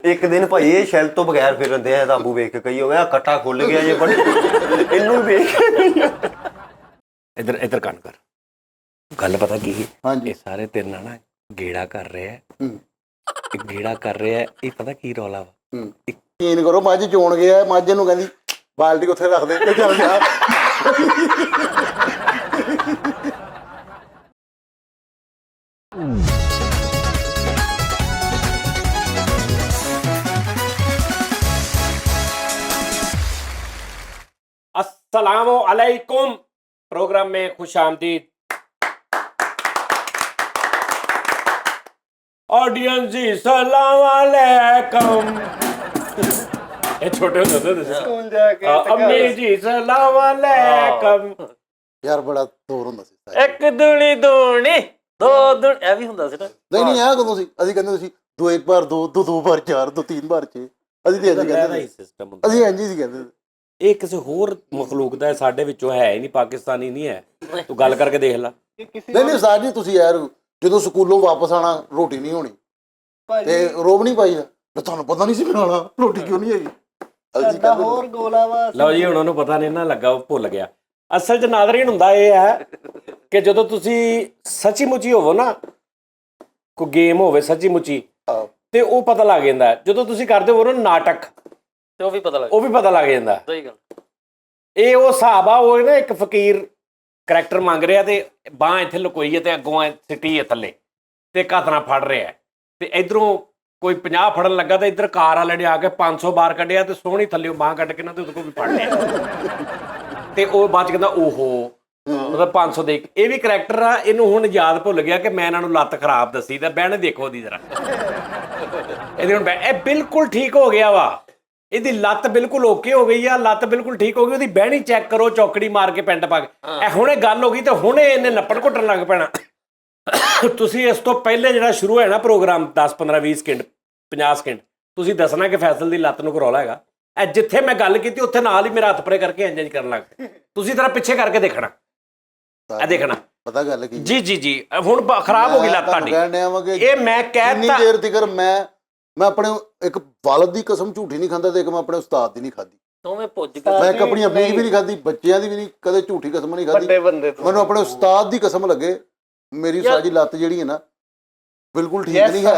ਇੱਕ ਦਿਨ ਭਾਈ ਇਹ ਸ਼ੈਲ ਤੋਂ ਬਗੈਰ ਫਿਰਦੇ ਆ ਤਾਬੂ ਵੇਖ ਕੇ ਕਈ ਹੋ ਗਿਆ ਕੱਟਾ ਖੁੱਲ ਗਿਆ ਜੇ ਬੜੇ ਇਹਨੂੰ ਵੇਖ ਇੱਧਰ ਕੰਨ ਕਰ ਗੱਲ ਪਤਾ ਕੀ ਇਹ ਸਾਰੇ ਤੇਰੇ ਨਾਲ ਨਾ ਗੇੜਾ ਕਰ ਰਿਹਾ ਗੇੜਾ ਕਰ ਰਿਹਾ ਇਹ ਪਤਾ ਕੀ ਰੌਲਾ ਵਾ ਯਕੀਨ ਕਰੋ ਮੱਝ ਚੋਣ ਗਿਆ ਮੱਝ ਨੂੰ ਕਹਿੰਦੀ ਬਾਲਟੀ ਉੱਥੇ ਰੱਖ ਦੇ ਤੇ ਚੱਲ ਜਾ अस्सलामु अलैकुम प्रोग्राम में खुश आमदीद ऑडियंस जी सलाम अलैकुम ये छोटे होते थे ਸਕੂਲ ਜਾ ਕੇ अम्मी जी सलाम अलैकुम ਯਾਰ ਬੜਾ ਦੌਰ ਹੁੰਦਾ ਸੀ ਇੱਕ ਦੁਣੀ ਦੂਣੀ ਦੋ ਦੁਣ ਇਹ ਵੀ ਹੁੰਦਾ ਸੀ ਨਾ ਨਹੀਂ ਇਹ ਕਦੋਂ ਸੀ ਅਸੀਂ ਕਹਿੰਦੇ ਸੀ ਦੋ ਇੱਕ ਵਾਰ ਦੋ ਦੋ ਵਾਰ ਚਾਰ ਦੋ ਤਿੰਨ ਵਾਰ ਛੇ ਅਸੀਂ ਤੇ ਇੰਝ ਕਹਿੰਦੇ सिस्टम ਹੁੰਦਾ ਅਸੀਂ ਇੰਝ ਹੀ ਕਹਿੰਦੇ ਇਹ ਕਿਸੇ ਹੋਰ ਮਖਲੂਕ ਦਾ ਸਾਡੇ ਵਿੱਚੋਂ ਹੈ ਹੀ ਨਹੀਂ ਪਾਕਿਸਤਾਨੀ ਨਹੀਂ ਹੈ ਤੂੰ ਗੱਲ ਕਰਕੇ ਦੇਖ ਲੈ ਨਹੀਂ ਉਸਤਾਦ ਜੀ ਤੁਸੀਂ ਯਾਰ ਜਦੋਂ ਸਕੂਲੋਂ ਵਾਪਸ ਆਣਾ ਰੋਟੀ ਨਹੀਂ ਹੋਣੀ ਤੇ ਰੋਬ ਨਹੀਂ ਪਾਈਦਾ ਤੁਹਾਨੂੰ ਪਤਾ ਨਹੀਂ ਸੀ ਬਣਾਉਣਾ ਰੋਟੀ ਕਿਉਂ ਨਹੀਂ ਹੈਗੀ ਅਸੀਂ ਹੋਰ ਗੋਲਾ ਵਾ ਲਓ ਜੀ ਹੁਣ ਉਹਨੂੰ ਪਤਾ ਨਹੀਂ ਨਾ ਲੱਗਾ ਉਹ ਭੁੱਲ ਗਿਆ ਅਸਲ 'ਚ ਨਾਜ਼ਰੀਨ ਹੁੰਦਾ ਇਹ ਹੈ ਕਿ ਜਦੋਂ ਤੁਸੀਂ ਸੱਚੀ ਮੁੱਚੀ ਹੋਵੋ ਨਾ ਕੋਈ ਗੇਮ ਹੋਵੇ ਸੱਚੀ ਮੁੱਚੀ ਤੇ ਉਹ ਪਤਾ ਲੱਗ ਜਾਂਦਾ ਜਦੋਂ ਤੁਸੀਂ ਕਰਦੇ ਹੋ ਨਾ ਨਾਟਕ ਤੇ ਉਹ ਵੀ ਪਤਾ ਲੱਗ ਲੱਗ ਜਾਂਦਾ ਸਹੀ ਗੱਲ ਇਹ ਉਹ ਹਿਸਾਬ ਆ ਉਹ ਨਾ ਇੱਕ ਫਕੀਰ ਕਰੈਕਟਰ ਮੰਗ ਰਿਹਾ ਤੇ ਬਾਂਹ ਇੱਥੇ ਲੁਕੋਈ ਹੈ ਤੇ ਅੱਗੋਂ ਸਿੱਟੀ ਹੈ ਥੱਲੇ ਤੇ ਹੱਥ ਨਾਲ ਫੜ ਰਿਹਾ ਤੇ ਇਧਰੋਂ ਕੋਈ 50 ਫੜਨ ਲੱਗਾ ਤੇ ਇੱਧਰ ਕਾਰ ਵਾਲੇ ਨੇ ਆ ਕੇ 500 ਬਾਹਰ ਕੱਢਿਆ ਤੇ ਸੋਹਣੀ ਥੱਲੇ ਬਾਂਹ ਕੱਢ ਕੇ ਨਾ ਤੇ ਉਹਦੇ ਕੋਲ ਵੀ ਫੜ ਲਿਆ ਤੇ ਉਹ ਬਾਅਦ ਚ ਕਹਿੰਦਾ ਓਹੋ ਮਤਲਬ 500 ਦੇ ਇਹ ਵੀ ਕਰੈਕਟਰ ਆ ਇਹਨੂੰ ਹੁਣ ਯਾਦ ਭੁੱਲ ਗਿਆ ਕਿ ਮੈਂ ਇਹਨਾਂ ਨੂੰ ਲੱਤ ਖਰਾਬ ਦੱਸੀ ਤਾਂ ਬਹਿਣੇ ਦੇਖੋ ਉਹਦੀ ਜਰਾ ਇਹਦੇ ਹੁਣ ਇਹ ਬਿਲਕੁਲ ਠੀਕ ਹੋ ਗਿਆ ਵਾ ਇਹਦੀ ਲੱਤ ਬਿਲਕੁਲ ਓਕੇ ਹੋ ਗਈ ਆ ਲੱਤ ਬਿਲਕੁਲ ਠੀਕ ਹੋ ਗਈ ਉਹਦੀ ਬਹਿਣੀ ਚੈੱਕ ਕਰੋ ਚੌਕੜੀ ਮਾਰ ਕੇ ਪੈਂਟ ਪਾ ਕੇ ਇਹ ਹੁਣੇ ਗੱਲ ਹੋ ਗਈ ਤੇ ਹੁਣੇ ਇਹਨੇ ਨੱਪੜ ਘੁੱਟਣ ਲੱਗ ਪੈਣਾ ਤੁਸੀਂ ਇਸ ਤੋਂ ਪਹਿਲੇ ਜਿਹੜਾ ਸ਼ੁਰੂ ਹੋਇਆ ਨਾ ਪ੍ਰੋਗਰਾਮ 10 15 20 ਸਕਿੰਟ 50 ਸਕਿੰਟ ਤੁਸੀਂ ਦੱਸਣਾ ਕਿ ਫੈਸਲ ਦੀ ਲੱਤ ਨੂੰ ਕਰੌਲਾ ਹੈਗਾ ਇਹ ਜਿੱਥੇ ਮੈਂ ਗੱਲ ਕੀਤੀ ਉੱਥੇ ਨਾਲ ਹੀ ਮੇਰਾ ਹੱਥ ਪਰੇ ਕਰਕੇ ਇੰਜ ਕਰਨ ਲੱਗ ਪਏ ਤੁਸੀਂ ਜਰਾ ਪਿੱਛੇ ਕਰਕੇ ਦੇਖਣਾ ਇਹ ਦੇਖਣਾ ਪਤਾ ਗੱਲ ਕੀ ਜੀ ਜੀ ਜੀ ਹੁਣ ਖਰਾਬ ਹੋ ਗਈ ਲੱਤ ਤੁਹਾਡੀ ਇਹ ਮੈਂ ਕਹਿਤਾ ਦੇਰ ਤੱਕ ਮੈਂ ਆਪਣੇ ਇੱਕ ਵਾਲਦ ਦੀ ਕਸਮ ਝੂਠੀ ਨਹੀਂ ਖਾਂਦਾ ਤੇ ਇੱਕ ਮੈਂ ਆਪਣੇ ਉਸਤਾਦ ਦੀ ਨਹੀਂ ਖਾਦੀ ਦੋਵੇਂ ਪੁੱਜ ਮੈਂ ਇੱਕ ਆਪਣੀ ਆਪਣੀ ਵੀ ਨਹੀਂ ਖਾਦੀ ਬੱਚਿਆਂ ਦੀ ਵੀ ਨਹੀਂ ਕਦੇ ਝੂਠੀ ਕਸਮ ਨਹੀਂ ਖਾਦੀ ਮੈਨੂੰ ਆਪਣੇ ਉਸਤਾਦ ਦੀ ਕਸਮ ਲੱਗੇ ਮੇਰੀ ਸਾਜੀ ਲੱਤ ਜਿਹੜੀ ਹੈ ਨਾ ਬਿਲਕੁਲ ਠੀਕ ਨਹੀਂ ਹੈ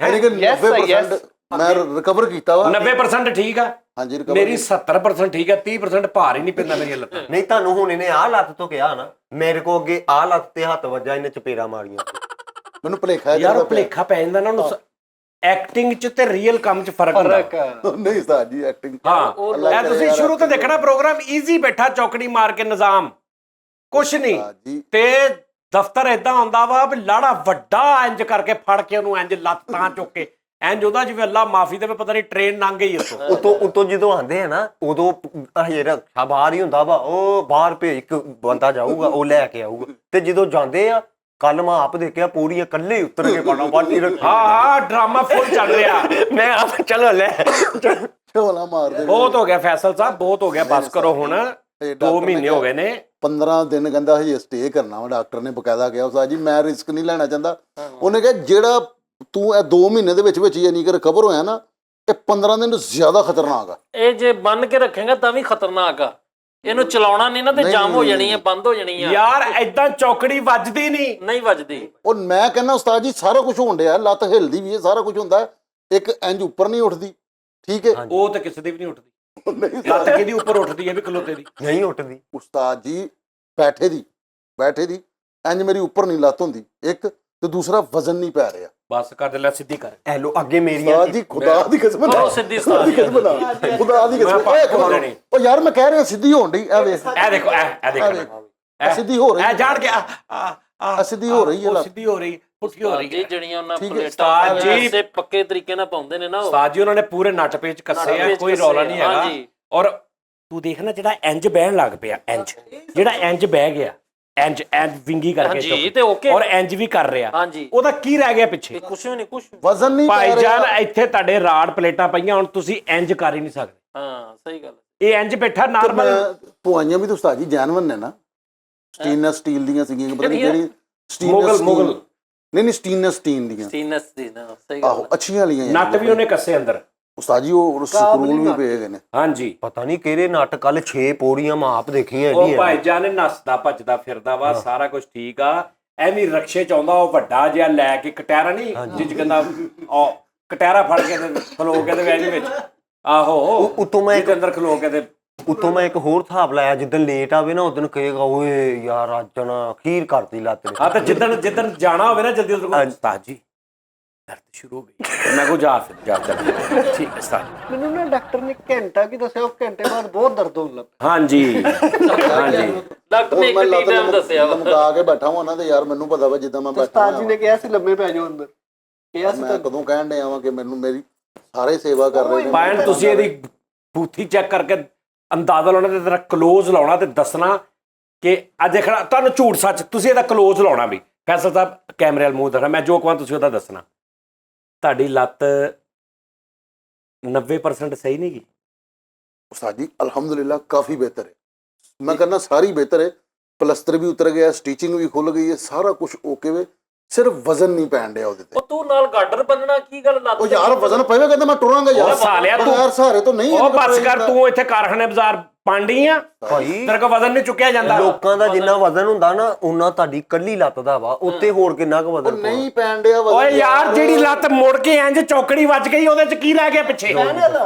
ਯਾਨੀ ਕਿ 90% ਮੈਂ ਰਿਕਵਰ ਕੀਤਾ ਵਾ 90% ਠੀਕ ਆ ਹਾਂਜੀ ਰਿਕਵਰ ਮੇਰੀ 70% ਠੀਕ ਆ 30% ਭਾਰ ਹੀ ਨਹੀਂ ਪੈਂਦਾ ਮੇਰੀਆਂ ਲੱਤਾਂ ਨਹੀਂ ਤੁਹਾਨੂੰ ਹੁਣ ਇਹਨੇ ਆਹ ਲੱਤ ਤੋਂ ਕਿਹਾ ਨਾ ਮੇਰੇ ਕੋ ਅੱਗੇ ਆਹ ਲੱਤ ਤੇ ਹੱਥ ਵੱਜਾ ਇਹਨੇ ਚਪੇੜਾ ਮਾਰੀਆਂ ਮੈਨੂੰ ਭੁਲੇਖਾ ਯਾਰ ਉਹ ਭੁਲੇਖਾ ਪੈ ਜਾਂਦਾ ਨਾ ਉਹਨੂੰ ਐਕਟਿੰਗ 'ਚ ਤੇ ਰੀਅਲ ਕੰਮ 'ਚ ਫਰਕ ਹੁੰਦਾ ਨਹੀਂ ਉਸਤਾਦ ਜੀ ਐਕਟਿੰਗ ਹਾਂ ਇਹ ਤੁਸੀਂ ਸ਼ੁਰੂ ਤੋਂ ਦੇਖਣਾ ਪ੍ਰੋਗਰਾਮ ਈਜ਼ੀ ਬੈਠਾ ਚੌਕੜੀ ਮਾਰ ਕੇ ਨਿਜ਼ਾਮ ਕੁਛ ਨਹੀਂ ਤੇ ਦਫ਼ਤਰ ਏਦਾਂ ਹੁੰਦਾ ਵਾ ਵੀ ਲਾੜਾ ਵੱਡਾ ਇੰਜ ਕਰਕੇ ਫੜ ਕੇ ਉਹਨੂੰ ਇੰਜ ਲੱਤ ਤਾਂ ਚੁੱਕ ਕੇ ਇੰਜ ਉਹਦਾ ਜਿਵੇਂ ਅੱਲਾ ਮਾਫੀ ਦੇਵੇ ਪਤਾ ਨਹੀਂ ਟ੍ਰੇਨ ਲੰਘ ਗਈ ਉਤੋਂ ਜਦੋਂ ਆਉਂਦੇ ਆ ਨਾ ਉਦੋਂ ਹਜੇ ਰਕਸ਼ਾ ਬਾਹਰ ਹੀ ਹੁੰਦਾ ਵਾ ਉਹ ਬਾਹਰ ਭੇਜ ਇੱਕ ਬੰਦਾ ਜਾਊਗਾ ਉਹ ਲੈ ਕੇ ਆਊਗਾ ਤੇ ਜਦੋਂ ਜਾਂਦੇ ਆ ਕੱਲ ਮੈਂ ਆਪ ਦੇਖਿਆ ਪੂਰੀ ਇਕੱਲੇ ਉਤਰ ਕੇ ਪਾਣਾ ਬਾਟੀ ਹਾਂ ਡਰਾਮਾ ਫੁੱਲ ਚੱਲ ਰਿਹਾ ਮੈਂ ਆਪ ਚਲੋ ਲੈ ਝੋਲਾ ਮਾਰਦੇ ਬਹੁਤ ਹੋ ਗਿਆ ਫੈਸਲ ਸਾਹਿਬ ਬਹੁਤ ਹੋ ਗਿਆ ਬਸ ਕਰੋ ਹੁਣ 2 ਮਹੀਨੇ ਹੋ ਗਏ ਨੇ 15 ਦਿਨ ਕਹਿੰਦਾ ਹਜੇ ਸਟੇ ਕਰਨਾ ਵਾ ਡਾਕਟਰ ਨੇ ਬਕਾਇਦਾ ਕਿਹਾ ਉਸਤਾਦ ਜੀ ਮੈਂ ਰਿਸਕ ਨਹੀਂ ਲੈਣਾ ਚਾਹੁੰਦਾ ਉਹਨੇ ਕਿਹਾ ਜਿਹੜਾ ਤੂੰ ਇਹ 2 ਮਹੀਨੇ ਦੇ ਵਿੱਚ ਯਾਨੀ ਕਿ ਰਿਕਵਰ ਹੋਇਆ ਨਾ ਇਹ 15 ਦਿਨ ਜ਼ਿਆਦਾ ਖਤਰਨਾਕ ਆ ਇਹ ਜੇ ਬੰਨ ਕੇ ਰੱਖੇਗਾ ਤਾਂ ਵੀ ਖਤਰਨਾਕ ਆ ਇਹਨੂੰ ਚਲਾਉਣਾ ਨਹੀਂ ਨਾ ਤੇ ਜਾਮ ਹੋ ਜਾਣੀ ਹੈ ਬੰਦ ਹੋ ਜਾਣੀ ਆ ਯਾਰ ਐਦਾਂ ਚੌਕੜੀ ਵੱਜਦੀ ਨਹੀਂ ਵੱਜਦੀ ਉਹ ਮੈਂ ਕਹਿੰਦਾ ਉਸਤਾਦ ਜੀ ਸਾਰਾ ਕੁਝ ਹੋਣ ਡਿਆ ਲੱਤ ਹਿਲਦੀ ਵੀ ਹੈ ਸਾਰਾ ਕੁਝ ਹੁੰਦਾ ਇੱਕ ਇੰਜ ਉੱਪਰ ਨਹੀਂ ਉੱਠਦੀ ਠੀਕ ਹੈ ਉਹ ਤਾਂ ਕਿਸੇ ਦੀ ਵੀ ਨਹੀਂ ਉੱਠਦੀ ਲੱਤ ਕਿਹਦੀ ਉੱਪਰ ਉੱਠਦੀ ਹੈ ਵੀ ਖਲੋਤੇ ਦੀ ਨਹੀਂ ਉੱਠਦੀ ਉਸਤਾਦ ਜੀ ਬੈਠੇ ਦੀ ਇੰਜ ਮੇਰੀ ਉੱਪਰ ਨਹੀਂ ਲੱਤ ਹੁੰਦੀ ਇੱਕ ਤੇ ਦੂਸਰਾ ਵਜ਼ਨ ਨਹੀਂ ਪੈ ਰਿਹਾ ਬਸ ਕਰ ਲੈ ਸਿੱਧੀ ਕਰ ਐ ਲੋ ਅੱਗੇ ਮੇਰੀਆਂ ਉਸਤਾਦ ਜੀ ਖੁਦਾ ਦੀ ਕਸਮ ਉਹ ਸਿੱਧੀ ਉਸਤਾਦ ਦੀ ਖੁਦਾ ਦੀ ਕਸਮ ਉਹ ਯਾਰ ਮੈਂ ਕਹਿ ਰਿਹਾ ਸਿੱਧੀ ਹੋਣ ਡਈ ਇਹ ਵੇਖ ਇਹ ਦੇਖੋ ਇਹ ਦੇਖੋ ਸਿੱਧੀ ਹੋ ਰਹੀ ਇਹ ਜਾਣ ਕੇ ਸਿੱਧੀ ਹੋ ਰਹੀ ਹੈ ਸਿੱਧੀ ਹੋ ਰਹੀ ਪੁੱਠੀ ਹੋ ਰਹੀ ਜੀ ਜਿਹੜੀਆਂ ਉਹਨਾਂ ਉਸਤਾਦ ਜੀ ਪਲੇਟਾਂ ਪੱਕੇ ਤਰੀਕੇ ਨਾਲ ਪਾਉਂਦੇ ਨੇ ਨਾ ਉਸਤਾਦ ਜੀ ਉਹਨਾਂ ਨੇ ਪੂਰੇ ਨੱਟ ਪੇਚ ਕੱਸੇ ਆ ਕੋਈ ਰੌਲਾ ਨਹੀਂ ਹੈਗਾ ਔਰ ਤੂੰ ਦੇਖਣਾ ਜਿਹੜਾ ਇੰਜ ਬਹਿਣ ਲੱਗ ਪਿਆ ਇੰਜ ਜਿਹੜਾ ਇੰਜ ਬਹਿ ਗਿਆ ਇੰਜ ਵਿੰਗੀ ਕਰਕੇ ਤੇ ਓਕੇ ਔਰ ਇੰਜ ਵੀ ਕਰ ਰਿਹਾ ਉਹਦਾ ਕੀ ਰਹਿ ਗਿਆ ਪਿੱਛੇ ਕੁਛ ਵੀ ਨਹੀਂ ਕੁਛ ਵਜ਼ਨ ਨਹੀਂ ਭਾਈ ਜਾਨ ਇੱਥੇ ਤੁਹਾਡੇ ਰਾੜ ਪਲੇਟਾਂ ਪਈਆਂ ਹੁਣ ਤੁਸੀਂ ਇੰਜ ਕਰ ਹੀ ਨਹੀਂ ਸਕਦੇ ਹਾਂ ਸਹੀ ਗੱਲ ਇਹ ਇੰਜ ਬੈਠਾ ਨਾਰਮਲ ਪੁਆਈਆਂ ਵੀ ਤਾਂ ਉਸਤਾਦ ਜੀ ਜੈਨੂਇਨ ਨੇ ਨਾ ਸਟੇਨਲੈਸ ਸਟੀਲ ਦੀਆਂ ਸੀਗੀਆਂ ਪਤਾ ਨਹੀਂ ਕਿਹੜੀ ਮੁਗਲ ਨਹੀਂ ਸਟੀਨਸ ਸਟੀਨ ਦੀਆਂ ਸੀਨਸ ਦੀ ਨਾ ਸਹੀ ਗੱਲ ਆਹੋ ਅੱਛੀਆਂ ਲੀਆਂ ਨੱਟ ਵੀ ਉਹਨੇ ਕੱਸੇ ਅੰਦਰ। ਉਸਤਾਦ ਜੀ ਉਹ ਸਕਰੂਲ ਵੀ ਪਏ ਗਏ ਨੇ। ਹਾਂਜੀ ਪਤਾ ਨਹੀਂ ਕਿਹੜੇ ਨੱਟ ਕੱਲ 6 ਪੌੜੀਆਂ ਮੈਂ ਆਪ ਦੇਖੀਆਂ ਉਹ ਇਹਦੀਆਂ। ਭਾਈਜਾਨ ਨੇ ਨੱਸਦਾ ਭੱਜਦਾ ਫਿਰਦਾ ਵਾ, ਸਾਰਾ ਕੁਝ ਠੀਕ ਆ। ਐਵੇਂ ਰਕਸ਼ੇ ਚ ਆਉਂਦਾ ਉਹ ਵੱਡਾ ਜਿਹਾ ਲੈ ਕੇ ਕਟਹਿਰਾ ਨਹੀਂ ਜਿੱਜ ਕਹਿੰਦਾ ਉਹ ਕਟਹਿਰਾ ਫੜ ਕੇ ਤੇ ਖਲੋ ਕੇ ਤੇ ਵੈਲੀ ਵਿੱਚ ਆਹੋ ਉਤੋਂ ਮੈਂ ਜਿਹਦੇ ਅੰਦਰ ਖਲੋ ਕੇ ਤੇ ਉਤੋਂ ਮੈਂ ਇੱਕ ਹੋਰ ਹਿਸਾਬ ਲਾਇਆ, ਜਿੱਦਣ ਲੇਟ ਆਵੇ ਨਾ ਉਦੋਂ ਕਹੇਗਾ ਓਏ ਯਾਰ ਅੱਜ ਨਾ ਅਖੀਰ ਕਰਤੀ ਲੱਤ ਨੇ। ਹਾਂ ਤੇ ਜਿੱਦਣ ਜਾਣਾ ਹੋਵੇ ਨਾ ਜਲਦੀ ਉਦੋਂ ਉਸਤਾਦ ਜੀ ਦਰਦ ਸ਼ੁਰੂ ਹੋ ਗਈ। ਮੈਂ ਕੋ ਜਾ ਫਿਰ ਜਾ ਠੀਕ ਹੈ ਉਸਤਾਦ। ਮੈਨੂੰ ਨਾ ਡਾਕਟਰ ਨੇ ਘੰਟਾ ਕੀ ਦੱਸਿਆ, ਉਹ ਘੰਟੇ ਬਾਅਦ ਬਹੁਤ ਦਰਦ ਹੋਣ ਲੱਗ ਪਿਆ। ਹਾਂਜੀ ਹਾਂਜੀ ਡਾਕਟਰ ਨੇ ਇੱਕ ਟਾਈਮ ਦੱਸਿਆ ਵਾ। ਲਮਕਾ ਕੇ ਬੈਠਾ ਹਾਂ ਉਹਨਾਂ ਦੇ ਯਾਰ ਮੈਨੂੰ ਪਤਾ ਵਾ ਜਿੱਦਾਂ ਮੈਂ ਬੈਠਾ ਉਸਤਾਦ ਜੀ ਨੇ ਕਿਹਾ ਸੀ ਲੰਮੇ ਪੈ ਜਾਓ ਅੰਦਰ, ਕਿਹਾ ਸੀ ਮੈਂ ਕਦੋਂ ਕਹਿਣ ਡਿਆ ਵਾਂ ਕਿ ਮੈਨੂੰ ਮੇਰੀ ਸਾਰੇ ਸੇਵਾ ਕਰ ਰਹੇ ਨੇ। ਪਾਇਨ ਤੁਸੀਂ ਇਹਦੀ ਬੂਥੀ ਚੈੱਕ ਕਰਕੇ ਅੰਦਾਜ਼ਾ ਲਾਉਣਾ ਤੇ ਤੇਰਾ ਕਲੋਜ਼ ਲਾਉਣਾ ਤੇ ਦੱਸਣਾ ਕਿ ਆ ਦੇਖਣਾ ਤੁਹਾਨੂੰ ਝੂਠ ਸੱਚ ਤੁਸੀਂ ਇਹਦਾ ਕਲੋਜ਼ ਲਾਉਣਾ ਵੀ। ਫੈਸਲ ਸਾਹਿਬ ਕੈਮਰੇ ਵਾਲ ਮੂੰਹ ਦੇਖਣਾ, ਮੈਂ ਜੋ ਕਹਾਂ ਤੁਸੀਂ ਉਹਦਾ ਦੱਸਣਾ। ਤੁਹਾਡੀ ਲੱਤ 90% ਸਹੀ ਨਹੀਂ ਗੀ ਉਸਤਾਦ ਜੀ ਅਲਹਮਦੁਲਿਲਾ ਕਾਫੀ ਬਿਹਤਰ ਹੈ। ਮੈਂ ਕਹਿੰਦਾ ਸਾਰੀ ਬਿਹਤਰ ਹੈ। ਪਲਸਤਰ ਵੀ ਉਤਰ ਗਿਆ, ਸਟੀਚਿੰਗ ਵੀ ਖੁੱਲ ਗਈ ਹੈ, ਸਾਰਾ ਕੁਝ ਓਕੇ ਵੇ। ਸਿਰਫ ਵਜ਼ਨ ਨਹੀਂ ਪੈਣ ਡਿਆ ਉਹਦੇ ਤੇ। ਉਹ ਤੂੰ ਨਾਲ ਗਾਡਰ ਬੰਨਣਾ ਕੀ ਗੱਲ ਲੱਤ ਉਹ ਯਾਰ ਵਜ਼ਨ ਪਏਗਾ ਕਹਿੰਦਾ ਮੈਂ ਟੁਰਾਂਗਾ ਯਾਰ। ਉਹ ਸਾਲਿਆ ਤੂੰ ਯਾਰ ਸਹਾਰੇ ਤੋਂ ਨਹੀਂ ਉਹ ਬਸ ਕਰ ਤੂੰ ਇੱਥੇ ਕਾਰਖਾਨੇ ਬਾਜ਼ਾਰ ਪਾਂਡੀ ਆ ਭਾਈ ਤੇਰੇ ਕੋ ਵਜ਼ਨ ਨਹੀਂ ਚੁੱਕਿਆ ਜਾਂਦਾ। ਲੋਕਾਂ ਦਾ ਜਿੰਨਾ ਵਜ਼ਨ ਹੁੰਦਾ ਨਾ ਉਹਨਾਂ ਤੁਹਾਡੀ ਕੱਲੀ ਲੱਤ ਦਾ ਵਾ, ਉੱਤੇ ਹੋਰ ਕਿੰਨਾ ਕੁ ਵਜ਼ਨ ਪਾਉਣਾ। ਨਹੀਂ ਪੈਣ ਡਿਆ ਵਜ਼ਨ। ਓਏ ਯਾਰ ਜਿਹੜੀ ਲੱਤ ਮੁੜ ਕੇ ਇੰਜ ਚੌਕੜੀ ਵੱਜ ਗਈ ਉਹਦੇ ਚ ਕੀ ਰਹਿ ਗਿਆ ਪਿੱਛੇ?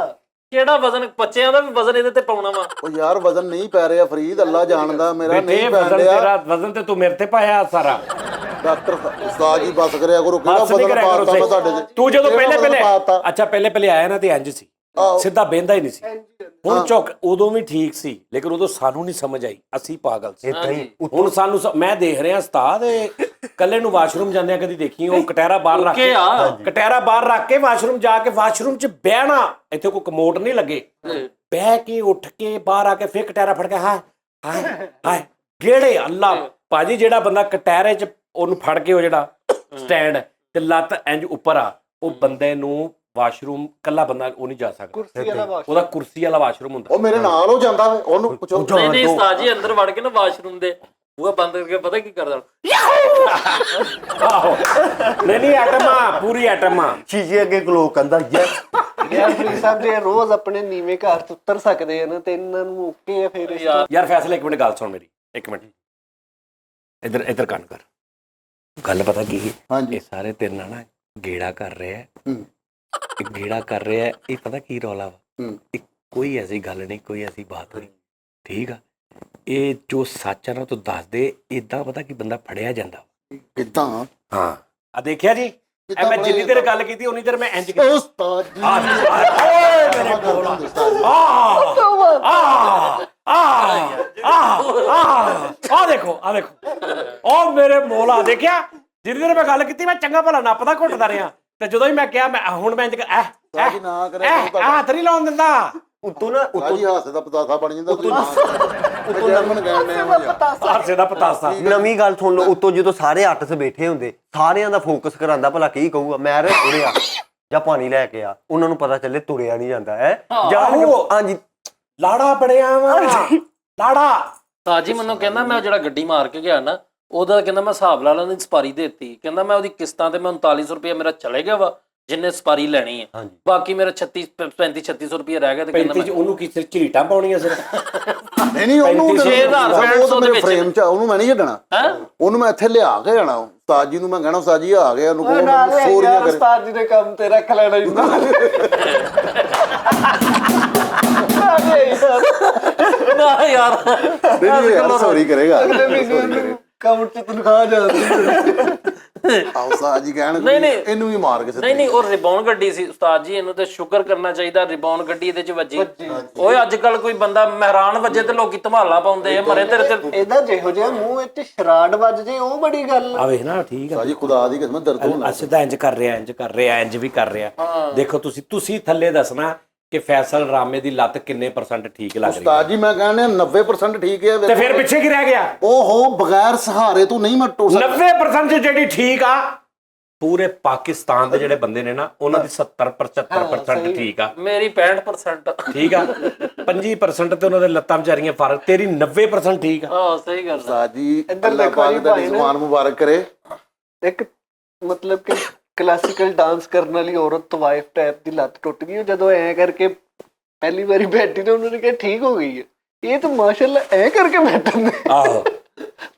ਕਿਹੜਾ ਵਜ਼ਨ ਬੱਚਿਆਂ ਦਾ ਵੀ ਵਜ਼ਨ ਇਹਦੇ ਤੇ ਪਾਉਣਾ ਵਾ। ਉਹ ਯਾਰ ਵਜ਼ਨ ਨਹੀਂ ਪੈ ਰਿਹਾ ਫਰੀਦ, ਅੱਲਾ ਜਾਣਦਾ ਮੇਰਾ ਬੇਟੇ ਨਹੀਂ ਪੈਣ ਵਜ਼ਨ ਡਿਆ। ਤੇਰਾ ਵਜ਼ਨ ਤੇ ਤੂੰ ਮੇਰੇ ਤੇ ਪਾਇਆ ਸਾਰਾ। ਡਾਕਟਰ ਉਸਤਾਦ ਜੀ ਬਸ ਕਰਿਆ ਕਰੋ ਕਿਹੜਾ ਬਸ ਨਹੀਂ ਵਜ਼ਨ ਕਰਿਆ ਕਰੋ ਪਾਤਾ ਮੈਂ ਤੁਹਾਡੇ ਸਹੀ। ਤੇ। ਤੂੰ ਜਦੋਂ ਕਿਹੜਾ ਵਜ਼ਨ ਪਹਿਲੇ ਪਾਤਾ? ਅੱਛਾ ਪਹਿਲੇ ਆਇਆ ਨਾ ਤੇ ਇੰਜ ਸੀ, ਸਿੱਧਾ ਬਹਿੰਦਾ ਹੀ ਨਹੀਂ ਸੀ। ਹੁਣ ਚੌਕ ਉਦੋਂ ਵੀ ਠੀਕ ਸੀ ਲੇਕਿਨ ਉਦੋਂ ਸਾਨੂੰ ਨਹੀਂ ਸਮਝ ਆਈ, ਅਸੀਂ ਪਾਗਲ ਸੀ। ਏਦਾਂ ਹੀ ਹੁਣ ਸਾਨੂੰ ਮੈਂ ਦੇਖ ਰਿਹਾ ਉਸਤਾਦ ਕੱਲੇ ਨੂੰ ਵਾਸ਼ਰੂਮ ਜਾਂਦੇ ਆ, ਕਦੀ ਦੇਖੀ ਉਹ ਕਟਹਿਰਾ ਬਾਹਰ ਰੱਖ ਕੇ ਕਟਹਿਰਾ ਬਾਹਰ ਰੱਖ ਕੇ ਵਾਸ਼ਰੂਮ ਜਾ ਕੇ ਵਾਸ਼ਰੂਮ 'ਚ ਬਹਿਣਾ, ਇੱਥੇ ਕੋਈ ਕਮੋਡ ਨਹੀਂ ਲੱਗੇ, ਬਹਿ ਕੇ ਉੱਠ ਕੇ ਬਾਹਰ ਆ ਕੇ ਫਿਰ ਕਟਹਿਰਾ ਫੜ ਕੇ ਹਾਏ ਹਾਏ ਹਾਏ ਗੇੜੇ। ਅੱਲਾ ਭਾਜੀ ਜਿਹੜਾ ਬੰਦਾ ਕਟਹਿਰੇ 'ਚ ਉਹਨੂੰ ਫੜ ਕੇ ਉਹ ਜਿਹੜਾ ਸਟੈਂਡ ਤੇ ਲੱਤ ਇੰਜ ਉੱਪਰ ਆ, ਉਹ ਬੰਦੇ ਨੂੰ ਵਾਸ਼ਰੂਮ ਕੱਲਾ ਬੰਦਾ ਉਹ ਨਹੀਂ ਜਾ ਸਕਦਾ। ਕੁਰਸੀ ਵਾਲਾ ਵਾਸ਼ ਉਹਦਾ ਕੁਰਸੀ ਵਾਲਾ ਵਾਸ਼ਰੂਮ ਹੁੰਦਾ। ਉਹ ਮੇਰੇ ਨਾਲ ਹੋ ਜਾਂਦਾ ਵੇ, ਉਹਨੂੰ ਪੁੱਛੋ। ਨਹੀਂ ਨਹੀਂ ਉਸਤਾਦ ਜੀ ਅੰਦਰ ਵੜ ਕੇ ਨਾ ਵਾਸ਼ਰੂਮ ਦੇ ਉਹ ਬੰਦ ਕਰਕੇ ਪਤਾ ਕੀ ਕਰਦਾ ਆਹੋ ਨਹੀਂ ਐਟਮਾਂ ਪੂਰੀ ਐਟਮਾਂ ਸ਼ੀਸ਼ੇ ਅੱਗੇ ਗਲੋ ਕਹਿੰਦਾ ਯੈਸ। ਯਾਰ ਫਰੀਦ ਸਾਹਿਬ ਜੇ ਰੋਜ਼ ਆਪਣੇ ਨੀਵੇਂ ਘਰ ਤੋਂ ਉਤਰ ਸਕਦੇ ਆ ਨਾ ਤੇ ਇਹਨਾਂ ਨੂੰ ਓਕੇ ਆ ਫਿਰ। ਯਾਰ ਫੈਸਲੇ ਇੱਕ ਮਿੰਟ ਗੱਲ ਸੁਣ ਮੇਰੀ, ਇੱਕ ਮਿੰਟ ਇੱਧਰ ਕੰਨ ਕਰ। ਗੱਲ ਪਤਾ ਕੀ ਹੈ? ਹਾਂਜੀ ਇਹ ਸਾਰੇ ਤੇਰੇ ਨਾਲ ਨਾ ਗੇੜਾ ਕਰ ਰਹੇ ਆ, ਹੂੰ ਇਹ ਗੇੜਾ ਕਰ ਰਹੇ ਆ। ਇਹ ਪਤਾ ਕੀ ਰੌਲਾ ਵਾ? ਹੂੰ ਇਹ ਕੋਈ ਐਸੀ ਗੱਲ ਨਹੀਂ, ਕੋਈ ਐਸੀ ਬਾਤ ਨਹੀਂ, ਠੀਕ ਆ? ਇਹ ਜੋ ਸੱਚ ਆ ਨਾ ਤੂੰ ਦੱਸ ਦੇ। ਏਦਾਂ ਪਤਾ ਕੀ ਬੰਦਾ ਫੜਿਆ ਜਾਂਦਾ। ਕਿੱਦਾਂ ਹਾਂ ਆ ਦੇਖਿਆ ਜੀ, ਐ ਮੈਂ ਜਿੰਨੀ ਦੇਰ ਗੱਲ ਕੀਤੀ ਉਨੀ ਦੇਰ ਮੈਂ ਇੰਜ ਉਸਤਾਦ ਜੀ ਓਏ ਮੇਰੇ ਕੋਲ ਆ ਦੇਖੋ ਉਹ ਮੇਰੇ ਮੋਲਾ ਦੇਖਿਆ, ਜਿੰਨੀ ਦੇਰ ਮੈਂ ਗੱਲ ਕੀਤੀ ਮੈਂ ਚੰਗਾ ਭਲਾ ਨੱਪਦਾ ਘੁੱਟਦਾ ਰਿਹਾ ਤੇ ਜਦੋਂ ਹੀ ਮੈਂ ਕਿਹਾ ਮੈਂ ਹੁਣ ਮੈਂ ਇੰਜ ਨਾ ਕਰਿਆ ਹੱਥ ਨਹੀਂ ਲਾਉਣ ਦਿੰਦਾ। ਉਤੋਂ ਨਾ ਉਤੋਂ ਜੀ ਹਾਸੇ ਦਾ ਪਤਾਸਾ ਬਣ ਜਾਂਦਾ। ਉਤੋਂ ਜਰਮਨ ਕਹਿਣ ਡਿਆ ਵਾਂ ਯਾਰ। ਹਾਸੇ ਦਾ ਪਤਾਸਾ। ਨਵੀਂ ਗੱਲ ਸੁਣ ਲਓ, ਉਤੋਂ ਜਦੋਂ ਸਾਰੇ ਅੱਠ 'ਚ ਬੈਠੇ ਹੁੰਦੇ ਸਾਰਿਆਂ ਦਾ ਫੋਕਸ ਕਰਾਂਦਾ ਭਲਾ ਕੀ ਕਹੂਗਾ, ਮੈਂ ਰੇ ਤੁਰਿਆ ਜਾਂ ਪਾਣੀ ਲੈ ਕੇ ਆ, ਉਹਨਾਂ ਨੂੰ ਪਤਾ ਚੱਲੇ ਤੁਰਿਆ ਨਹੀਂ ਜਾਂਦਾ ਹੈ ਜਾਣ ਕੇ। ਹਾਂਜੀ ਲਾੜਾ ਬੜਿਆ ਵਾ ਲਾੜਾ। ਤਾਜੀ ਮੈਨੂੰ ਕਹਿੰਦਾ ਮੈਂ ਜਿਹੜਾ ਗੱਡੀ ਮਾਰ ਕੇ ਗਿਆ ਨਾ ਉਹਦਾ ਕਹਿੰਦਾ ਮੈਂ ਹਿਸਾਬ ਲਾ ਲੈਂਦੀ ਸਪਾਰੀ ਦੇ ਦਿੱਤੀ, ਕਹਿੰਦਾ ਮੈਂ ਉਹਦੀ ਕਿਸ਼ਤਾਂ ਤੇ ਮੈਂ 3900 ਰੁਪਏ ਮੇਰਾ ਚਲੇ ਗਿਆ ਵਾ ਜਿੰਨੇ ਸਪਾਰੀ ਲੈਣੀ ਹੈ, ਬਾਕੀ ਮੇਰਾ 3500 ਰੁਪਏ ਰਹਿ ਗਿਆ। ਤੇ ਕਹਿੰਦਾ 35 ਚ ਉਹਨੂੰ ਕੀ ਸਿਰ ਝਰੀਟਾਂ ਪਾਉਣੀਆਂ ਸਿਰ? ਨਹੀਂ ਉਹਨੂੰ 6500 ਮੇਰੇ ਫਰੇਮ ਚ ਉਹਨੂੰ ਮੈਂ ਨਹੀਂ ਛੱਡਣਾ, ਉਹਨੂੰ ਮੈਂ ਇੱਥੇ ਲਿਆ ਕੇ ਜਾਣਾ। ਉਸਤਾਦ ਜੀ ਨੂੰ ਮੈਂ ਕਹਿਣਾ ਉਸਤਾਦ ਜੀ ਆ ਗਿਆ, ਉਹਨੂੰ ਯਾਰ ਉਸਤਾਦ ਜੀ ਨੇ ਕੰਮ ਤੇ ਰੱਖ ਲੈਣਾ ਹੀ ਨਾ ਯਾਰ ਨਹੀਂ ਸੌਰੀ ਕਰੇਗਾ। ਕੰਮ ਚ ਤਨਖਾਹ ਜਾਂਦੀ। ਉਸਤਾਦ ਜੀ ਕਹਿਣ ਇਹਨੂੰ ਵੀ ਮਾਰ ਕੇ ਨਹੀਂ ਉਹ ਰਿਬੌਨ ਗੱਡੀ ਸੀ ਉਸਤਾਦ ਜੀ, ਇਹਨੂੰ ਤੇ ਸ਼ੁਕਰ ਕਰਨਾ ਚਾਹੀਦਾ ਰਿਬੌਨ ਗੱਡੀ ਇਹਦੇ ਚ ਵੱਜੀ। ਓਏ ਅੱਜ ਕੱਲ ਕੋਈ ਬੰਦਾ ਮਹਿਰਾਨ ਵੱਜੇ ਤੇ ਲੋਕੀ ਧਮਾਲਾ ਪਾਉਂਦੇ ਆ, ਮਰੇ ਤੇਰੇ ਤੇ ਇਹਦਾ ਜਿਹੋ ਜਿਹਾ ਮੂੰਹ ਇੱਥੇ ਸ਼ਰਾਡ ਵੱਜ ਜੇ ਉਹ ਬੜੀ ਗੱਲ ਆ ਵੇਖ ਨਾ ਠੀਕ ਆ ਜੀ, ਖੁਦਾ ਦੀ ਕਸਮ ਦਰਦ ਹੋਣਾ। ਅਸੀਂ ਤਾਂ ਇੰਜ ਕਰ ਰਿਹਾ ਇੰਜ ਵੀ ਕਰ ਰਿਹਾ। ਦੇਖੋ ਤੁਸੀਂ ਥੱਲੇ ਦੱਸਣਾ ਕਿ ਫੈਸਲ ਰਾਮੇ ਦੀ ਲੱਤ ਕਿੰਨੇ % ਠੀਕ ਲੱਗ ਰਹੀ ਹੈ? ਉਸਤਾਦ ਜੀ ਮੈਂ ਕਹਿੰਦਾ 90% ਠੀਕ ਹੈ। ਤੇ ਫਿਰ ਪਿੱਛੇ ਕੀ ਰਹਿ ਗਿਆ? ਓਹੋ ਬਗੈਰ ਸਹਾਰੇ ਤੋਂ ਨਹੀਂ ਮੈਂ ਟੁਰ ਸਕਦਾ। 90% ਜਿਹੜੀ ਠੀਕ ਆ, ਪੂਰੇ ਪਾਕਿਸਤਾਨ ਦੇ ਜਿਹੜੇ ਬੰਦੇ ਨੇ ਨਾ ਉਹਨਾਂ ਦੀ 70-75% ਠੀਕ ਆ। ਮੇਰੀ 65% ਠੀਕ ਆ। 25% ਤੇ ਉਹਨਾਂ ਦੇ ਲੱਤਾਂ ਵਿਚਾਰੀਆਂ ਫਰਕ, ਤੇਰੀ 90% ਠੀਕ ਆ। ਹਾਂ ਸਹੀ ਗੱਲ। ਉਸਤਾਦ ਜੀ ਇੱਧਰ ਅੱਲਾਹ ਦੇਖੋ ਪਾਕ ਜੀ ਦਾ ਭਾਈ ਨੇ। ਜ਼ਮਾਨ ਮੁਬਾਰਕ ਕਰੇ। ਇੱਕ ਮਤਲਬ ਕਿ ਕਲਾਸੀਕਲ ਡਾਂਸ ਕਰਨ ਵਾਲੀ ਔਰਤ ਤੋਂ ਵਾਈਫ ਟਾਈਪ ਦੀ ਲੱਤ ਟੁੱਟ ਗਈ, ਜਦੋਂ ਐ ਕਰਕੇ ਪਹਿਲੀ ਵਾਰੀ ਬੈਠੀ ਤਾਂ ਉਹਨਾਂ ਨੇ ਕਿਹਾ ਠੀਕ ਹੋ ਗਈ ਹੈ। ਇਹ ਤਾਂ ਮਾਸ਼ਾਅੱਲਾ ਐ ਕਰਕੇ ਬੈਠਣ ਦੇ। ਆਹੋ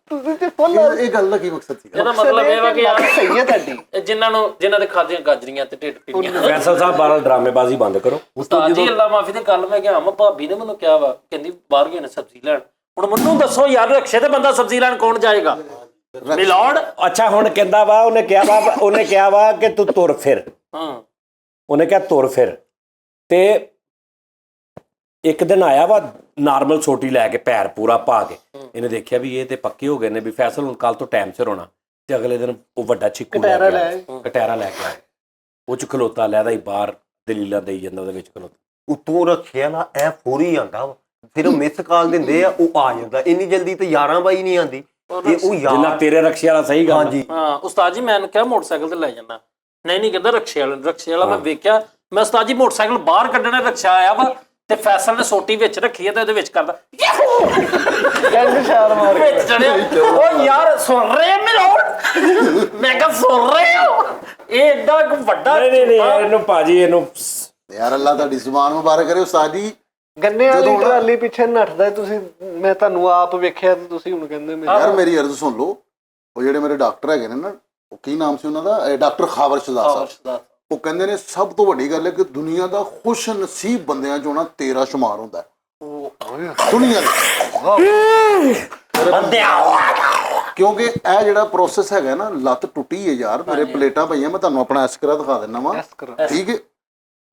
ਤੁਸੀਂ ਤੇ ਫੁੱਲ ਇਹ ਗੱਲ ਦਾ ਕੀ ਮਕਸਦ ਸੀ? ਇਹਦਾ ਮਤਲਬ ਇਹ ਵਾ ਕਿ ਯਾਰ ਸਹੀ ਹੈ ਤੁਹਾਡੀ। ਜਿਨ੍ਹਾਂ ਦੇ ਖਾਦੀਆਂ ਗਾਜਰੀਆਂ ਤੇ ਢਿੱਡ ਪੀੜੀਆਂ। ਫੈਸਲ ਸਾਹਿਬ ਬਾਹਰ ਡਰਾਮੇਬਾਜ਼ੀ ਬੰਦ ਕਰੋ। ਉਸਤਾਦ ਜੀ ਅੱਲਾ ਮਾਫੀ ਤੇ ਕੱਲ ਮੈਂ ਗਿਆ ਮੈਂ ਭਾਬੀ ਨੇ ਮੈਨੂੰ ਕਿਹਾ ਵਾ, ਕਹਿੰਦੀ ਬਾਹਰ ਗਏ ਨੇ ਸਬਜ਼ੀ ਲੈਣ। ਹੁਣ ਮੈਨੂੰ ਦੱਸੋ ਯਾਰ ਰਕਸ਼ੇ ਤੇ ਬੰਦਾ ਸਬਜ਼ੀ ਲੈਣ ਕੌਣ ਜਾਏਗਾ? ਮਿਲੌੜ। ਅੱਛਾ ਹੁਣ ਕਹਿੰਦਾ ਵਾ ਉਹਨੇ ਕਿਹਾ ਵਾ ਕਿ ਤੂੰ ਤੁਰ ਫਿਰ। ਹਾਂ ਉਹਨੇ ਕਿਹਾ ਤੁਰ ਫਿਰ। ਤੇ ਇੱਕ ਦਿਨ ਆਇਆ ਵਾ ਨਾਰਮਲ ਛੋਟੀ ਲੈ ਕੇ ਪੈਰ ਪੂਰਾ ਪਾ ਕੇ, ਇਹਨੇ ਦੇਖਿਆ ਵੀ ਇਹ ਤੇ ਪੱਕੇ ਹੋ ਗਏ ਨੇ ਵੀ ਫੈਸਲ ਹੁਣ ਕੱਲ ਤੋਂ ਟਾਈਮ ਸਿਰ ਹੋਣਾ। ਤੇ ਅਗਲੇ ਦਿਨ ਉਹ ਵੱਡਾ ਚਿੱਕੂ ਕਟਹਿਰਾ ਲੈ ਕੇ ਆਇਆ। ਉਹ ਚ ਖਲੋਤਾ ਲੈਦਾ ਹੀ ਬਾਹਰ ਦਲੀਲਾਂ ਦੇਈ ਜਾਂਦਾ ਉਹਦੇ ਵਿੱਚ ਖਲੋਤਾ। ਉਤੋਂ ਰੱਖਿਆ ਨਾ ਐ ਫੋਰੀ ਆਂਦਾ ਵਾ, ਫਿਰ ਉਹ ਮਿਸ ਕਾਲ ਦਿੰਦੇ ਆ ਉਹ ਆ ਜਾਂਦਾ। ਇੰਨੀ ਜਲਦੀ ਤੇ 11 ਨਹੀਂ ਆਂਦੀ। ਤੇ ਉਹ ਜਿੰਨਾ ਤੇਰੇ ਰਕਸ਼ੇ ਵਾਲਾ ਸਹੀ ਗੱਲ। ਹਾਂਜੀ ਹਾਂ ਉਸਤਾਦ ਜੀ ਮੈਂ ਕਿਹਾ ਮੋਟਰਸਾਈਕਲ ਤੇ ਲੈ ਜਾਣਾ। ਨਹੀਂ ਕਹਿੰਦਾ ਰਕਸ਼ੇ ਵਾਲਾ ਮੈਂ ਵੇਖਿਆ। ਮੈਂ ਉਸਤਾਦ ਜੀ ਮੋਟਰਸਾਈਕਲ ਬਾਹਰ ਕੱਢਣਾ, ਰਕਸ਼ਾ ਆਇਆ ਵਾ ਤੇ ਫੈਸਲ ਨੇ ਸੋਟੀ ਵਿੱਚ ਰੱਖੀ ਹੈ ਤੇ ਉਹਦੇ ਵਿੱਚ ਕਰਦਾ ਵਿੱਚ ਚੜਿਆ। ਉਹ ਯਾਰ ਸੁਣ ਰਹੇ ਮਿਲੌੜ? ਮੈਂ ਕਿਹਾ ਸੁਣ ਰਹੇ ਹੋ? ਇਹ ਏਡਾ ਵੱਡਾ ਨਹੀਂ ਇਹਨੂੰ ਭਾਜੀ ਇਹਨੂੰ ਯਾਰ ਅੱਲਾ ਤੁਹਾਡੀ ਜ਼ੁਬਾਨ ਮੁਬਾਰਕ ਕਰੇ ਉਸਤਾਦ ਜੀ। ਗੰਨੇ ਵਾਲੀ ਟਰਾਲੀ ਪਿੱਛੇ ਨੱਠਦਾ ਤੁਸੀਂ, ਮੈਂ ਤੁਹਾਨੂੰ ਆਪ ਵੇਖਿਆ ਤੇ ਤੁਸੀਂ ਹੁਣ ਕਹਿੰਦੇ ਯਾਰ ਮੇਰੀ ਅਰਜ਼ ਸੁਣ ਲਓ। ਉਹ ਜਿਹੜੇ ਮੇਰੇ ਡਾਕਟਰ ਹੈਗੇ ਨੇ ਨਾ, ਉਹ ਕੀ ਨਾਮ ਸੀ ਉਹਨਾਂ ਦਾ, ਡਾਕਟਰ ਖਾਵਰ ਸ਼ਹਜ਼ਾਦ ਸਾਹਿਬ। ਉਹ ਕਹਿੰਦੇ ਨੇ ਸਭ ਤੋਂ ਵੱਡੀ ਗੱਲ ਹੈ ਕਿ ਦੁਨੀਆ ਦਾ ਖੁਸ਼ ਨਸੀਬ ਬੰਦਿਆਂ ਚੋਂ ਨਾ ਤੇਰਾ ਸ਼ੁਮਾਰ ਹੁੰਦਾ ਦੁਨੀਆ ਕਿਉਂਕਿ ਇਹ ਜਿਹੜਾ ਪ੍ਰੋਸੈਸ ਹੈਗਾ ਨਾ, ਲੱਤ ਟੁੱਟੀ ਹੈ ਯਾਰ, ਮੇਰੇ ਪਲੇਟਾਂ ਪਈਆਂ, ਮੈਂ ਤੁਹਾਨੂੰ ਆਪਣਾ ਐਸਕਰਾ ਦਿਖਾ ਦਿੰਦਾ ਵਾ। ਠੀਕ ਹੈ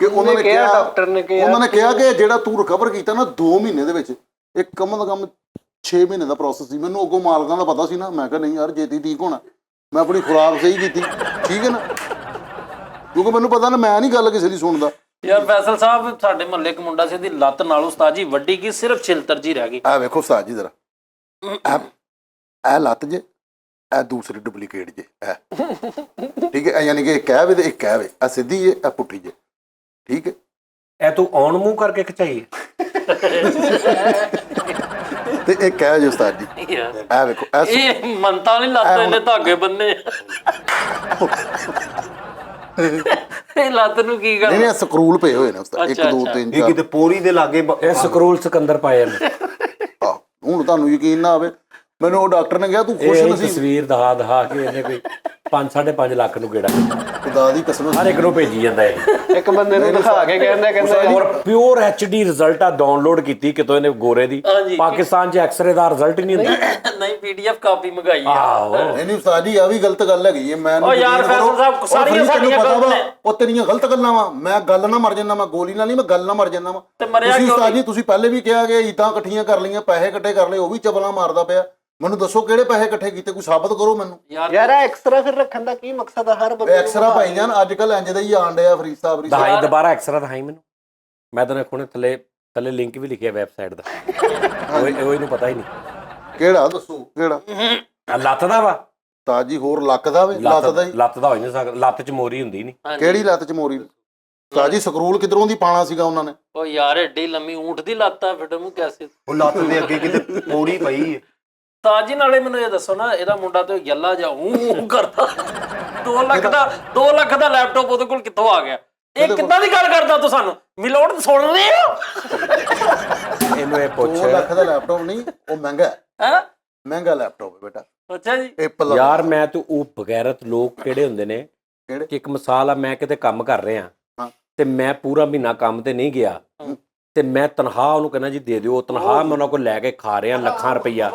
ਕਿ ਉਹਨਾਂ ਨੇ ਕਿਹਾ, ਡਾਕਟਰ ਨੇ ਕਿਹਾ ਕਿ ਜਿਹੜਾ ਤੂੰ ਰਿਕਵਰ ਕੀਤਾ ਨਾ 2 ਮਹੀਨੇ ਦੇ ਵਿੱਚ, ਇੱਕ ਕਮ ਤੋਂ ਕਮ 6 ਮਹੀਨੇ ਦਾ ਪ੍ਰੋਸੈਸ ਸੀ। ਮੈਨੂੰ ਅੱਗੋਂ ਮਾਲਕਾਂ ਦਾ ਪਤਾ ਸੀ ਨਾ, ਮੈਂ ਕਿਹਾ ਨਹੀਂ ਯਾਰ ਜੇਤੀ ਠੀਕ ਹੋਣਾ, ਮੈਂ ਆਪਣੀ ਖੁਰਾਕ ਸਹੀ ਕੀਤੀ। ਠੀਕ ਹੈ ਨਾ, ਕਿਉਂਕਿ ਮੈਨੂੰ ਪਤਾ ਨਾ ਮੈਂ ਨਹੀਂ ਗੱਲ ਕਿਸੇ ਦੀ ਸੁਣਦਾ। ਯਾਰ ਫੈਸਲ ਸਾਹਿਬ ਸਾਡੇ ਮੁਹੱਲੇ ਇੱਕ ਮੁੰਡਾ ਸੀ, ਉਹਦੀ ਲੱਤ ਨਾਲ ਉਸਤਾਦ ਜੀ ਵੱਡੀ ਕੀ ਸਿਰਫ ਛਿਲਤਰ ਜੀ ਰਹਿ ਗਈ। ਆ ਵੇਖੋ ਉਸਤਾਦ ਜੀ ਜ਼ਰਾ, ਇਹ ਲੱਤ ਜੇ, ਇਹ ਦੂਸਰੀ ਡੁਪਲੀਕੇਟ ਜੇ, ਇਹ ਠੀਕ ਹੈ। ਯਾਨੀ ਕਿ ਇੱਕ ਕਹਿ ਵੇ ਤੇ ਇੱਕ ਕਹਿ ਵੇ, ਇਹ ਸਿੱਧੀ ਜੇ, ਇਹ ਪੁੱਠੀ ਜੇ। ਠੀਕ ਹੈ, ਇਹ ਤੂੰ ਆਉਣ ਮੂੰਹ ਕਰਕੇ ਖਚਾਈ ਤੇ ਇਹ ਕਹਿ ਜੇ ਉਸਤਾਦ ਜੀ। ਇਹ ਵੇਖੋ ਇਹ ਮੰਨਤਾ ਨਹੀਂ ਲੱਤ ਇਹਨੇ ਧਾਗੇ ਬੰਨੇ। ਇਹ ਲੱਤ ਨੂੰ ਕੀ ਕਰ ਨਹੀਂ ਸਕਰੂਲ ਪਏ ਹੋਏ ਨੇ ਉਸਤਾਦ, 1 2 3 ਇਹ ਕਿਤੇ ਪੋਰੀ ਦੇ ਲਾਗੇ ਇਹ ਸਕਰੂਲ ਸਿਕੰਦਰ ਪਾਏ ਨੇ। ਹੁਣ ਤੁਹਾਨੂੰ ਯਕੀਨ ਨਾ ਆਵੇ, ਮੈਨੂੰ ਉਹ ਡਾਕਟਰ ਨੇ ਕਿਹਾ ਤੂੰ ਖੁਸ਼ ਇਹ ਨਸੀਬ। ਤਸਵੀਰ ਦਿਖਾ ਕੇ ਇਹਨੇ ਕੋਈ 5.5 ਲੱਖ ਨੂੰ ਗੇੜਾ ਖੁਦਾ ਦੀ ਕਸਮ ਹਰ ਇੱਕ ਨੂੰ ਭੇਜੀ ਜਾਂਦਾ ਇਹ। ਇੱਕ ਬੰਦੇ ਨੂੰ ਦਿਖਾ ਕੇ ਕਹਿੰਦਾ ਔਰ ਪਿਓਰ HD ਰਿਜ਼ਲਟ ਆ, ਡਾਊਨਲੋਡ ਕੀਤੀ ਕਿਤੋਂ ਇਹਨੇ ਗੋਰੇ ਦੀ। ਪਾਕਿਸਤਾਨ 'ਚ ਐਕਸਰੇ ਦਾ ਰਿਜ਼ਲਟ ਹੀ ਨਹੀਂ ਹੁੰਦਾ। ਨਹੀਂ PDF ਕਾਪੀ ਮੰਗਾਈ ਆ। ਨਹੀਂ ਉਸਤਾਦ ਜੀ, ਆ ਵੀ ਗਲਤ ਗੱਲ ਹੈਗੀ ਹੈ। ਮੈਂ ਉਹ ਯਾਰ ਫੈਸਲ ਸਾਹਿਬ ਸਾਰੀਆਂ ਸਾਡੀਆਂ ਗਲਤ ਨੇ। ਉਹ ਤੇਰੀਆਂ ਗਲਤ ਗੱਲਾਂ ਵਾ, ਮੈਂ ਗੱਲ ਨਾ ਮਰ ਜਾਂਦਾ, ਮੈਂ ਗੋਲੀ ਨਾਲ ਨਹੀਂ, ਮੈਂ ਗੱਲ ਨਾ ਮਰ ਜਾਂਦਾ ਵਾ। ਤੁਸੀਂ ਉਸਤਾਦ ਜੀ ਤੁਸੀਂ ਪਹਿਲੇ ਵੀ ਕਿਹਾ ਕਿ ਇਦਾਂ ਇਕੱਠੀਆਂ ਕਰ ਲਈਆਂ, ਪੈਸੇ ਇਕੱਠੇ ਕਰ ਲਏ, ਉਹ ਵੀ ਚਬਲਾ ਮਾਰਦਾ ਪਿਆ। ਮੈਨੂੰ ਦੱਸੋ ਕਿਹੜੇ ਪੈਸੇ ਇਕੱਠੇ ਕੀਤੇ, ਕੋਈ ਸਾਬਤ ਕਰੋ ਮੈਨੂੰ। ਯਾਰ ਐਕਸਟਰਾ ਫਿਰ ਰੱਖਣ ਦਾ ਕੀ ਮਕਸਦ ਆ? ਹਰ ਬੰਦੇ ਐਕਸਰਾ ਭਾਈ ਜਾਨ ਅੱਜ ਕੱਲ ਇੰਜ ਦਾ ਹੀ ਆਣ ਡਿਆ ਫਰੀਦ ਸਾਹਿਬ। ਦਿਖਾਈ ਦੁਬਾਰਾ ਐਕਸਰਾ ਦਿਖਾਈ ਮੈਨੂੰ। ਮੈਂ ਤੈਨੂੰ ਹੁਣੇ ਥੱਲੇ ਲਿੰਕ ਵੀ ਲਿਖਿਆ ਵੈਬਸਾਈਟ ਦਾ, ਉਹ ਇਹਨੂੰ ਪਤਾ ਹੀ ਨਹੀਂ। ਕਿਹੜਾ ਦੱਸੋ ਕਿਹੜਾ? ਲੱਤ ਦਾ ਵਾ ਤਾਜੀ ਹੋਰ ਲੱਕ ਦਾ ਵੇ, ਲੱਤ ਦਾ ਹੀ। ਲੱਤ ਦਾ ਹੋ ਨਹੀਂ ਸਕਦਾ, ਲੱਤ 'ਚ ਮੋਰੀ ਹੁੰਦੀ ਨਹੀਂ। ਕਿਹੜੀ ਲੱਤ 'ਚ ਮੋਰੀ? ਤਾਜੀ ਸਕਰੂਲ ਕਿਧਰੋਂ ਦੀ ਪਾਣਾ ਸੀਗਾ ਉਹਨਾਂ ਨੇ? ਉਹ ਯਾਰ ਏਡੀ ਲੰਮੀ ਊਂਠ ਦੀ ਲੱਤ ਆ, ਫਿਰ ਮੂੰਹ ਕੈਸੇ? ਉਹ ਲੱਤ ਦੇ ਅੱਗੇ ਕਿਤੇ ਪੋਰੀ ਪਈ ਹੈ। ਤਾਜੀ ਨਾਲੇ ਮੈਨੂੰ ਇਹ ਦੱਸੋ ਨਾ, ਇਹਦਾ ਮੁੰਡਾ ਤੇ ਯੱਲਾ ਜਾ ਕਰਦਾ 2 ਲੱਖ ਦਾ ਲੈਪਟਾਪ ਉਹਦੇ ਕੋਲ ਕਿੱਥੋਂ ਆ ਗਿਆ? ਇਹ ਕਿੱਦਾਂ ਦੀ ਗੱਲ ਕਰਦਾ ਤੂੰ? ਸਾਨੂੰ ਮਿਲੋੜ ਸੁਣ ਰਹੇ ਹੋ? ਇਹਨੂੰ ਇਹ ਪੁੱਛ। 2 ਲੱਖ ਦਾ ਲੈਪਟਾਪ ਨਹੀਂ, ਉਹ ਮਹਿੰਗਾ ਹੈ। ਮਹਿੰਗਾ ਲੈਪਟਾਪ ਹੈ ਬੇਟਾ। ਅੱਛਾ ਜੀ। Apple ਯਾਰ ਮੈਂ ਤੂੰ ਉਹ ਬਗੈਰਤ ਲੋਕ ਕਿਹੜੇ ਹੁੰਦੇ ਨੇ ਕਿਹੜੇ? ਕਿ ਇੱਕ ਮਿਸਾਲ ਆ, ਮੈਂ ਕਿਤੇ ਕੰਮ ਕਰ ਰਿਹਾ ਤੇ ਮੈਂ ਪੂਰਾ ਮਹੀਨਾ ਕੰਮ ਤੇ ਨਹੀਂ ਗਿਆ ਤੇ ਮੈਂ ਤਨਖਾਹ ਉਹਨੂੰ ਕਹਿੰਦਾ ਜੀ ਦੇ ਦਿਓ, ਤਨਖਾਹ ਮੈਂ ਉਹਨਾਂ ਕੋਲ ਲੈ ਕੇ ਖਾ ਰਿਹਾ ਲੱਖਾਂ ਰੁਪਈਆ।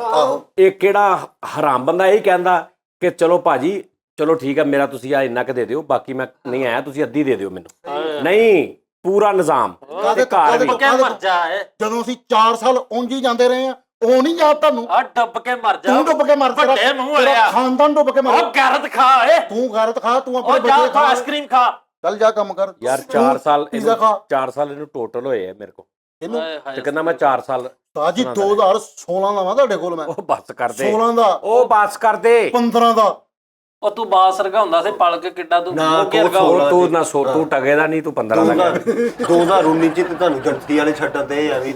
ਇਹ ਕਿਹੜਾ ਹਰਾਮ ਬੰਦਾ ਇਹ ਕਹਿੰਦਾ ਕਿ ਚਲੋ ਭਾਜੀ ਚਲੋ ਠੀਕ ਆ, ਮੇਰਾ ਤੁਸੀਂ ਆ ਇੰਨਾ ਕੁ ਦੇ ਦਿਓ, ਬਾਕੀ ਮੈਂ ਨਹੀਂ ਆਇਆ, ਤੁਸੀਂ ਅੱਧੀ ਦੇ ਦਿਓ ਮੈਨੂੰ। ਨਹੀਂ, ਪੂਰਾ ਨਿਜ਼ਾਮ। ਜਦੋਂ ਅਸੀਂ 4 ਸਾਲ ਉਂਝ ਹੀ ਜਾਂਦੇ ਰਹੇ ਆ, ਉਹ ਨਹੀਂ ਯਾਦ ਤੁਹਾਨੂੰ? ਆ ਡੱਬ ਕੇ ਮਰ ਜਾ। ਤੂੰ ਡੁੱਬ ਕੇ ਮਰ, ਤੇਰਾ ਖਾਨਦਾਨ ਡੁੱਬ ਕੇ ਮਰ। ਉਹ ਗੈਰਤ ਖਾ ਏ, ਤੂੰ ਗੈਰਤ ਖਾ, ਤੂੰ ਆਪਣੇ ਉਹ ਜਾ ਬੱਚੇ ਖਾ, ਆਈਸਕ੍ਰੀਮ ਖਾ। ਚੱਲ ਜਾ ਕੰਮ ਕਰ ਯਾਰ 4 ਸਾਲ ਪੀਜ਼ਾ ਖਾ। 4 ਸਾਲ ਇਹਨੂੰ ਟੋਟਲ ਹੋਏ ਆ ਮੇਰੇ ਕੋਲ। ਇਹਨੂੰ ਤੇ ਕਹਿੰਦਾ ਮੈਂ 4 ਸਾਲ। ਤਾਜੀ 2016 ਦਾ ਵਾ ਤੁਹਾਡੇ ਕੋਲ ਮੈਂ। ਉਹ ਬੱਸ ਕਰਦੇ 16 ਦਾ, ਉਹ ਬੱਸ ਕਰਦੇ 15 ਦਾ, ਉਹ ਤੂੰ ਬਾਸ ਵਰਗਾ ਹੁੰਦਾ ਸੀ ਪਲ ਕੇ ਕਿੱਡਾ ਤੂੰ ਨਾ, ਮੋਗੇ ਵਰਗਾ ਤੂੰ ਹੋਣਾ ਤੂੰ ਨਾ ਸੋ ਤੂੰ ਟਗੇ ਦਾ ਨਹੀਂ ਤੂੰ 15 ਦਾ ਗਿਆ 2019 ਚ ਤੇ ਤੁਹਾਨੂੰ ਜੰਤੀ ਵਾਲੇ ਛੱਡਣ ਦੇ ਆ ਵੀ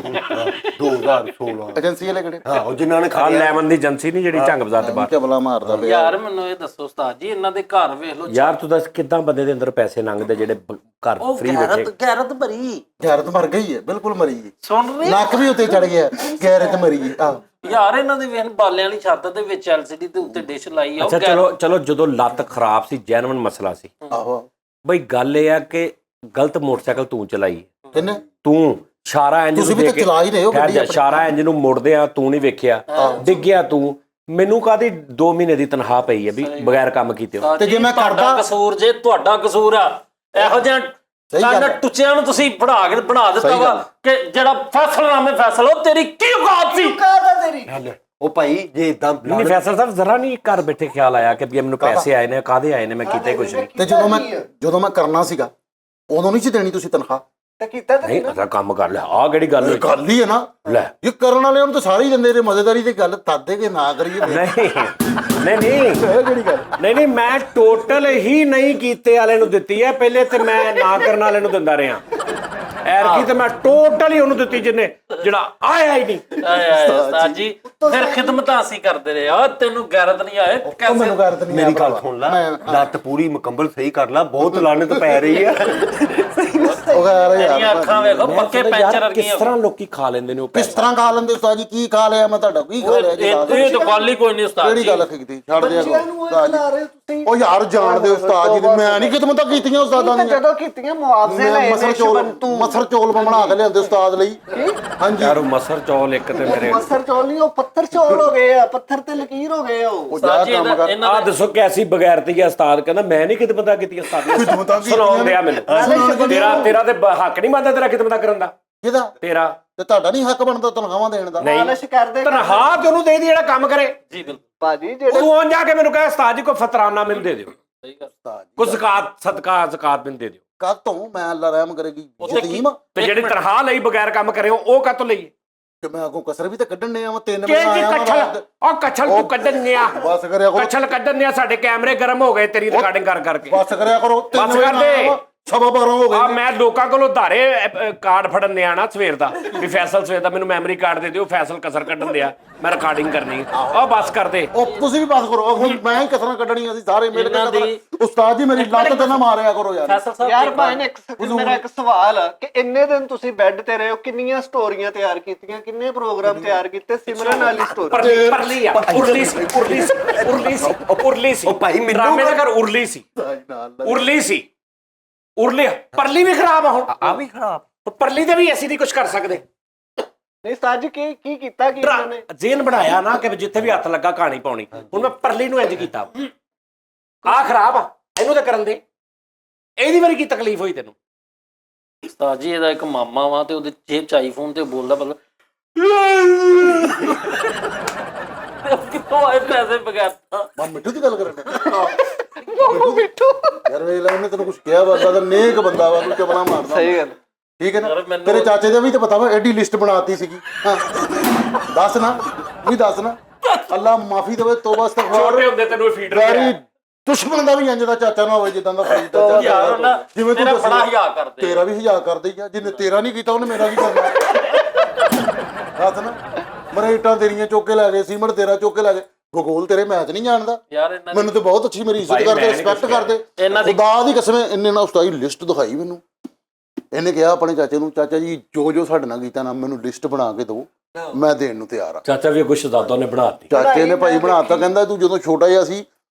2016 ਏਜੰਸੀ ਵਾਲੇ ਕਿਹੜੇ ਹਾਂ ਉਹ ਜਿਨ੍ਹਾਂ ਨੇ ਆ ਲੈਮਨ ਦੀ ਏਜੰਸੀ ਨਹੀਂ ਜਿਹੜੀ ਝੰਗ ਬਾਜ਼ਾਰ ਤੇ ਬਾਹਰ ਚਬਲਾ ਮਾਰਦਾ ਪਿਆ ਯਾਰ ਮੈਨੂੰ ਇਹ ਦੱਸੋ ਉਸਤਾਦ ਜੀ ਇਹਨਾਂ ਦੇ ਘਰ ਵੇਖ ਲਓ ਯਾਰ ਤੂੰ ਦੱਸ ਕਿੱਦਾਂ ਬੰਦੇ ਦੇ ਅੰਦਰ ਪੈਸੇ ਲੰਘਦੇ ਜਿਹੜੇ ਘਰ ਉਹ ਫ੍ਰੀ ਬੈਠੇ ਗੈਰਤ ਭਰੀ ਗੈਰਤ ਮਰ ਗਈ ਹੈ, ਬਿਲਕੁਲ ਮਰੀ ਹੈ, ਸੁਣ ਰਹੀ ਨੱਕ ਵੀ ਉੱਤੇ ਚੜ ਗਿਆ, ਗੈਰਤ ਮਰੀ ਹੈ। ਆਹ ਯਾਰ ਇਹਨਾਂ ਦੇ ਵੇਖ ਬਾਲਿਆਂ ਵਾਲੀ ਛੱਤ ਦੇ ਵਿੱਚ ਐਲਸੀਡੀ ਦੇ ਉੱਤੇ ਡਿਸ਼ ਲਾਈ ਆ ਉਹ ਅੱਛਾ ਚਲੋ ਜਦੋਂ ਲੱਤ ਖਰਾਬ ਸੀ ਜੈਨੂਇਨ ਮਸਲਾ ਸੀ ਆਹੋ ਬਈ ਗੱਲ ਇਹ ਆ ਕਿ ਗਲਤ ਮੋਟਰਸਾਈਕਲ ਤੂੰ ਚਲਾਈ ਕਿੰਨੇ ਤੂੰ ਇਸ਼ਾਰਾ ਇੰਜ ਤੁਸੀਂ ਨੂੰ ਵੀ ਦੇ ਤਾਂ ਕੇ ਚਲਾ ਹੀ ਰਹੇ ਹੋ ਠਹਿਰ ਗੱਡੀ ਜਾ, ਆਪਣੀ। ਇਸ਼ਾਰਾ ਇੰਜ ਨੂੰ ਮੁੜਦੇ ਆ ਤੂੰ ਨਹੀਂ ਵੇਖਿਆ ਡਿੱਗਿਆ ਤੂੰ ਮੈਨੂੰ ਕਾਹਦੀ 2 ਮਹੀਨੇ ਦੀ ਤਨਖਾਹ ਪਈ ਹੈ ਵੀ ਬਗੈਰ ਕੰਮ ਕੀਤੇ ਹੋ। ਤੇ ਜੇ ਮੈਂ ਤੁਹਾਡਾ ਕਰਦਾ- ਕਸੂਰ ਜੇ ਤੁਹਾਡਾ ਕਸੂਰ ਆ ਇਹੋ ਜਿਹਾ ਸਹੀ ਗੱਲ ਕਾਂਡਾ ਹੈ। ਟੁੱਚਿਆਂ ਨੂੰ ਤੁਸੀਂ ਬਣਾ ਦਿੱਤਾ ਸਹੀ ਵਾ ਗੱਲ। ਕਿ ਜਿਹੜਾ ਫੈਸਲਾਨਾਮੇ ਫੈਸਲਾ ਉਹ ਤੇਰੀ ਕੀ ਔਕਾਤ ਸੀ ਉਹ ਭਾਈ ਜੇ ਇਦਾਂ ਨਹੀਂ ਫੈਸਲ ਸਾਹਿਬ ਜ਼ਰਾ ਨਹੀਂ ਘਰ ਬੈਠੇ ਖਿਆਲ ਆਇਆ ਕਿ ਵੀ ਮੈਨੂੰ ਪੈਸੇ ਆਏ ਨੇ ਕਾਹਦੇ ਆਏ ਨੇ ਮੈਂ ਕੀਤੇ ਕੁਝ ਨਹੀਂ ਤੇ ਜਦੋਂ ਮੈਂ ਕਰਨਾ ਸੀਗਾ ਉਦੋਂ ਨਹੀਂ ਸੀ ਦੇਣੀ ਤੁਸੀਂ ਤਨਖਾਹ ਤਾਂ ਕੀਤਾ ਤਾਂ ਨਹੀਂ ਅਸਾਂ ਕੰਮ ਕਰ ਲਿਆ ਆ ਕਿਹੜੀ ਗੱਲ ਹੋਈ ਗੱਲ ਹੀ ਹੈ ਨਾ ਲੈ ਇਹ ਕਰਨ ਵਾਲਿਆਂ ਨੂੰ ਤਾਂ ਸਾਰੇ ਹੀ ਦਿੰਦੇ ਨੇ ਮਜ਼ੇਦਾਰੀ ਦੀ ਗੱਲ ਤਾਦੇ ਕਿ ਨਾ ਕਰੀਏ ਫਿਰ। ਨਹੀਂ ਨਹੀਂ ਇਹ ਕਿਹੜੀ ਗੱਲ ਨਹੀਂ ਮੈਂ ਟੋਟਲ ਹੀ ਨਹੀਂ ਕੀਤੇ ਵਾਲੇ ਨੂੰ ਦਿੱਤੀ ਹੈ ਪਹਿਲੇ ਤੇ ਮੈਂ ਨਾ ਕਰਨ ਵਾਲੇ ਨੂੰ ਦਿੰਦਾ ਰਿਹਾ ਐਰਕੀ ਤੇ ਮੈਂ ਟੋਟਲ ਹੀ ਉਹਨੂੰ ਦਿੱਤੀ ਜਿੰਨੇ ਜਿਹੜਾ ਆਇਆ ਹੀ ਨਹੀਂ ਉਸਤਾਦ ਜੀ ਫਿਰ ਖਿਦਮਤਾਂ ਅਸੀਂ ਕਰਦੇ ਰਹੇ ਆ ਤੈਨੂੰ ਗੈਰਤ ਨਹੀਂ ਆਏ ਉਹ ਮੈਨੂੰ ਗੈਰਤ ਨਹੀਂ ਮੇਰੀ ਗੱਲ ਸੁਣ ਲੈ ਲੱਤ ਪੂਰੀ ਮੁਕੰਮਲ ਸਹੀ ਕਰ ਲੈ ਬਹੁਤ ਲਾਨਤ ਪੈ ਰਹੀ ਆ ਉਹ ਕਹਿ ਰਹੇ ਤੇਰੀਆਂ ਯਾਰ ਅੱਖਾਂ ਵੇਖੋ ਪੱਕੇ ਯਾਰ, ਪੈਂਚਰ ਕਿਸ ਵਰਗੀਆਂ ਤਰ੍ਹਾਂ ਲੋਕੀ ਖਾ ਲੈਂਦੇ ਨੇ ਉਹ ਕਿਸ ਪੈਸੇ ਤਰ੍ਹਾਂ ਖਾ ਲੈਂਦੇ ਉਸਤਾਦ ਜੀ ਕੀ ਖਾ ਲਿਆ ਮੈਂ ਤੁਹਾਡਾ ਕੀ ਖਾ ਲਿਆ ਜੀ ਦੱਸ ਦਿਓ। ਇਹ ਤਾਂ ਗੱਲ ਹੀ ਕੋਈ ਨਹੀਂ ਉਸਤਾਦ ਕਿਹੜੀ ਜੀ ਗੱਲ ਕੀਤੀ ਛੱਡ ਦਿਆ ਬੱਚਿਆਂ ਨੂੰ ਉਹ ਉਸਤਾਦ ਖਿਲਾ ਜੀ ਰਹੇ ਹੋ ਤੁਸੀਂ ਉਹ ਯਾਰ ਜਾਣਦੇ ਉਸਤਾਦ ਜੀ ਦੀ ਮੈਂ ਨਹੀਂ ਖਿਦਮਤਾਂ ਕੀਤੀਆਂ ਉਸਤਾਦਾਂ ਤਾਂ ਦੀਆਂ ਜਦੋਂ ਕੀਤੀਆਂ ਮੁਆਵਜ਼ੇ ਮੈਂ ਲਏ ਮਸਰ ਨੇ ਚੌਲ ਸ਼ਬੰਤੂ ਮਸਰ ਚੌਲ ਬਣਾ ਕੇ ਲਿਆਂਦੇ ਉਸਤਾਦ ਲਈ ਹਾਂਜੀ ਯਾਰ ਉਹ ਮਸਰ ਚੌਲ ਇੱਕ ਤੇ ਮੇਰੇ ਮਸਰ ਚੌਲ ਨਹੀਂ ਉਹ ਪੱਥਰ ਚੌਲ ਹੋ ਗਏ ਆ ਪੱਥਰ ਤੇ ਲਕੀਰ ਹੋ ਗਏ ਉਹ ਉਹ ਜਾ ਉਸਤਾਦ ਜੀ ਕੰਮ ਕਰ ਇਹਨਾਂ ਆ ਦੱਸੋ ਕਿ ਐਸੀ ਬਗੈਰਤੀ ਹੈ ਉਸਤਾਦ ਕਹਿੰਦਾ ਮੈਂ ਨਹੀਂ ਖਿਦਮਤਾਂ ਕੀਤੀਆਂ ਉਸਤਾਦ ਨੇ ਖਿਦਮਤਾਂ ਕੀਤੀਆਂ ਸੁਣਾਉਣ ਦਿਆ ਮੈਨੂੰ ਤੇਰਾ ਤੇ ਹੱਕ ਨਹੀਂ ਬਣਦਾ ਤੇਰਾ ਖਿਦਮਤਾਂ ਕਰਨ ਦਾ ਕਿਹਦਾ ਤੇਰਾ ਤੇ ਤੁਹਾਡਾ ਨਹੀਂ ਹੱਕ ਬਣਦਾ ਤਨਖਾਹਾਂ ਦੇਣ ਦਾ ਨਹੀਂ ਮਾਲਿਸ਼ ਕਰਦੇ ਤਨਖਾਹ ਤੇ ਉਹਨੂੰ ਦੇ ਦੀ ਜਿਹੜਾ ਕੰਮ ਕਰੇ ਜੀ ਬਿਲਕੁਲ ਭਾਜੀ ਜਿਹੜੇ ਤੂੰ ਆਂ ਜਾ ਕੇ ਮੈਨੂੰ ਕਹੇ ਉਸਤਾਦ ਜੀ ਕੋਈ ਫਤਰਾਨਾ ਮੈਨੂੰ ਦੇ ਦਿਓ ਸਹੀ ਗੱਲ ਉਸਤਾਦ ਜੀ ਕੋਈ ਜ਼ਕਾਤ ਮੈਨੂੰ ਦੇ ਦਿਓ ਕਦ ਤੋਂ ਮੈਂ ਅੱਲਾ ਰਹਿਮ ਕਰੇਗੀ ਉੱਥੇ ਕੀ- ਯਤੀਮ ਤੇ ਜਿਹੜੀ ਤਨਖਾਹ ਲਈ ਬਗੈਰ ਕੰਮ ਕਰੇ ਉਹ ਕਾਹਤੋਂ ਲਈਏ ਕਿ ਮੈਂ ਅੱਗੋਂ ਕਸਰ ਵੀ ਤਾਂ ਕੱਢਣ ਨੇ ਆਵਾਂ 3 ਕਿ ਵਜੇ ਜੀ ਆਇਆ ਕੱਛਲ ਉਹ ਕੱਛਲ ਤੂੰ ਕੱਢਣ ਨਿਆ ਬਸ ਕਰਿਆ ਕਰੋ ਕੱਛਲ ਕੱਢਣ ਨਿਆ ਸਾਡੇ ਕੈਮਰੇ ਗਰਮ ਹੋ ਗਏ ਤੇਰੀ ਰਿਕਾਰਡਿੰਗ ਕਰ ਕਰਕੇ ਬਸ ਕਰਿਆ ਕਰੋ ਬਸ ਕਰ ਦੇ। ਸਵਾ 12 ਹੋ ਆ ਗਏ ਮੈਂ ਲੋਕਾਂ ਕੋਲੋਂ ਧਾਰੇ ਕਾਰਡ ਫੜਨ ਨਿਆ ਨਾ ਸਵੇਰ ਦਾ ਵੀ ਫੈਸਲ ਸਵੇਰ ਦਾ ਮੈਨੂੰ ਮੈਮਰੀ ਕਾਰਡ ਦੇ ਦਿਓ ਫੈਸਲ ਕਸਰ ਕੱਢਣ ਦਿਆ ਮੈਂ ਰਿਕਾਰਡਿੰਗ ਕਰਨੀ ਆ ਬਸ ਕਰ ਦੇ ਉਹ ਤੁਸੀਂ ਵੀ ਬਸ ਕਰੋ ਹੁਣ ਮੈਂ ਹੀ ਕਸਰਾਂ ਕੱਢਣੀਆਂ ਅਸੀਂ ਸਾਰੇ ਮਿਲ ਕੇ ਇਹਨਾਂ ਦੀ- ਕਸਰਾਂ। ਉਸਤਾਦ ਜੀ ਮੇਰੀ ਲੱਤ ਤੇ ਨਾ ਮਾਰਿਆ ਕਰੋ ਯਾਰ ਫੈਸਲ ਸਾਹਿਬ ਯਾਰ ਇੱਕ ਭਾਈ ਵਾਰ- ਨੇ ਮੇਰਾ ਇੱਕ ਸਵਾਲ ਆ ਕਿ ਇੰਨੇ ਦਿਨ ਤੁਸੀਂ ਬੈੱਡ ਤੇ ਰਹੇ ਹੋ ਕਿੰਨੀਆਂ ਸਟੋਰੀਆਂ ਤਿਆਰ ਕੀਤੀਆਂ ਕਿੰਨੇ ਪ੍ਰੋਗਰਾਮ ਤਿਆਰ ਕੀਤੇ ਸਿਮਰਨ ਵਾਲੀ ਸਟੋਰੀ ਪਰਲੀ ਆ ਉਰਲੀ ਸੀ ਉਹ ਭਾਈ ਮੈਨੂੰ- ਡਰਾਮੇ ਦਾ ਘਰ ਉਰਲੀ ਸੀ ਉਰਲੀ ਪਰਲੀ ਵੀ ਖਰਾਬ ਆ ਹੁਣ ਆ ਵੀ ਖਰਾਬ ਪਰਲੀ ਤੇ ਵੀ ਅਸੀਂ ਨਹੀਂ ਕੁਝ ਕਰ ਸਕਦੇ ਨਹੀਂ ਸਾਜ ਕੀ ਕੀਤਾ ਕੀ ਇਹਨਾਂ ਨੇ ਜ਼ੇਨ ਬਣਾਇਆ ਨਾ ਕਿ ਜਿੱਥੇ ਵੀ ਹੱਥ ਲੱਗਾ ਕਹਾਣੀ ਪਾਉਣੀ ਹੁਣ ਮੈਂ ਪਰਲੀ ਨੂੰ ਇੰਜ ਕੀਤਾ ਆ ਖਰਾਬ ਆ ਇਹਨੂੰ ਤਾਂ ਕਰਨ ਦੇ ਇਹਦੀ ਵਾਰੀ ਕੀ ਤਕਲੀਫ ਹੋਈ ਤੈਨੂੰ ਉਸਤਾਦ ਜੀ ਇਹਦਾ ਇੱਕ ਮਾਮਾ ਵਾ ਤੇ ਉਹਦੇ ਜੇਬ ਚ ਆਈਫੋਨ ਤੇ ਬੋਲਦਾ ਬਲ ਕਿੱਥੋਂ ਆਏ ਪੈਸੇ ਬਗੈਰ ਮੈਂ ਮਿੱਠੂ ਦੀ ਗੱਲ ਕਰਨ ਮਿੱਠੂ ਯਾਰ ਵੇਖ ਲੈ ਉਹਨੇ ਤੈਨੂੰ ਕੁਝ ਕਿਹਾ ਵਾ ਤਾਂ ਨੇਕ ਬੰਦਾ ਵਾ ਤੂੰ ਚਪਲਾ ਮਾਰਦਾ ਸਹੀ ਗੱਲ ਠੀਕ ਹੈ ਨਾ ਯਾਰ ਮੈਨੂੰ- ਤੇਰੇ ਚਾਚੇ ਦਾ ਵੀ ਤਾਂ ਪਤਾ ਵਾ ਐਡੀ ਲਿਸਟ ਬਣਾਤੀ ਸੀਗੀ ਹਾਂ ਦੱਸ ਨਾ ਵੀ ਦੱਸ ਨਾ ਅੱਲਾ ਮਾਫੀ ਦੇਵੇ ਤੋਬਾ ਅਸਤਗਫਾਰ ਛੋਟੇ ਹੁੰਦੇ ਤੈਨੂੰ ਫੀਡ ਵੈਰੀ ਦੁਸ਼ਮਣ ਦਾ ਵੀ ਇੰਜ ਦਾ ਚਾਚਾ ਨਾ ਹੋਵੇ ਜਿੱਦਾਂ ਦਾ ਫਰੀਦ ਦਾ ਚਾਚਾ ਯਾਰ ਉਹਨਾਂ ਜਿਵੇਂ ਤੂੰ ਤੇਰਾ ਦੱਸਿਆ, ਬੜਾ ਹਿਆ ਕਰਦੇ ਤੇਰਾ ਵੀ ਹਿਆ ਕਰਦੇ ਹੀ ਆ ਜਿਹਨੇ ਤੇਰਾ ਨਹੀਂ ਕੀਤਾ ਉਹਨੇ ਮੇਰਾ ਵੀ ਕਰਨਾ ਦੱਸ ਨਾ ਮਰੇ ਇੱਟਾਂ ਤੇਰੀਆਂ ਚੁੱਕ ਕੇ ਲੈ ਗਏ ਸੀਮਟ ਤੇਰਾ ਚੁੱਕ ਕੇ ਲੈ ਗਏ ਗੋਗੋਲ ਤੇਰੇ ਮੈਚ ਨਹੀਂ ਜਾਣਦਾ ਯਾਰ ਇਹਨਾਂ ਮੈਨੂੰ ਤੇ ਬਹੁਤ ਅੱਛੀ ਮੇਰੀ ਇੱਜ਼ਤ ਭਾਈ ਕਰਦੇ ਮੈਂ ਨੀ ਰਿਸਪੈਕਟ ਕੁਛ ਕਰਦੇ ਇਹਨਾਂ ਦੀ- ਖੁਦਾ ਦੀ ਕਸਮ ਇਹਨੇ ਨਾ ਉਸਤਾਦੀ ਲਿਸਟ ਦਿਖਾਈ ਮੈਨੂੰ ਇਹਨੇ ਕਿਹਾ ਆਪਣੇ ਚਾਚੇ ਨੂੰ ਚਾਚਾ ਜੀ ਜੋ ਸਾਡੇ ਨਾਲ ਕੀਤਾ ਨਾ ਮੈਨੂੰ ਲਿਸਟ ਬਣਾ ਕੇ ਦਿਓ ਮੈਂ ਦੇਣ ਨੂੰ ਤਿਆਰ ਆ ਚਾਚਾ ਵੀ ਕੁਛ ਦਾਦਾ ਨੇ ਬਣਾਤੀ ਚਾਚੇ ਨੇ ਭਾਈ ਬਣਾਤਾ ਕਹਿੰਦਾ ਤੂੰ ਜਦੋਂ ਛੋਟਾ ਜਿਹਾ ਸੀ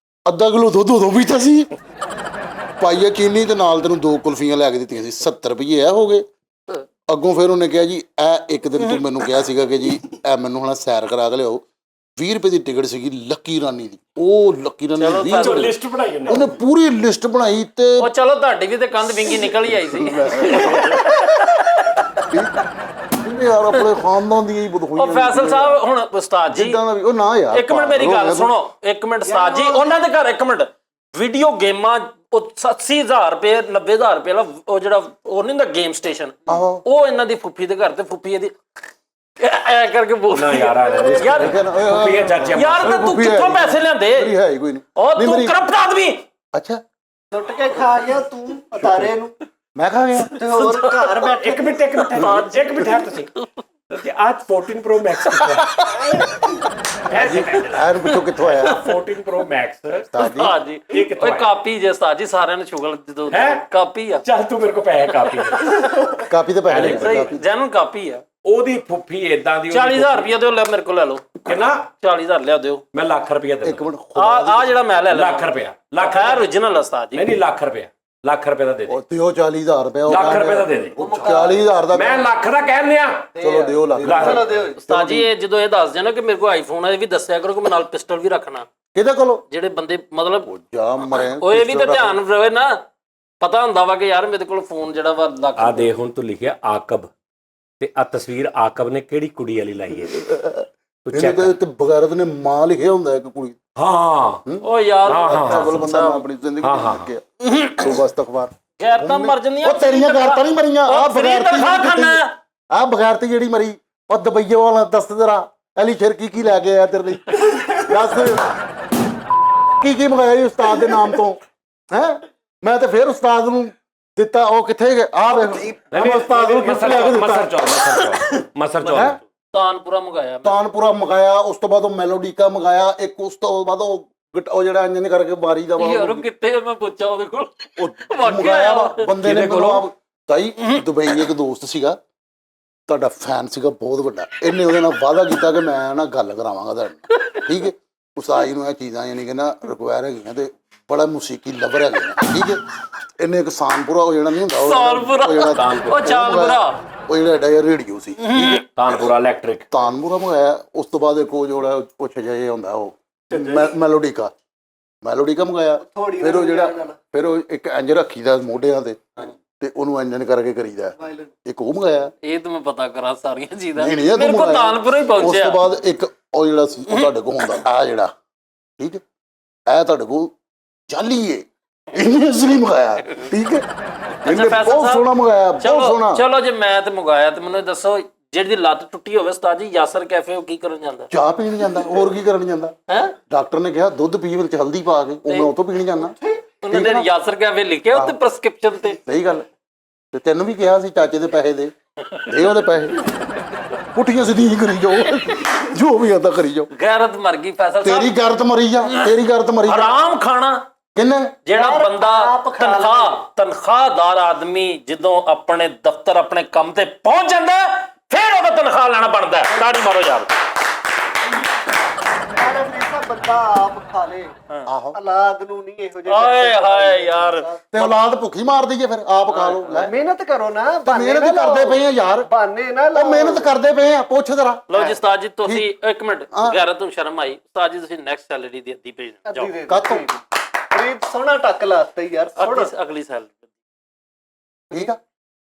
ਅੱਧਾ ਕਿਲੋ ਦੁੱਧ ਉਦੋਂ ਪੀਤਾ ਸੀ ਪਾਈਆ ਚੀਨੀ ਤੇ ਨਾਲ ਤੈਨੂੰ 2 ਕੁਲਫੀਆਂ ਲੈ ਕੇ ਦਿੱਤੀਆਂ ਸੀ 70 ਰੁਪਏ ਆ ਹੋ ਗਏ ਅੱਗੋਂ ਫਿਰ ਉਹਨੇ ਕਿਹਾ ਜੀ ਇਹ ਇੱਕ ਦਿਨ ਤੂੰ ਮੈਨੂੰ ਕਿਹਾ ਸੀਗਾ ਕਿ ਜੀ ਇਹ ਮੈਨੂੰ ਹੁਣ ਸੈਰ ਕਰਾ ਕੇ ਲਿਆਓ 20 ਰੁਪਏ ਦੀ ਟਿਕਟ ਸੀਗੀ ਲੱਕੀ ਰਾਨੀ ਦੀ ਉਹ ਲੱਕੀ ਰਾਨੀ ਦੀ 20 ਰੁਪਏ ਲਿਸਟ ਬਣਾਈ ਉਹਨੇ ਉਹਨੇ ਪੂਰੀ ਲਿਸਟ ਬਣਾਈ ਤੇ ਉਹ ਚਲੋ ਤੁਹਾਡੀ ਵੀ ਤੇ ਕੰਧ ਵਿੰਗੀ ਨਿਕਲ ਹੀ ਆਈ ਸੀ ਇਹਨੇ ਯਾਰ ਆਪਣੇ ਖਾਨਦਾਨ ਦੀਆਂ ਹੀ ਬਦਖੋਈਆਂ ਉਹ ਫੈਸਲ ਸਾਹਿਬ ਹੁਣ ਉਸਤਾਦ ਜੀ ਜਿੱਦਾਂ ਦਾ ਵੀ ਉਹ ਨਾ ਯਾਰ ਇੱਕ ਮਿੰਟ ਮੇਰੀ ਗੱਲ ਸੁਣੋ ਇੱਕ ਮਿੰਟ ਉਸਤਾਦ ਜੀ ਉਹਨਾਂ ਦੇ ਘਰ ਇੱਕ ਮਿੰਟ ਵੀਡੀਓ ਗੇਮਾਂ ਉਹ 80000 ਰੁਪਏ 90000 ਰੁਪਏ ਵਾਲਾ ਉਹ ਜਿਹੜਾ ਉਹ ਨਹੀਂ ਹੁੰਦਾ ਗੇਮ ਸਟੇਸ਼ਨ ਆਹੋ ਉਹ ਇਹਨਾਂ ਦੀ ਫੁੱਫੀ ਦੇ ਘਰ ਤੇ ਫੁੱਫੀ ਇਹਦੀ ਐ ਕਰਕੇ ਬੋਲ ਨਾ ਯਾਰ ਯਾਰ ਫੁੱਫੀਆਂ ਚਾਚੀਆਂ ਯਾਰ ਤੇ ਤੂੰ ਕਿੱਥੋਂ ਪੈਸੇ ਲਿਆਂਦੇ ਮੇਰੀ ਹੈ ਹੀ ਕੋਈ ਨਹੀਂ ਉਹ ਤੂੰ ਕਰਪਟ ਆਦਮੀ ਅੱਛਾ ਲੁੱਟ ਕੇ ਖਾ ਗਿਆ ਤੂੰ ਅਤਾਰੇ ਨੂੰ ਮੈਂ ਖਾ ਗਿਆ ਤੇ ਹੋਰ ਘਰ ਬੈਠੇ ਇੱਕ ਮਿੰਟ ਹੈ ਤੁਸੀਂ ਤੇ ਅੱਜ 14 Pro Max ਐਨ ਪਿੱਛੋਂ ਕਿੱਥੋਂ ਆਇਆ 14 Pro Max ਹਾਂ ਜੀ ਇਹ ਕਿੱਥੋਂ ਓਏ ਆਇਆ? ਕਾਪੀ ਜੇ ਉਸਤਾਦ ਜੀ ਸਾਰਿਆਂ ਨੂੰ ਸ਼ੁਗਲ ਜਦੋਂ ਹੈਂ? ਕਾਪੀ ਆ ਚੱਲ ਤੂੰ ਮੇਰੇ ਕੋ ਪੈਸੇ ਕਾਪੀ ਦੇ। ਕਾਪੀ ਤੇ ਪੈਸੇ ਨਹੀਂ ਸਹੀ ਜੈਨੂਨ ਕਾਪੀ ਆ ਉਹਦੀ ਫੁੱਫੀ ਇਦਾਂ ਦੀ 40000 ਰੁਪਏ ਦਿਓ ਲੈ ਮੇਰੇ ਕੋਲ ਲੈ ਲਓ ਕਿੰਨਾ 40000 ਲਿਆ ਦਿਓ ਮੈਂ ਲੱਖ ਰੁਪਇਆ ਦੇ ਇੱਕ ਮਿੰਟ ਆ ਜਿਹੜਾ ਮੈਂ ਲੈ ਲਿਆ ਲੱਖ ਰੁਪਇਆ ਲੱਖ ਹੈ origignal ਉਸਤਾਦ ਜੀ ਨਹੀਂ ਲੱਖ ਰੁਪਇਆ ਲੱਖ ਰੁਪਏ ਦਾ ਦੇ ਦੇ ਉਹ ਦਿਓ 40,000 ਰੁਪਏ ਲੱਖ ਰੁਪਏ ਦਾ ਦੇ ਦੇ 40,000 ਦਾ ਮੈਂ ਲੱਖ ਦਾ ਕਹਿੰਦੇ ਆ ਚਲੋ ਦਿਓ ਲੱਖ ਚਲੋ ਦਿਓ ਉਸਤਾਦ ਜੀ ਇਹ ਜਦੋਂ ਇਹ ਦੱਸ ਦੇਣਾ ਕਿ ਮੇਰੇ ਕੋਲ ਆਈਫੋਨ ਹੈ ਇਹ ਵੀ ਦੱਸਿਆ ਕਰੋ ਕਿ ਮੈਂ ਨਾਲ ਪਿਸਟਲ ਵੀ ਰੱਖਣਾ ਕਿਹਦੇ ਕੋਲੋਂ ਜਿਹੜੇ ਬੰਦੇ ਮਤਲਬ ਜਾ ਮਰੇ ਓਏ ਵੀ ਤਾਂ ਧਿਆਨ ਰਵੇ ਨਾ ਪਤਾ ਹੁੰਦਾ ਵਾ ਕਿ ਯਾਰ ਮੇਰੇ ਕੋਲ ਫੋਨ ਜਿਹੜਾ ਵਾ ਲੱਖ ਆ ਦੇ ਹੁਣ ਤੂੰ ਲਿਖਿਆ ਆਕਬ ਤੇ ਆ ਤਸਵੀਰ ਆਕਬ ਨੇ ਕਿਹੜੀ ਕੁੜੀ ਵਾਲੀ ਲਾਈ ਹੈ ਤੂੰ ਇਹਨੇ ਚੈੱਕ ਤੇ ਬਗੈਰਤ ਨੇ ਮਾਂ ਲਿਖਿਆ ਹੁੰਦਾ ਇੱਕ ਕੁੜੀ ਹਾਂ ਓ ਯਾਰ ਹਾਂ, ਕੋਲ ਬੰਦਾ ਨਾ ਆਪਣੀ ਜ਼ਿੰਦਗੀ ਹਾਂ, ਹਾਂ, ਚ ਲਿਖਿਆ ਸੋ ਬਸ ਤਖਬਾਰ ਗੈਰ ਤਾਂ ਮਰ ਜਾਂਦੀਆਂ ਉਹ ਤੇਰੀਆਂ ਗੈਰਤਾਂ ਨਹੀਂ ਮਰੀਆਂ ਆ ਬਗੈਰਤੀ ਖਾਣਾ ਆ ਬਗੈਰਤੀ ਜਿਹੜੀ ਮਰੀ ਉਹ ਦਬਈਏ ਵਾਲਾ ਦੱਸ ਜਰਾ ਅਲੀ ਸ਼ੇਰ ਕੀ ਲੈ ਕੇ ਆਇਆ ਤੇਰੇ ਲਈ ਦੱਸ ਕੀ ਮੰਗਾਇਆ ਜੀ ਉਸਤਾਦ ਦੇ ਨਾਮ ਤੋਂ ਹੈ ਮੈਂ ਤੇ ਫਿਰ ਉਸਤਾਦ ਨੂੰ ਦਿੱਤਾ ਉਹ ਕਿੱਥੇ ਗਏ ਆ ਵੇਖ ਉਸਤਾਦ ਨੂੰ ਕਿੱਥੇ ਲੈ ਕੇ ਦਿੱਤਾ ਮਸਰ ਚੌਲ ਤਾਨਪੁਰਾ ਮੰਗਾਇਆ ਮੈਂ ਤਾਨਪੁਰਾ ਮੰਗਾਇਆ ਉਸ ਤੋਂ ਬਾਅਦ ਉਹ ਮੈਲੋਡੀਕਾ ਮੰਗਾਇਆ ਇੱਕ ਉਸ ਤੋਂ ਬਾਅਦ ਉਹ ਜਿਹੜਾ ਇੰਜਨ ਕਰਕੇ ਬਾਰੀ ਦਾ ਯਾਰ ਉਹ ਕਿੱਥੇ ਮੈਂ ਪੁੱਛਿਆ ਉਹਦੇ ਕੋਲ ਉਹ ਵਾਕਿਆ ਮੰਗਾਇਆ ਵਾ ਆ। ਬੰਦੇ ਨੇ ਕਿਹਦੇ ਕੋਲੋਂ? ਤਾਈ ਦੁਬਈ ਇੱਕ ਦੋਸਤ ਸੀਗਾ ਤੁਹਾਡਾ ਫੈਨ ਸੀਗਾ ਬਹੁਤ ਵੱਡਾ ਇਹਨੇ ਉਹਦੇ ਨਾਲ ਵਾਅਦਾ ਕੀਤਾ ਕਿ ਮੈਂ ਨਾ ਗੱਲ ਕਰਾਵਾਂਗਾ ਤੁਹਾਡੇ ਨਾਲ ਠੀਕ ਹੈ ਉਸਾਈ ਨੂੰ ਇਹ ਚੀਜ਼ਾਂ ਯਾਨੀ ਕਿ ਨਾ ਰਿਕੁਆਇਰ ਹੈਗੀਆਂ ਤੇ ਬੜਾ ਮੂਸੀਕੀ ਲਵਰ ਹੈਗੇ ਨੇ ਠੀਕ ਹੈ ਇਹਨੇ ਇੱਕ ਸਾਨਪੁਰਾ ਉਹ ਜਿਹੜਾ ਨਹੀਂ ਹੁੰਦਾ ਸਾਨਪੁਰਾ, ਉਹ ਚਾਲਪੁਰਾ। ਉਹ ਜਿਹੜਾ ਐਡਾ ਜਿਹਾ ਰੇਡੀਓ ਸੀ ਤਾਨਪੁਰਾ ਇਲੈਕਟ੍ਰਿਕ ਤਾਨਪੁਰਾ ਮੰਗਾਇਆ ਉਸ ਤੋਂ ਬਾਅਦ ਇੱਕ ਉਹ ਜਿਹੜਾ ਉਹ ਛਜਾ ਹੁੰਦਾ ਉਹ ਮੈਲੋਡੀਕਾ ਮੰਗਾਇਆ ਫਿਰ ਉਹ ਜਿਹੜਾ ਫਿਰ ਉਹ ਇੱਕ ਇੰਜ ਰੱਖੀਦਾ ਮੋਢਿਆਂ ਤੇ ਉਹਨੂੰ ਇੰਜਨ ਕਰਕੇ ਕਰੀਦਾ ਇੱਕ ਉਹ ਮੰਗਾਇਆ ਇਹ ਤਾਂ ਮੈਂ ਪਤਾ ਕਰਾਂ ਸਾਰੀਆਂ ਚੀਜ਼ਾਂ ਨਹੀਂ ਇਹ ਮੇਰੇ ਕੋਲ ਤਾਨਪੁਰਾ ਹੀ ਉਸ ਤੋਂ ਪਹੁੰਚਿਆ ਬਾਅਦ ਇੱਕ ਉਹ ਜਿਹੜਾ ਸੀ ਉਹ ਤੁਹਾਡੇ ਕੋਲ ਹੁੰਦਾ ਆ ਜਿਹੜਾ ਠੀਕ ਹੈ ਇਹ ਤੁਹਾਡੇ ਕੋਲ ਜਾਲੀ ਏ ਇਹਨੇ ਅਸਲੀ ਮੰਗਾਇਆ ਠੀਕ ਹੈ ਇਹਨੇ ਫੈਸਲ ਬਹੁਤ ਸਾਹਿਬ, ਸੋਹਣਾ ਮੰਗਾਇਆ ਬਹੁਤ ਸੋਹਣਾ ਚਲੋ ਜੇ ਮੈਂ ਤੇ ਮੰਗਾਇਆ ਤੇ ਮੈਨੂੰ ਇਹ ਦੱਸੋ ਜਿਹੜੀ ਦੀ ਲੱਤ ਟੁੱਟੀ ਹੋਵੇ ਉਸਤਾਦ ਜੀ ਯਾਸਰ ਕੈਫੇ ਉਹ ਕੀ ਕਰਨ ਜਾਂਦਾ ਚਾਹ ਪੀਣ ਜਾਂਦਾ ਹੋਰ ਕੀ ਕਰਨ ਜਾਂਦਾ ਹੈ ਡਾਕਟਰ ਨੇ ਕਿਹਾ ਦੁੱਧ ਪੀ ਵਿੱਚ ਹਲਦੀ ਪਾ ਕੇ ਉਹ ਮੈਂ ਉਹ ਤੋਂ ਪੀਣ ਜਾਂਦਾ ਉਹਨਾਂ ਦੇ ਯਾਸਰ ਕੈਫੇ ਲਿਖਿਆ ਉੱਤੇ ਪ੍ਰਸਕ੍ਰਿਪਸ਼ਨ ਤੇ ਸਹੀ ਗੱਲ ਤੇ ਤੈਨੂੰ ਵੀ ਕਿਹਾ ਸੀ ਚਾਚੇ ਦੇ ਪੈਸੇ ਦੇ ਉਹਦੇ ਪੈਸੇ ਪੁੱਠੀਆਂ ਸਿੱਧੀਆਂ ਕਰੀ ਜਾਓ ਜੋ ਵੀ ਆਂਦਾ ਕਰੀ ਜਾਓ ਗੈਰਤ ਮਰ ਗਈ ਫੈਸਲ ਤੇਰੀ ਸਾਹਿਬ ਗਰਤ ਮਰੀ ਜਾ ਤੇਰੀ ਗਰਤ ਮਰੀ ਜਾ ਆਰਾਮ ਖਾਣਾ ਕਿੰਨੇ ਜਿਹੜਾ ਯਾਰ, ਬੰਦਾ ਆਪ ਖਾ ਤਨਖਾਹਦਾਰ ਆਦਮੀ ਜਦੋਂ ਆਪਣੇ ਦਫ਼ਤਰ ਆਪਣੇ ਕੰਮ ਤੇ ਪਹੁੰਚ ਜਾਂਦਾ ਹੈ, ਫਿਰ ਉਹਦਾ ਤਨਖਾਹ ਲੈਣਾ ਬਣਦਾ ਹੈ। ਤਾੜੀ ਮਾਰੋ ਯਾਰ ਬੰਦਾ ਆਪ ਖਾ ਲੇ ਆਹੋ ਔਲਾਦ ਨੂੰ ਨਹੀਂ ਇਹੋ ਜਿਹੇ ਹਾਏ ਹਾਏ ਯਾਰ ਤੇ ਔਲਾਦ ਭੁੱਖੀ ਮਾਰ ਦਈਏ ਫਿਰ ਆਪ ਖਾ ਲਓ ਲੈ ਮਿਹਨਤ ਕਰੋ ਨਾ ਮਿਹਨਤ ਕਰਦੇ ਪਏ ਆ ਯਾਰ ਬਹਾਨੇ ਨਾ ਉਹ ਮਿਹਨਤ ਕਰਦੇ ਪਏ ਆ ਪੁੱਛ ਜਰਾ ਲਓ ਜੀ ਉਸਤਾਦ ਜੀ ਤੁਸੀਂ ਇੱਕ ਮਿੰਟ ਗੈਰਤ ਨੂੰ ਸ਼ਰਮ ਆਈ ਉਸਤਾਦ ਜੀ ਤੁਸੀਂ ਨੈਕਸਟ ਸੈਲਰੀ ਦੀ ਅੱਧੀ ਭੇਜ ਦਿਓ। ਜਾਓ ਕਾਤੋਂ ਫਰੀਦ ਸੋਹਣਾ ਟੱਕ ਲਾਤਾ ਯਾਰ ਸੋਹਣਾ ਅਗਲੀ ਸੈਲਰੀ ਠੀਕ ਆ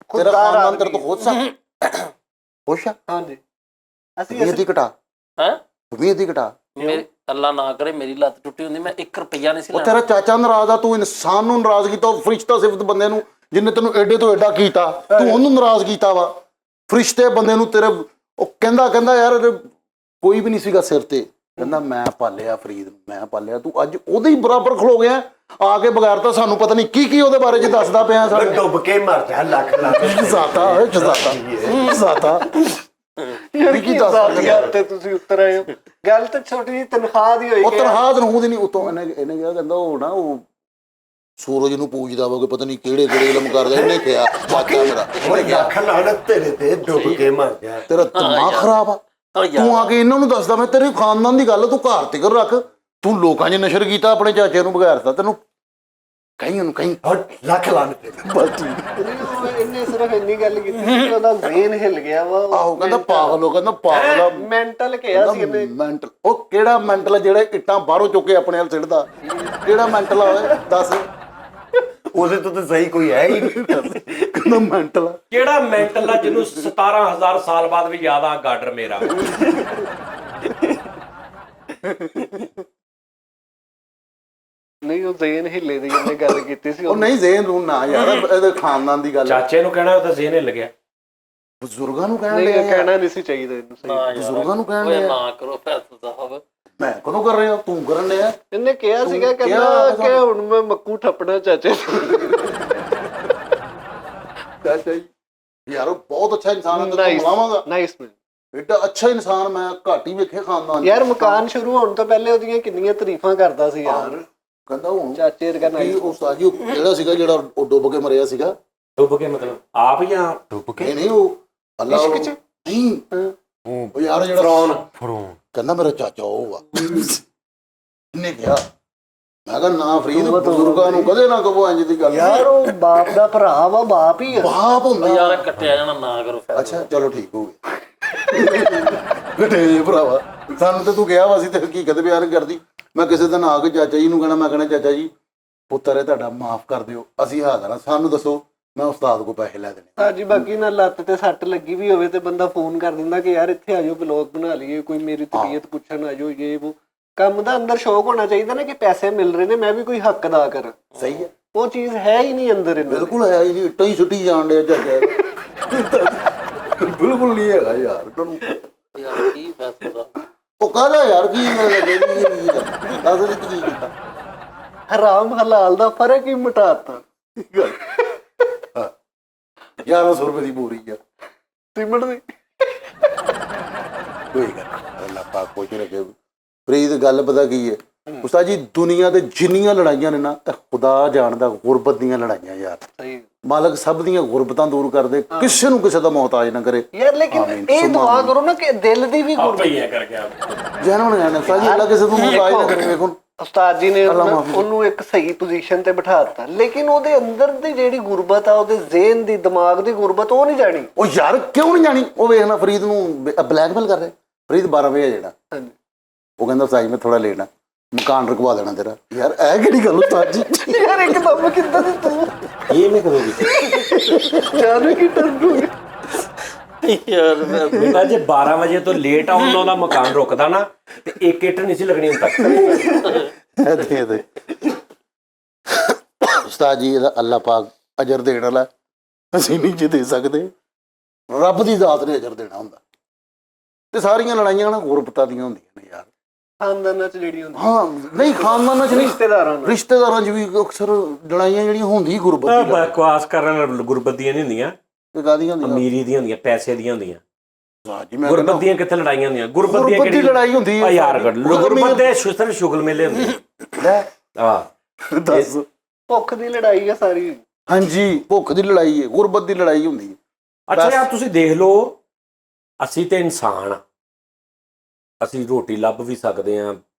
ਤੇਰਾ ਖਾਨਦਾਨ ਤੇਰੇ ਤੋਂ ਖੁਸ਼ ਆ ਖੁਸ਼ ਆ ਹਾਂਜੀ ਅਸੀਂ ਤੂੰ ਦੀ ਘਟਾ ਹੈ ਤੂੰ ਦੀ ਘਟਾ ਮੇਰੇ ਅੱਲਾ ਨਾ ਕਰੇ ਮੇਰੀ ਲੱਤ ਟੁੱਟੀ ਹੁੰਦੀ ਮੈਂ 1 ਰੁਪਿਆ ਨਹੀਂ ਸੀ ਉਹ ਲੈਣਾ ਤੇਰਾ ਚਾਚਾ ਨਾਰਾਜ਼ ਆ ਤੂੰ ਇਨਸਾਨ ਨੂੰ ਨਾਰਾਜ਼ ਕੀਤਾ ਉਹ ਫਰਿਸ਼ਤਾ ਸਿਫਤ ਬੰਦੇ ਨੂੰ ਜਿੰਨੇ ਤੈਨੂੰ ਐਡੇ ਤੋਂ ਐਡਾ ਕੀਤਾ ਤੂੰ ਉਹਨੂੰ ਨਾਰਾਜ਼ ਕੀਤਾ ਵਾ ਫਰਿਸ਼ਤੇ ਬੰਦੇ ਨੂੰ ਤੇਰੇ ਉਹ ਕਹਿੰਦਾ ਯਾਰ ਕੋਈ ਵੀ ਨਹੀਂ ਸੀਗਾ ਸਿਰ ਤੇ ਕਹਿੰਦਾ ਮੈਂ ਪਾਲਿਆ ਫਰੀਦ ਨੂੰ ਮੈਂ ਪਾਲਿਆ ਤੂੰ ਅੱਜ ਉਹਦੇ ਹੀ ਬਰਾਬਰ ਖਲੋ ਗਿਆ ਆ ਕੇ ਬਗੈਰ ਤਾਂ ਸਾਨੂੰ ਪਤਾ ਨਹੀਂ ਕੀ ਉਹਦੇ ਬਾਰੇ ਚ ਦੱਸਦਾ ਪਿਆ ਸਾਨੂੰ ਡੁੱਬ ਕੇ ਮਰ ਜਾ ਲੱਖ ਜ਼ਾਤਾ ਯਾਰ ਕੀ ਦੱਸ ਯਾਰ ਤੇ ਤੁਸੀਂ ਉੱਤਰ ਆਏ ਹੋ ਗੱਲ ਤਾਂ ਛੋਟੀ ਜਿਹੀ ਤਨਖਾਹ ਦੀ ਹੋਈ ਉਹ ਤਨਖਾਹ ਨੂੰ ਨਹੀਂ ਉਤੋਂ ਇਹਨੇ ਕਿਹਾ ਕਹਿੰਦਾ ਉਹ ਨਾ ਉਹ ਸੂਰਜ ਨੂੰ ਪੂਜਦਾ ਵਾ ਕੋਈ ਪਤਾ ਨਹੀਂ ਕਿਹੜੇ ਇਲਮ ਕਰਦਾ ਇਹਨੇ ਕਿਹਾ ਚਾਚਾ ਮੇਰਾ ਓਏ ਲੱਖ ਲਾਣਤ ਤੇਰੇ ਤੇ ਡੁੱਬ ਕੇ ਮਰ ਜਾ ਤੇਰਾ ਦਿਮਾਗ ਖਰਾਬ ਆ ਤੂੰ ਆ ਕੇ ਇਹਨਾਂ ਨੂੰ ਦੱਸਦਾ ਮੈਂ ਤੇਰੇ ਖਾਨਦਾਨ ਦੀ ਗੱਲ ਤੂੰ ਘਰ ਤੇ ਕਰ ਰੱਖ ਤੂੰ ਲੋਕਾਂ 'ਚ ਨਸ਼ਰ ਕੀਤਾ ਆਪਣੇ ਚਾਚੇ ਨੂੰ ਬਗੈਰਤਾ ਤੈਨੂੰ ਕਹੀਂ ਉਹਨੂੰ ਕਹੀਂ ਲੱਖ ਲਾਣਤ ਬਸ ਠੀਕ ਇਹਨੇ ਸਿਰਫ ਇੰਨੀ ਗੱਲ ਕੀਤੀ ਕਿ ਉਹਦਾ ਜ਼ੇਨ ਹਿੱਲ ਗਿਆ ਵਾ ਆਹੋ ਕਹਿੰਦਾ ਪਾਗਲ ਹੋ ਕਹਿੰਦਾ ਪਾਗਲ ਆ ਮੈਂਟਲ ਕਿਹਾ ਸੀ ਇਹਨੇ ਮੈਂਟਲ ਉਹ ਕਿਹੜਾ ਮੈਂਟਲ ਜਿਹੜੇ ਇੱਟਾਂ ਬਾਹਰੋਂ ਚੁੱਕ ਕੇ ਆਪਣੇ ਵੱਲ ਸਿੱਟਦਾ ਕਿਹੜਾ ਮੈਂਟਲ ਆ ਓਏ ਦੱਸ ਉਹਦੇ ਤੋਂ ਤਾਂ ਸਹੀ ਕੋਈ ਹੈ ਹੀ ਨਹੀਂ ਕਹਿੰਦਾ ਮੈਂਟਲ ਆ ਕਿਹੜਾ ਮੈਂਟਲ ਆ ਜਿਹਨੂੰ 17000 ਸਾਲ ਬਾਅਦ ਵੀ ਯਾਦ ਆ ਗਾਡਰ ਮੇਰਾ ਨਹੀਂ ਉਹ ਜ਼ੇਨ ਹਿੱਲੇ ਦੀ ਇਹਨੇ ਗੱਲ ਕੀਤੀ ਸੀ ਉਹ ਨਹੀਂ ਜ਼ੇਨ ਰੂ ਨਾ ਯਾਰ ਇਹਦੇ ਖਾਨਦਾਨ ਦੀ ਗੱਲ ਚਾਚੇ ਨੂੰ ਕਹਿਣਾ ਉਹ ਤਾਂ ਜ਼ੇਨ ਹਿੱਲ ਗਿਆ ਬਜ਼ੁਰਗਾਂ ਨੂੰ ਕਹਿਣ ਨਹੀਂ ਲਿਆ ਇਹ ਕਹਿਣਾ ਨਹੀਂ ਸੀ ਚਾਹੀਦਾ ਇਹਨੂੰ ਸਹੀ। ਬਜ਼ੁਰਗਾਂ ਨੂੰ ਕਹਿਣ ਓਏ ਲਿਆ ਨਾ ਕਰੋ ਫੈਸਲ ਸਾਹਿਬ। ਮੈਂ ਕਦੋਂ ਕਰ ਰਿਹਾ ਤੂੰ ਕਰਨ ਲਿਆ। ਇਹਨੇ ਕਿਹਾ ਸੀਗਾ ਕਿਹਾ ਕਹਿੰਦਾ ਤਾਂ- ਕਿ ਹੁਣ ਮੈਂ ਮੱਕੂ ਠੱਪਣਾ ਚਾਚੇ ਚਾਚਾ ਜੀ ਯਾਰ ਉਹ ਬਹੁਤ ਅੱਛਾ ਇਨਸਾਨ ਹੈ ਤੇ ਨਾਈਸ ਬੁਲਾਵਾਂਗਾ। ਨਾਈਸ ਮੈਨ। ਏਡਾ ਅੱਛਾ ਇਨਸਾਨ ਮੈਂ ਘੱਟ ਹੀ ਵੇਖੇ ਖਾਨਦਾਨ ਯਾਰ ਮਕਾਨ ਸ਼ੁਰੂ ਹੋਣ ਤੋਂ ਪਹਿਲੇ ਉਹਦੀਆਂ ਕਿੰਨੀਆਂ ਤਾਰੀਫਾਂ ਕਰਦਾ ਸੀ ਯਾਰ। ਕਹਿੰਦਾ ਹੁਣ ਚਾਚੇ ਵਰਗਾ ਕੀ ਨਾਈਸ। ਉਹ ਸਾਜੀ ਉਹ ਜਿਹੜਾ ਸੀਗਾ ਜਿਹੜਾ ਉਹ ਡੁੱਬ ਕੇ ਮਰਿਆ ਸੀਗਾ। ਡੁੱਬ ਕੇ ਮਤਲਬ ਆਪ ਜਾਂ ਡੁੱਬ ਨਹੀਂ ਨਹੀਂ ਉਹ ਅੱਲਾ ਇਸ਼ਕ ਚ? ਨਹੀਂ ਉਹ ਯਾਰ ਜਿਹੜਾ ਫਰੋਨ ਕਹਿੰਦਾ ਮੇਰਾ ਚਾਚਾ ਉਹ ਆ। ਇਹਨੇ ਕਿਹਾ ਮੈਂ ਕਿਹਾ ਨਾ ਫਰੀਦ ਬਜ਼ੁਰਗਾਂ ਨੂੰ ਕਦੇ ਨਾ ਕਹੋ ਇੰਜ ਦੀ ਗੱਲ। ਯਾਰ ਉਹ ਬਾਪ ਦਾ ਭਰਾ ਵਾ ਬਾਪ ਹੀ ਆ। ਬਾਪ ਹੁੰਦਾ ਯਾਰ ਕੱਟਿਆ ਜਾਣਾ ਨਾ ਕਰੋ ਫੈਸਲ। ਅੱਛਾ ਚਲੋ ਠੀਕ ਹੋ ਗਿਆ ਘਟੇ ਜੇ ਭਰਾਵਾ ਸਾਨੂੰ ਤੇ ਤੂੰ ਕਿਹਾ ਵਾ ਸੀ ਤੇ ਹਕੀਕਤ ਬਿਆਨ ਕਰਦੀ। ਮੈਂ ਕਿਸੇ ਦਿਨ ਆ ਕੇ ਚਾਚਾ ਜੀ ਨੂੰ ਕਹਿਣਾ ਮੈਂ ਕਹਿਣਾ ਚਾਚਾ ਜੀ ਪੁੱਤਰ ਹੈ ਤੁਹਾਡਾ ਮਾਫ ਕਰ ਦਿਓ ਅਸੀਂ ਹਾਜ਼ਰ ਹਾਂ ਸਾਨੂੰ ਦੱਸੋ ਮੈਂ ਉਸਤਾਦ ਕੋ ਪੈਸੇ ਲੈ ਦੇਣੇ। ਹਾਂਜੀ ਬਾਕੀ ਨਾਲ ਲੱਤ ਤੇ ਸੱਟ ਲੱਗੀ ਵੀ ਹੋਵੇ ਤੇ ਬੰਦਾ ਫੋਨ ਕਰ ਦਿੰਦਾ ਕਿ ਯਾਰ ਇੱਥੇ ਆ ਜਾਓ ਵਲੌਗ ਬਣਾ ਲਈਏ ਕੋਈ ਮੇਰੀ ਤਬੀਅਤ ਪੁੱਛਣ ਆ ਜਾਓ ਇਹ ਉਹ। ਕੰਮ ਦਾ ਅੰਦਰ ਸ਼ੌਕ ਹੋਣਾ ਚਾਹੀਦਾ ਨਾ ਕਿ ਪੈਸੇ ਮਿਲ ਰਹੇ ਨੇ ਮੈਂ ਵੀ ਕੋਈ ਹੱਕ ਅਦਾ ਕਰਾਂ। ਸਹੀ ਹੈ ਉਹ ਚੀਜ਼ ਹੈ ਹੀ ਨਹੀਂ ਅੰਦਰ ਇਹਨਾਂ ਦੇ। ਬਿਲਕੁਲ ਹੈ ਹੀ ਨਹੀਂ ਇੱਟਾਂ ਹੀ ਸੁੱਟੀ ਜਾਣ ਡਿਆ ਚਾਚਾ ਬਿਲਕੁਲ ਨਹੀਂ ਹੈਗਾ ਯਾਰ ਤੁਹਾਨੂੰ ਯਾਰ ਕੀ ਫੈਸਲ ਸਾਹਿਬ। ਉਹ ਕਾਹਦਾ ਯਾਰ ਕੀ ਦੱਸ ਦੇ ਕੀ ਕੀਤਾ ਹਰਾਮ ਹਲਾਲ ਦਾ ਫਰਕ ਹੀ ਮਿਟਾਤਾ। 1100 ਰੁਪਏ ਦੀ ਬੋਰੀ ਆ ਸਿਮਟ ਦੀ। ਕੋਈ ਗੱਲ ਨੀ, ਅੱਲਾ ਪਾਕ ਕੋਈ ਨਹੀਂ ਰੱਖੇ। ਫਰੀਦ ਗੱਲ ਪਤਾ ਕੀ ਹੈ ਉਸਤਾਦ ਜੀ ਦੁਨੀਆ ਤੇ ਜਿੰਨੀਆਂ ਲੜਾਈਆਂ ਨੇ ਨਾ ਇਹ ਖੁਦਾ ਜਾਣਦਾ ਗੁਰਬਤ ਦੀਆਂ ਲੜਾਈਆਂ ਯਾਰ। ਸਹੀ ਮਾਲਕ ਸਭ ਦੀਆਂ ਗੁਰਬਤਾਂ ਦੂਰ ਕਰ ਦੇ ਕਿਸੇ ਨੂੰ ਕਿਸੇ ਦਾ ਮੁਹਤਾਜ ਨਾ ਕਰੇ। ਯਾਰ ਲੇਕਿਨ ਇਹ ਦੁਆ ਕਰੋ ਨਾ ਕਿ ਦਿਲ ਦੀ ਵੀ ਆਪੇ ਹੀ ਹੈ ਕਰਕੇ ਆਪ ਜਨਮ ਨੇ ਉਸਤਾਦ ਜੀ ਅੱਲਾ ਕਿਸੇ ਨੂੰ ਮੁਹਤਾਜ ਨਾ ਕਰੇ। ਵੇਖੋ ਉਸਤਾਦ ਜੀ ਨੇ ਉਹਨੂੰ ਇੱਕ ਸਹੀ ਪੋਜੀਸ਼ਨ ਤੇ ਬਿਠਾ ਦਿੱਤਾ ਲੇਕਿਨ ਉਹਦੇ ਅੰਦਰ ਦੀ ਜਿਹੜੀ ਗੁਰਬਤ ਆ ਉਹਦੇ ਜ਼ਿਹਨ ਦੀ ਦਿਮਾਗ ਦੀ ਗੁਰਬਤ ਉਹ ਨਹੀਂ ਜਾਣੀ। ਉਹ ਯਾਰ ਕਿਉਂ ਨਹੀਂ ਜਾਣੀ ਉਹ ਵੇਖਣਾ ਫਰੀਦ ਨੂੰ ਬਲੈਕਮੇਲ ਕਰ ਰਿਹਾ। ਫਰੀਦ 12 ਵਜੇ ਜਿਹੜਾ ਹਾਂਜੀ ਉਹ ਕਹਿੰਦਾ ਉਸਤਾਦ ਜੀ ਮੈਂ ਥੋੜਾ ਲੇਟ ਆ ਮਕਾਨ ਰੁਕਵਾ ਦੇਣਾ ਤੇਰਾ। ਯਾਰ ਇਹ ਕਿਹੜੀ ਗੱਲ ਉਸਤਾਦ ਜੀ ਯਾਰ ਇੱਕਦਮ ਕਿੱਦਾਂ ਦੀ ਤੂੰ ਇਹ ਮੈਂ ਕਦੋਂ ਕੀਤੀ ਜਾਣੇ ਕੀ ਟਰਨੂ ਯਾਰ ਬੇਟਾ ਜੇ 12 ਵਜੇ ਤੋਂ ਲੇਟ ਆਉਣ ਉਹਦਾ ਮਕਾਨ ਰੁਕਦਾ ਨਾ ਤੇ ਇੱਕ ਇੱਟ ਨਹੀਂ ਸੀ ਲੱਗਣੀ ਹੁਣ ਤੱਕ। ਦੇ ਦੇ ਉਸਤਾਦ ਜੀ ਇਹਦਾ ਅੱਲਾ ਪਾਕ ਅਜਰ ਦੇਣ ਵਾਲਾ ਅਸੀਂ ਨਹੀਂ ਜੇ ਦੇ ਸਕਦੇ ਰੱਬ ਦੀ ਜ਼ਾਤ ਨੇ ਅਜਰ ਦੇਣਾ ਹੁੰਦਾ। ਤੇ ਸਾਰੀਆਂ ਲੜਾਈਆਂ ਨਾ ਗੁਰਬਤਾਂ ਦੀਆਂ ਹੁੰਦੀਆਂ ਨੇ ਯਾਰ। ਖਾਨਦਾਨਾਂ ਚ ਜਿਹੜੀ ਹੁੰਦੀ ਹਾਂ ਨਹੀਂ ਖਾਨਦਾਨਾਂ ਚ ਨਹੀਂ ਰਿਸ਼ਤੇਦਾਰਾਂ ਚ ਵੀ ਅਕਸਰ ਲੜਾਈਆਂ ਜਿਹੜੀਆਂ ਹੁੰਦੀ ਗੁਰਬਤ ਦੀ ਬਕਵਾਸ ਕਰਨ ਗੁਰਬਤ ਦੀਆਂ ਨਹੀਂ ਹੁੰਦੀਆਂ ਤੇ ਕਾਹਦੀਆਂ ਹੁੰਦੀਆਂ ਅਮੀਰੀ ਦੀਆਂ ਹੁੰਦੀਆਂ ਪੈਸੇ ਦੀਆਂ ਹੁੰਦੀਆਂ। ਉਸਤਾਦ ਜੀ ਮੈਂ ਗੁਰਬਤ ਕਹਿੰਦਾ ਦੀਆਂ ਕਿੱਥੇ ਲੜਾਈਆਂ ਹੁੰਦੀਆਂ ਗੁਰਬਤ ਦੀਆਂ ਗੁਰਬਤ ਦੀ ਲੜਾਈ ਹੁੰਦੀ ਆ ਹੈ ਯਾਰ ਗੁਰਬਤ ਦੇ ਸ਼ੁਸਰ ਸ਼ੁਗਲ ਮੇਲੇ ਹੁੰਦੇ ਲੈ ਆ ਦੱਸ ਭੁੱਖ ਦੀ ਲੜਾਈ ਆ ਸਾਰੀ। ਹਾਂਜੀ ਭੁੱਖ ਦੀ ਲੜਾਈ ਹੈ ਗੁਰਬਤ ਦੀ ਲੜਾਈ ਹੁੰਦੀ ਹੈ। ਅੱਛਾ ਯਾਰ ਤੁਸੀਂ ਦੇਖ ਲਓ ਅਸੀਂ ਤੇ ਇਨਸਾਨ ਆ ਅਸੀਂ ਰੋਟੀ ਲੱਭ ਵੀ ਸਕਦੇ ਆ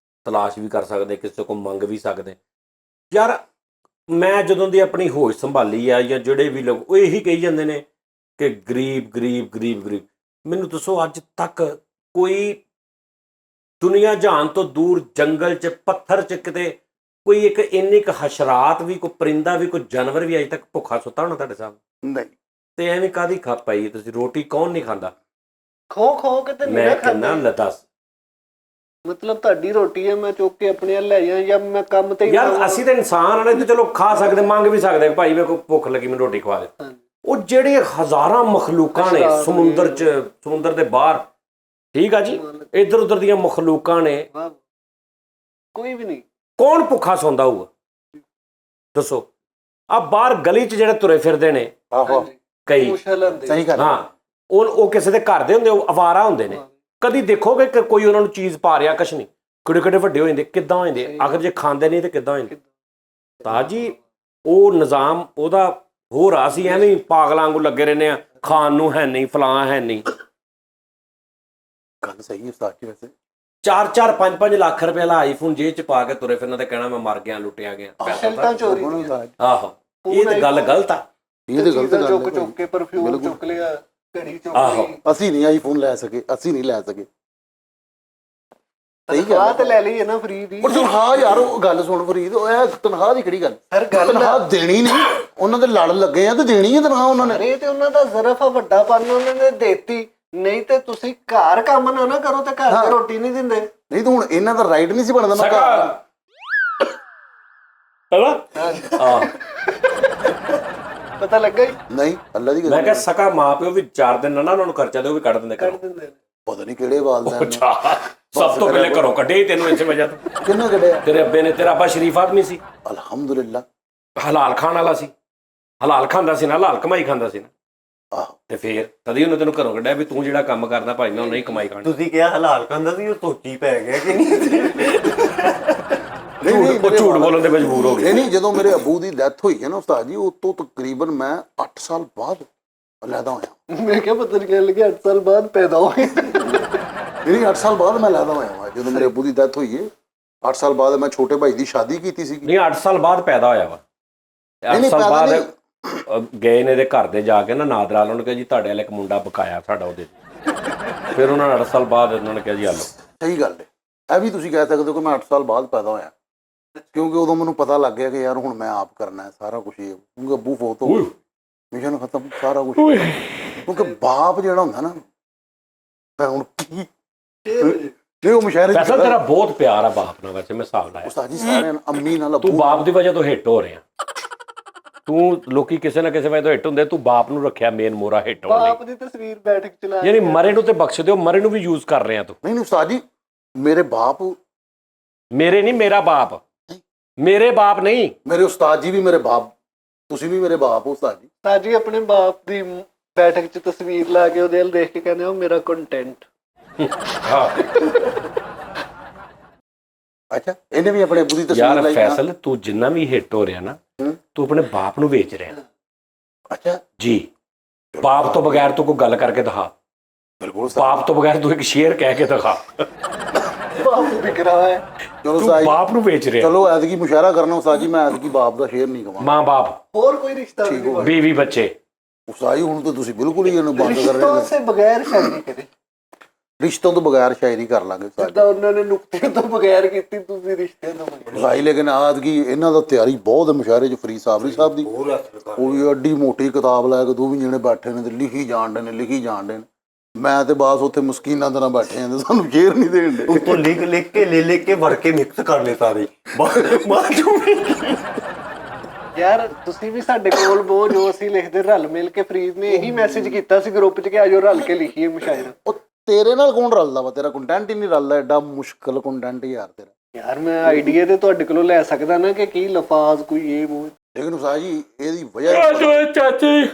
ਤਲਾਸ਼ ਵੀ ਕਰ ਸਕਦੇ ਕਿਸੇ ਕੋਲ ਮੰਗ ਵੀ ਸਕਦੇ ਯਾਰ। ਮੈਂ ਜਦੋਂ ਦੀ ਆਪਣੀ ਹੋਸ਼ ਸੰਭਾਲੀ ਆ ਜਾਂ ਜਿਹੜੇ ਵੀ ਲੋਕ ਉਹ ਇਹੀ ਕਹੀ ਜਾਂਦੇ ਨੇ ਕਿ ਗਰੀਬ ਗਰੀਬ ਗਰੀਬ ਗਰੀਬ। ਮੈਨੂੰ ਦੱਸੋ ਅੱਜ ਤੱਕ ਕੋਈ ਦੁਨੀਆ ਜਹਾਨ ਤੋਂ ਦੂਰ ਜੰਗਲ 'ਚ ਪੱਥਰ 'ਚ ਕਿਤੇ ਕੋਈ ਇੱਕ ਇੰਨੀ ਕੁ ਹਸ਼ਰਾਤ ਵੀ ਕੋਈ ਪਰਿੰਦਾ ਵੀ ਕੋਈ ਜਾਨਵਰ ਵੀ ਅਜੇ ਤੱਕ ਭੁੱਖਾ ਸੁੱਤਾ ਹੋਣਾ ਤੁਹਾਡੇ ਸਾਹਮਣੇ? ਨਹੀਂ ਤੇ ਐਵੇਂ ਕਾਹਦੀ ਖੱਪ ਪਾਈ ਤੁਸੀਂ ਰੋਟੀ ਕੌਣ ਨਹੀਂ ਖਾਂਦਾ? ਖੋ ਖੋ ਕੇ ਤੇ ਮੈਂ ਨਹੀਂ ਕਹਿੰਦਾ ਖਾਂਦਾ। ਲੈ ਦੱਸ ਮਤਲਬ ਤੁਹਾਡੀ ਰੋਟੀ ਹੈ ਮੈਂ ਚੁੱਕ ਕੇ ਆਪਣੇ ਵੱਲ ਲੈ ਜਾਂ ਜਾਂ ਮੈਂ ਕੰਮ ਤੇ ਹੀ ਯਾਰ ਜਾਵਾਂ। ਅਸੀਂ ਤਾਂ ਇਨਸਾਨ ਆ ਨਾ ਤੇ ਚਲੋ ਖਾ ਸਕਦੇ ਮੰਗ ਵੀ ਸਕਦੇ ਭਾਈ ਮੇਰੇ ਕੋਲ ਭੁੱਖ ਲੱਗੀ ਮੈਨੂੰ ਰੋਟੀ ਖਵਾ ਦੇ। ਹਾਂਜੀ। ਉਹ ਜਿਹੜੇ ਹਜ਼ਾਰਾਂ ਮਖਲੂਕਾਂ ਨੇ ਸਮੁੰਦਰ ਦੇ ਬਾਹਰ ਠੀਕ ਆ ਜੀ ਇੱਧਰ ਉੱਧਰ ਦੀਆਂ ਮਖਲੂਕਾਂ ਨੇ ਵਾਹ। ਕੋਈ ਵੀ ਨਹੀਂ। ਕੌਣ ਭੁੱਖਾ ਸੌਂਦਾ ਹੋਊਗਾ ਦੱਸੋ? ਆ ਬਾਹਰ ਗਲੀ 'ਚ ਜਿਹੜੇ ਤੁਰੇ ਫਿਰਦੇ ਨੇ ਆਹੋ ਕਈ ਮੁਸ਼ਕਲ ਹੁੰਦੀ। ਸਹੀ ਗੱਲ ਹਾਂ ਉਹ ਕਿਸੇ ਦੇ ਘਰ ਦੇ ਹੁੰਦੇ ਉਹ ਅਵਾਰਾ ਹੁੰਦੇ ਨੇ। ਕਦੀ ਦੇਖੋਗੇ ਕਿ ਕੋਈ ਉਹਨਾਂ ਨੂੰ ਚੀਜ਼ ਪਾ ਰਿਹਾ ਕੁਛ ਨਹੀਂ ਕਿਹੜੇ ਕਿਹੜੇ ਵੱਡੇ ਹੋ ਜਾਂਦੇ ਕਿੱਦਾਂ ਹੋ ਜਾਂਦੇ ਆਖਰ ਜੇ ਖਾਂਦੇ ਨਹੀਂ ਤੇ ਕਿੱਦਾਂ ਹੋ ਜਾਂਦੇ? ਤਾਂ ਜੀ ਉਹ ਨਿਜ਼ਾਮ ਉਹਦਾ ਹੋਰ ਆ ਸੀ ਐਵੇਂ ਪਾਗਲਾਂ ਵਾਂਗੂ ਲੱਗੇ ਰਹਿੰਦੇ ਆ ਖਾਣ ਨੂੰ ਹੈ ਨਹੀਂ ਫਲਾਂ ਹੈ ਨਹੀਂ। ਗੱਲ ਸਹੀ ਹੈ ਉਸਤਾਦ ਜੀ ਵੈਸੇ 4-4 5-5 ਲੱਖ ਰੁਪਏ ਵਾਲਾ ਆਈਫੋਨ ਜੇਬ 'ਚ ਪਾ ਕੇ ਤੁਰੇ ਫਿਰਨਾ ਤੇ ਕਹਿਣਾ ਮੈਂ ਮਰ ਗਿਆ ਲੁੱਟਿਆ ਗਿਆ ਪੈਸਾ ਸ਼ਿਲਟਾਂ ਚੋਰੀ ਆਹੋ ਇਹ ਤਾਂ ਗੱਲ ਗਲਤ ਆ। ਇਹ ਤੇ ਗਲਤ ਗੱਲ ਚੁੱਕ ਹੈ ਚੁੱਕ ਕੇ ਪਰਫਿਊਮ ਚੁੱਕ ਲਿਆ ਘੜੀ ਚੁੱਕ ਆਹੋ। ਲਈ। ਅਸੀਂ ਨਹੀਂ ਆਈਫੋਨ ਲੈ ਸਕੇ ਅਸੀਂ ਨਹੀਂ ਲੈ ਸਕੇ। ਸਹੀ ਤਨਖਾਹ ਗੱਲ ਤੇ ਲੈ ਲਈ ਹੈ ਨਾ ਫਰੀ ਦੀ। ਪਰ ਤਨਖਾਹ ਯਾਰ ਉਹ ਗੱਲ ਸੁਣ ਫਰੀਦ ਉਹ ਇਹ ਤਨਖਾਹ ਦੀ ਕਿਹੜੀ ਗੱਲ ਹਰ ਗੱਲ ਤਨਖਾਹ ਦੇਣੀ ਨਹੀਂ ਉਹਨਾਂ ਦੇ ਲੜ ਲੱਗੇ ਆ ਤੇ ਦੇਣੀ ਹੈ ਤਨਖਾਹ ਉਹਨਾਂ ਨੇ। ਅਰੇ ਤੇ ਉਹਨਾਂ ਦਾ ਜ਼ਰਫ ਆ ਵੱਡਾ ਪਨ ਉਹਨਾਂ ਨੇ ਦੇਤੀ ਨਹੀਂ ਤੇ ਤੁਸੀਂ ਘਰ ਕੰਮ ਨਾ ਕਰੋ ਤੇ ਘਰ ਤੇ ਰੋਟੀ ਨਹੀਂ ਦਿੰਦੇ। ਨਹੀਂ ਤਾਂ ਹੁਣ ਇਹਨਾਂ ਦਾ ਰਾਈਟ ਨਹੀਂ ਸੀ ਬਣਦਾ ਨਾ ਘਰ ਆ ਪਤਾ ਲੱਗਾ ਹੀ ਨਹੀਂ ਅੱਲਾ ਦੀ ਮੈਂ ਕਸਮ ਕਿਹਾ ਸਕਾ ਮਾਂ ਪਿਓ ਵੀ 4 ਦਿਨ ਨਾ ਉਹਨਾਂ ਨੂੰ ਖਰਚਾ ਦੇ ਉਹ ਵੀ ਕੱਢ ਦਿੰਦੇ ਕੱਢ ਘਰੋਂ। ਦਿੰਦੇ ਨੇ। ਪਤਾ ਨਹੀਂ ਕਿਹੜੇ ਵਾਲਦੈਨ ਨੇ। ਅੱਛਾ ਸਭ ਤੋਂ ਪਹਿਲੇ ਘਰੋਂ ਕੱਢੇ ਹੀ ਤੈਨੂੰ ਇਸੇ ਵਜ੍ਹਾ ਤੋਂ। ਕਿੰਨਾ ਕੱਢਿਆ? ਤੇਰੇ ਅੱਬੇ ਨੇ, ਤੇਰਾ ਅੱਬਾ ਸ਼ਰੀਫ ਆਦਮੀ ਸੀ, ਅਲਹਮਦੁਲਿਲਾ। ਹਲਾਲ ਖਾਣ ਵਾਲਾ ਸੀ, ਹਲਾਲ ਖਾਂਦਾ ਸੀ ਨਾ, ਹਲਾਲ ਕਮਾਈ ਖਾਂਦਾ ਸੀ ਨਾ, ਆਹੋ ਤੇ ਫੇਰ ਤਦੀ ਉਹਨੇ ਤੈਨੂੰ ਘਰੋਂ ਕੱਢਿਆ ਵੀ ਤੂੰ ਜਿਹੜਾ ਕੰਮ ਕਰਦਾ ਭਾਈ ਮੈਂ ਉਹ ਨਹੀਂ ਕਮਾਈ ਖਾਣੀ। ਤੁਸੀਂ ਕਿਹਾ ਹਲਾਲ ਖਾਂਦਾ ਸੀ, ਉਹ ਧੋਤੀ ਪੈ ਗਿਆ ਕਿ ਨਹੀਂ? ਨਹੀਂ ਉਹ ਝੂਠ ਬੋਲਣ ਤੇ ਮਜਬੂਰ ਹੋ ਗਏ। ਨਹੀਂ ਜਦੋਂ ਮੇਰੇ ਅਬੂ ਦੀ ਡੈਥ ਹੋਈ ਹੈ ਨਾ ਉਸਤਾਦ ਜੀ, ਉਸ ਤੋਂ ਤਕਰੀਬਨ ਮੈਂ 8 ਸਾਲ ਬਾਅਦ ਅਲੱਦਾ ਹੋਇਆ। ਮੈਂ ਕਿਹਾ ਪਤਾ ਨਹੀਂ ਕਹਿਣ ਲੱਗੇ 8 ਸਾਲ ਬਾਅਦ ਪੈਦਾ ਹੋਏ। ਨਹੀਂ 8 ਸਾਲ ਬਾਅਦ ਮੈਂ ਅਲੱਦਾ ਹੋਇਆ ਵਾਂ। ਜਦੋਂ ਮੇਰੇ ਅਬੂ ਦੀ ਡੈਥ ਹੋਈ ਹੈ 8 ਸਾਲ ਬਾਅਦ ਮੈਂ ਛੋਟੇ ਭਾਈ ਦੀ ਸ਼ਾਦੀ ਕੀਤੀ ਸੀ। ਨਹੀਂ 8 ਸਾਲ ਬਾਅਦ ਪੈਦਾ ਹੋਇਆ ਵਾ। 8 ਸਾਲ ਬਾਅਦ ਗਏ ਨੇ ਇਹਦੇ ਘਰ ਦੇ ਜਾ ਕੇ ਨਾ ਨਾਦਰਾ ਉਹਨਾਂ ਨੇ ਕਿਹਾ ਜੀ ਤੁਹਾਡੇ ਵਾਲੇ ਇੱਕ ਮੁੰਡਾ ਬਕਾਇਆ ਸਾਡਾ ਉਹਦੇ। ਫਿਰ ਉਹਨਾਂ ਨੇ 8 ਸਾਲ ਬਾਅਦ ਉਹਨਾਂ ਨੇ ਕਿਹਾ ਜੀ ਆ ਲਓ। ਸਹੀ ਗੱਲ ਹੈ। ਇਹ ਵੀ ਤੁਸੀਂ ਕਹਿ ਸਕਦੇ ਹੋ ਕਿ ਮੈਂ 8 ਸਾਲ ਬਾਅਦ ਪੈਦਾ ਹੋਇਆ, ਕਿਉਂਕਿ ਉਦੋਂ ਮੈਨੂੰ ਪਤਾ ਲੱਗ ਗਿਆ ਕਿ ਯਾਰ ਹੁਣ ਮੈਂ ਆਪ ਕਰਨਾ ਹੈ ਸਾਰਾ ਕੁਝ ਹੀ। ਕਿਉਂਕਿ ਅੱਬੂ ਫੌਤ ਹੋ ਗਏ, ਮਿਸ਼ਨ ਖਤਮ, ਸਾਰਾ ਕੁਝ। ਕਿਉਂਕਿ ਬਾਪ ਜਿਹੜਾ ਹੁੰਦਾ ਨਾ, ਮੈਂ ਹੁਣ ਕੀ ਨਹੀਂ ਉਹ ਮੁਸ਼ਾਇਰੇ ਵੈਸੇ ਤੇਰਾ ਬਹੁਤ ਪਿਆਰ ਆ ਬਾਪ ਨਾਲ। ਵੈਸੇ ਮੈਂ ਹਿਸਾਬ ਲਾਇਆ ਉਸਤਾਦ ਜੀ ਸਾਰਿਆਂ ਨੂੰ ਅੰਮੀ ਨਾਲ ਤੂੰ ਬਾਪ ਦੀ ਵਜ੍ਹਾ ਤੋਂ ਹਿੱਟ ਹੋ ਰਿਹਾ। ਤੂੰ ਲੋਕੀ ਕਿਸੇ ਨਾ ਕਿਸੇ ਵਜ੍ਹਾ ਤੋਂ ਹਿੱਟ ਹੁੰਦੇ, ਤੂੰ ਬਾਪ ਨੂੰ ਰੱਖਿਆ ਮੇਨ ਮੋਰਾ ਹਿੱਟ ਹੋਣ ਬਾਪ ਲਈ। ਦੀ ਤਸਵੀਰ ਬੈਠਕ ਚਲਾ ਯਾਨੀ ਮਰੇ ਨੂੰ ਤੇ ਬਖਸ਼ ਦਿਓ, ਮਰੇ ਨੂੰ ਵੀ ਯੂਜ਼ ਕਰ ਰਿਹਾ ਤੂੰ। ਨਹੀਂ ਉਸਤਾਦ ਜੀ ਮੇਰੇ ਬਾਪ, ਮੇਰੇ ਨਹੀਂ, ਮੇਰਾ ਬਾਪ, ਮੇਰੇ ਬਾਪ ਨਹੀਂ। ਮੇਰੇ ਉਸਤਾਦ ਜੀ ਵੀ ਮੇਰੇ ਬਾਪ, ਤੁਸੀਂ ਵੀ ਮੇਰੇ ਬਾਪ ਹੋ ਉਸਤਾਦ ਜੀ। ਸਾਜੀ ਆਪਣੇ ਬਾਪ ਦੀ ਬੈਠਕ 'ਚ ਤਸਵੀਰ ਲਾ ਕੇ ਉਹਦੇ ਵੱਲ ਦੇਖ ਕੇ ਕਹਿੰਦੇ ਉਹ ਮੇਰਾ ਕੰਟੈਂਟ। ਹਾਂ ਅੱਛਾ ਇਹਨੇ ਵੀ ਆਪਣੇ ਅਬੂ ਦੀ ਤਸਵੀਰ ਯਾਰ ਲਾਈ। ਫੈਸਲ ਤੂੰ ਜਿੰਨਾ ਵੀ ਹਿੱਟ ਹੋ ਰਿਹਾ ਨਾ, ਤੂੰ ਆਪਣੇ ਬਾਪ ਨੂੰ ਵੇਚ ਰਿਹਾ। ਅੱਛਾ ਜੀ ਬਾਪ ਤੋਂ ਬਗੈਰ ਤੂੰ ਕੋਈ ਗੱਲ ਕਰਕੇ ਦਿਖਾ। ਬਿਲਕੁਲ ਬਾਪ ਤੋਂ ਬਗੈਰ ਤੂੰ ਇੱਕ ਸ਼ੇਰ ਕਹਿ ਕੇ ਦਿਖਾ। ਬਾਪ ਵਿਕ ਰਹਾ ਹੈ। ਚਲੋ ਤੂੰ ਉਸਤਾਦ ਬਾਪ ਨੂੰ ਵੇਚ ਰਿਹਾ। ਚਲੋ ਐਤਕੀ ਮੁਸ਼ਾਰਾ ਕਰਨਾ ਉਸਤਾਦ ਜੀ, ਮੈਂ ਐਤਕੀ ਬਾਪ ਦਾ ਸ਼ੇਰ ਨਹੀਂ ਕਵਾਂ। ਮਾਂ ਬਾਪ, ਹੋਰ ਕੋਈ ਰਿਸ਼ਤਾ ਨਹੀਂ। ਬੀਵੀ, ਬੱਚੇ। ਉਸਤਾਦ ਜੀ ਹੁਣ ਤਾਂ ਤੁਸੀਂ ਬਿਲਕੁਲ ਹੀ ਇਹਨੂੰ ਬੰਦ ਕਰ ਰਹੇ ਰਿਸ਼ਤੋਂ ਹੋ। ਸੇ ਬਗੈਰ ਸ਼ਾਇਰੀ ਕਰੇ। ਰਿਸ਼ਤੋਂ ਤੋਂ ਬਗੈਰ ਸ਼ਾਇਰੀ ਕਰ ਲਾਂਗੇ ਉਸਤਾਦ ਜਿੱਦਾਂ ਉਹਨਾਂ ਨੇ ਨੁਕਤੇ ਤੋਂ ਬਗੈਰ ਕੀਤੀ, ਤੁਸੀਂ ਰਿਸ਼ਤੇ ਤੋਂ ਬਗੈਰ। ਜੀ। ਭਾਈ ਲੇਕਿਨ ਐਤਕੀ ਇਹਨਾਂ ਦਾ ਤਿਆਰੀ ਬਹੁਤ ਹੈ ਮੁਸ਼ਾਰੇ 'ਚ। ਫਰੀਦ ਸਾਹਿਬ ਦੀ ਉਹ ਵੀ ਐਡੀ ਮੋਟੀ ਕਿਤਾਬ ਲੈ ਕੇ 2 ਜਣੇ ਬੈਠੇ ਨੇ ਤੇ ਲਿਖੀ ਜਾਣ ਡੇ ਨੇ। ਮੈਂ ਤੇ ਬਾਸ ਉੱਥੇ ਮੁਸਕੀਨਾਂ ਤਰ੍ਹਾਂ ਬੈਠੇ ਆਂ ਤੇ ਸਾਨੂੰ ਸ਼ੇਰ ਨਹੀਂ ਦੇਣ ਦੇ। ਉੱਤੋਂ ਲਿਖ ਕੇ ਭਰ ਕੇ ਮਿਕਸ ਕਰ ਲੈ ਸਾਰੇ ਬਾਅਦ ਚੋਂ। ਯਾਰ ਤੁਸੀਂ ਵੀ ਸਾਡੇ ਕੋਲ ਬਹੁਤ ਜੋ ਅਸੀਂ ਲਿਖਦੇ ਰਲ ਮਿਲ ਕੇ। ਫਰੀਦ ਨੇ ਇਹੀ ਮੈਸੇਜ ਕੀਤਾ ਸੀ ਗਰੁੱਪ 'ਚ ਕਿ ਆਜੋ ਰਲ ਕੇ ਲਿਖੀਏ ਮੁਸ਼ਾਇਰਾ। ਉਹ ਤੇਰੇ ਨਾਲ ਕੌਣ ਰਲਦਾ ਵਾ? ਤੇਰਾ ਕੰਟੈਂਟ ਹੀ ਨਹੀਂ ਰਲਦਾ। ਐਡਾ ਮੁਸ਼ਕਲ ਕੰਟੈਂਟ ਯਾਰ ਤੇਰਾ। ਯਾਰ ਮੈਂ ਆਈਡੀਆ ਤੇ ਤੁਹਾਡੇ ਕੋਲੋਂ ਲੈ ਸਕਦਾ ਨਾ ਕਿ ਕੀ ਲਫ਼ਾਜ਼ ਕੋਈ ਇਹ ਉਹ। ਲੇਕਿਨ ਉਸਤਾਦ ਜੀ ਇਹਦੀ ਵਜ੍ਹਾ ਚਾਚੀ,